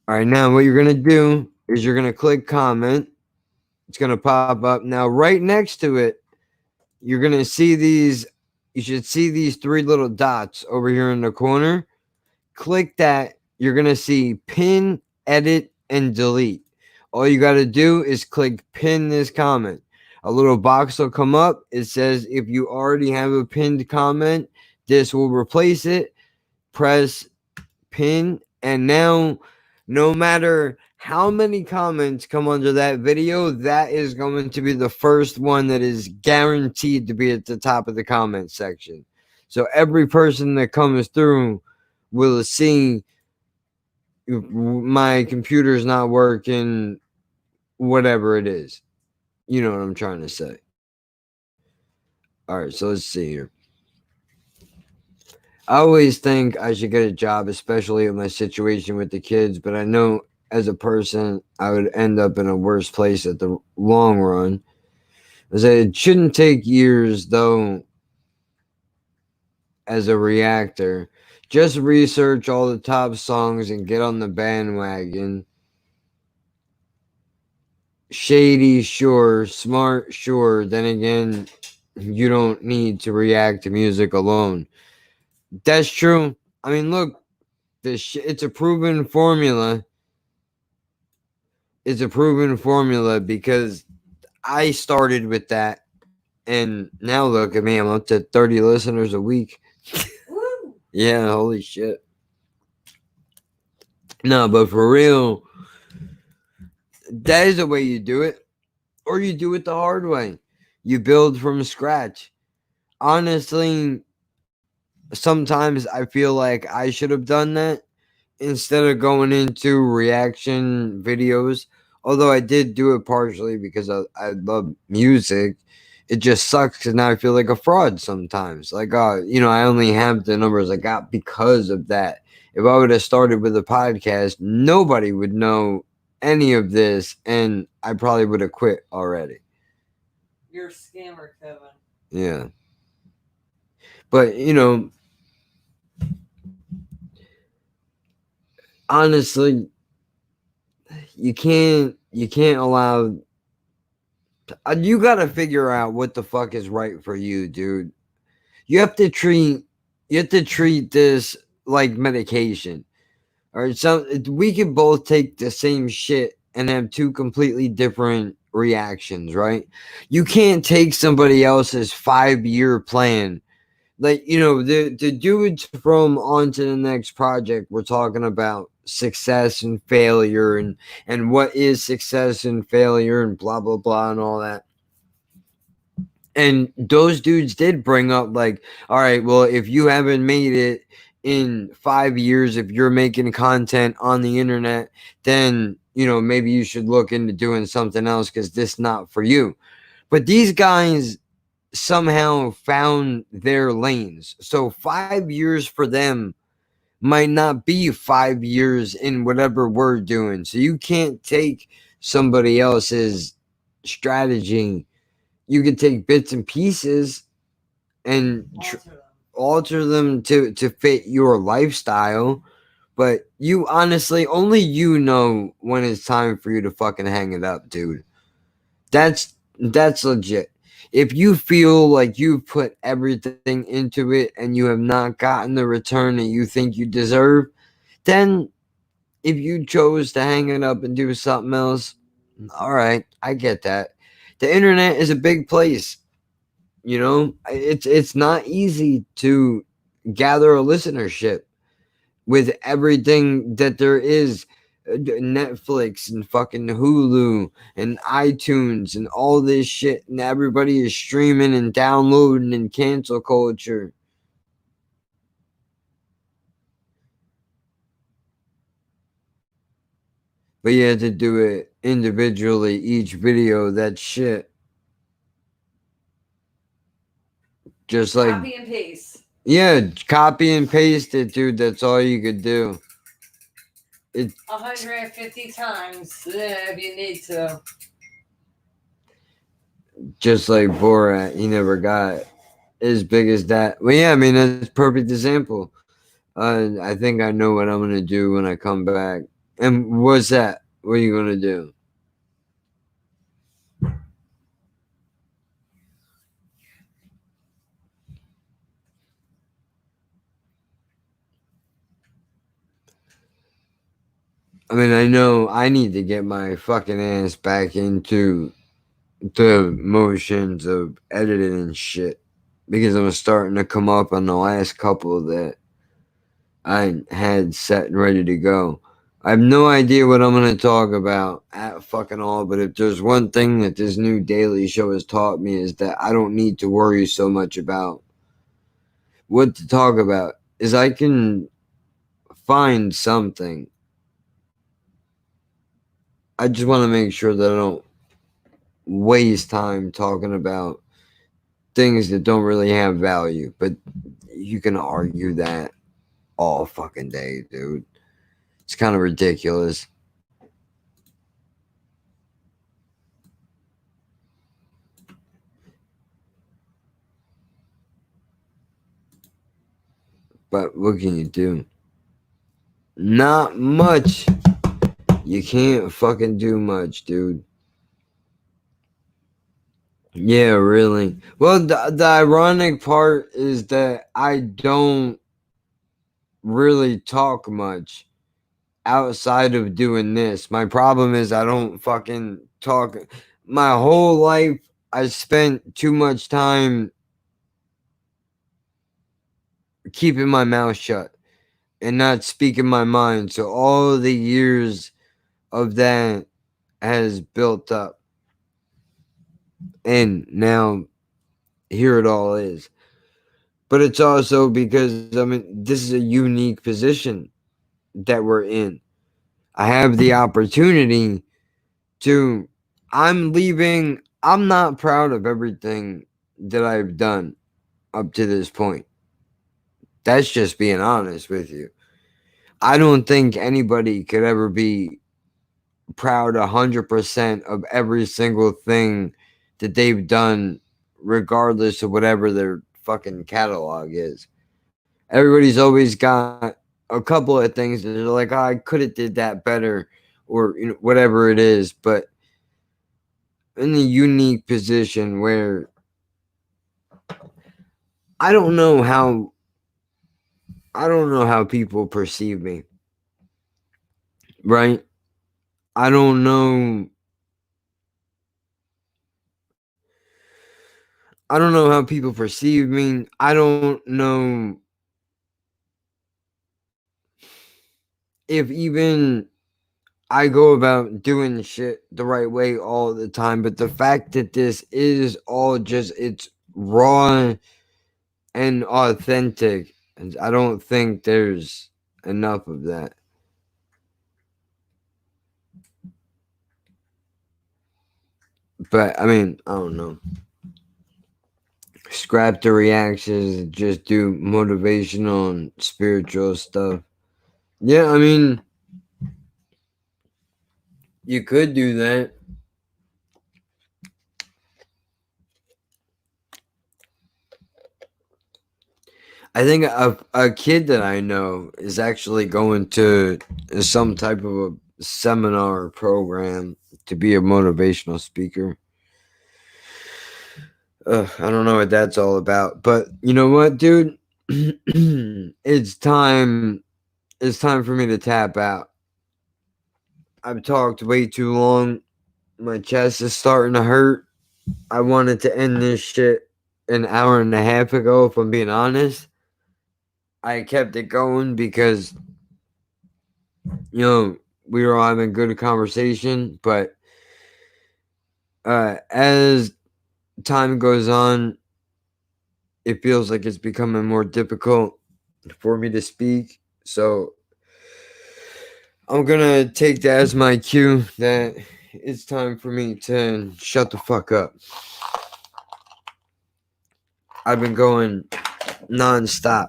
All right, now what you're going to do is you're going to click comment. It's going to pop up. Now, right next to it, you're going to see these, you should see these three little dots over here in the corner. Click that. You're going to see pin, edit, and delete. All you got to do is click pin this comment. A little box will come up. It says if you already have a pinned comment, this will replace it. Press pin, and now no matter how many comments come under that video, that is going to be the first one that is guaranteed to be at the top of the comment section. So every person that comes through will see my computer's not working, whatever it is. You know what I'm trying to say. All right, so let's see here. I always think I should get a job, especially in my situation with the kids, but I know as a person, I would end up in a worse place at the long run. I say it shouldn't take years, though, as a reactor. Just research all the top songs and get on the bandwagon. Shady, sure. Smart, sure. Then again, you don't need to react to music alone. That's true. I mean, look, it's a proven formula. It's a proven formula because I started with that. And now look at me, I'm up to 30 listeners a week. Woo! Yeah, holy shit. No, but for real, that is the way you do it. Or you do it the hard way. You build from scratch. Honestly, sometimes I feel like I should have done that instead of going into reaction videos. Although I did do it partially because I love music. It just sucks because now I feel like a fraud sometimes. Like, I only have the numbers I got because of that. If I would have started with a podcast, nobody would know any of this, and I probably would have quit already. You're a scammer, Kevin. Yeah. But, honestly, you can't allow, you got to figure out what the fuck is right for you, dude. You have to treat this like medication. All right, so we can both take the same shit and have two completely different reactions, right? You can't take somebody else's 5-year plan. Like, the dudes from On to the Next Project were talking about success and failure and what is success and failure and blah, blah, blah and all that. And those dudes did bring up, like, all right, well, if you haven't made it in 5 years, if you're making content on the internet, then maybe you should look into doing something else because this not for you. But these guys somehow found their lanes. So 5 years for them might not be 5 years in whatever we're doing. So you can't take somebody else's strategy. You can take bits and pieces and alter them to fit your lifestyle. But you honestly, only you know when it's time for you to fucking hang it up, dude. That's legit. If you feel like you've put everything into it and you have not gotten the return that you think you deserve, then if you chose to hang it up and do something else, all right, I get that. The internet is a big place. It's not easy to gather a listenership with everything that there is. Netflix and fucking Hulu and iTunes and all this shit, and everybody is streaming and downloading and cancel culture. But you have to do it individually, each video. That's shit. Just like Copy and paste. Yeah, copy and paste it, dude. That's all you could do. 150 times if you need to. Just like Borat, he never got as big as that. Well, yeah, I mean, that's a perfect example. I think I know what I'm going to do when I come back. And what's that? What are you going to do? I mean, I know I need to get my fucking ass back into the motions of editing and shit, because I'm starting to come up on the last couple that I had set and ready to go. I have no idea what I'm going to talk about at fucking all, but if there's one thing that this new daily show has taught me, is that I don't need to worry so much about what to talk about, is I can find something. I just want to make sure that I don't waste time talking about things that don't really have value. But you can argue that all fucking day, dude. It's kind of ridiculous. But what can you do? Not much. You can't fucking do much, dude. Yeah, really. Well, the ironic part is that I don't really talk much outside of doing this. My problem is I don't fucking talk. My whole life, I spent too much time keeping my mouth shut and not speaking my mind. So all the years of that has built up. And now here it all is. But it's also because, I mean, this is a unique position that we're in. I have the opportunity to, I'm leaving. I'm not proud of everything that I've done up to this point. That's just being honest with you. I don't think anybody could ever be proud 100% of every single thing that they've done, regardless of whatever their fucking catalog is. Everybody's always got a couple of things that they're like, oh, I could have did that better, or whatever it is. But in a unique position where I don't know how people perceive me, right? I don't know. I don't know how people perceive me. I don't know if even I go about doing shit the right way all the time. But the fact that this is all just, it's raw and authentic, And I don't think there's enough of that. But I mean, I don't know. Scrap the reactions, just do motivational and spiritual stuff. Yeah, I mean, you could do that. I think a kid that I know is actually going to some type of a seminar program to be a motivational speaker. I don't know what that's all about, but you know what, dude? It's time. It's time for me to tap out. I've talked way too long. My chest is starting to hurt. I wanted to end this shit an hour and a half ago, if I'm being honest. I kept it going because, we were all having good conversation, but as time goes on, it feels like it's becoming more difficult for me to speak. So I'm gonna take that as my cue that it's time for me to shut the fuck up. I've been going nonstop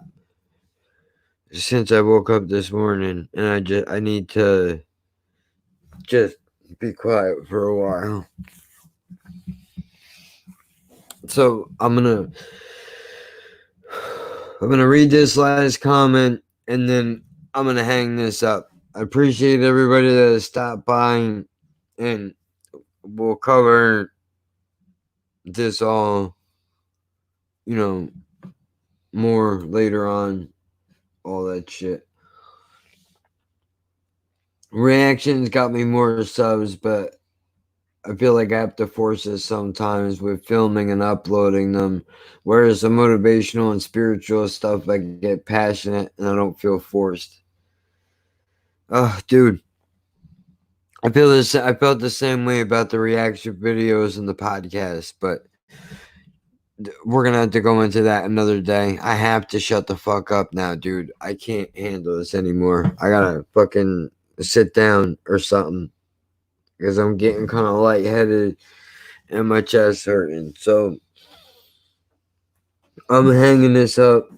since I woke up this morning, and I need to just be quiet for a while. So I'm gonna read this last comment, and then I'm gonna hang this up. I appreciate everybody that has stopped by, and we'll cover this all, more later on. All that shit. Reactions got me more subs, but I feel like I have to force it sometimes with filming and uploading them. Whereas the motivational and spiritual stuff, I get passionate and I don't feel forced. Oh, dude. I felt the same way about the reaction videos and the podcast, but we're gonna have to go into that another day. I have to shut the fuck up now, dude. I can't handle this anymore. I gotta fucking sit down or something because I'm getting kind of lightheaded and my chest hurting. So I'm hanging this up.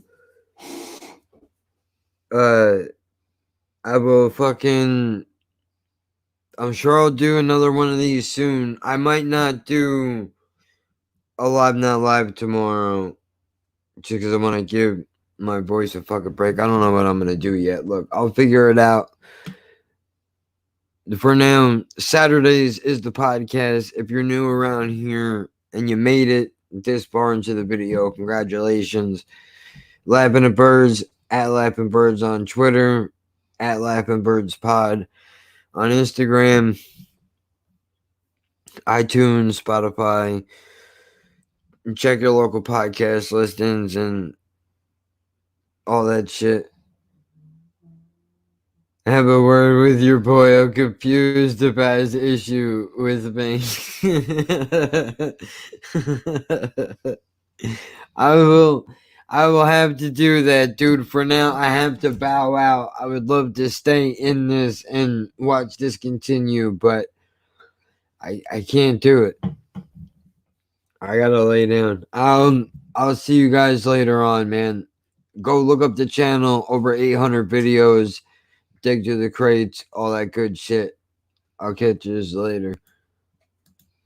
I will fucking. I'm sure I'll do another one of these soon. I might not do a live, not live tomorrow, just because I want to give my voice a fucking break. I don't know what I'm gonna do yet. Look, I'll figure it out. For now, Saturdays is the podcast. If you're new around here and you made it this far into the video, congratulations. Laughing at Birds, at Laughing Birds on Twitter, at Laughing Birds Pod on Instagram, iTunes, Spotify. Check your local podcast listings and all that shit. Have a word with your boy. I'm confused about his issue with me. I will have to do that, dude. For now, I have to bow out. I would love to stay in this and watch this continue, but I can't do it. I gotta lay down. I'll see you guys later on, man. Go look up the channel. Over 800 videos. Dig through the crates. All that good shit. I'll catch you later.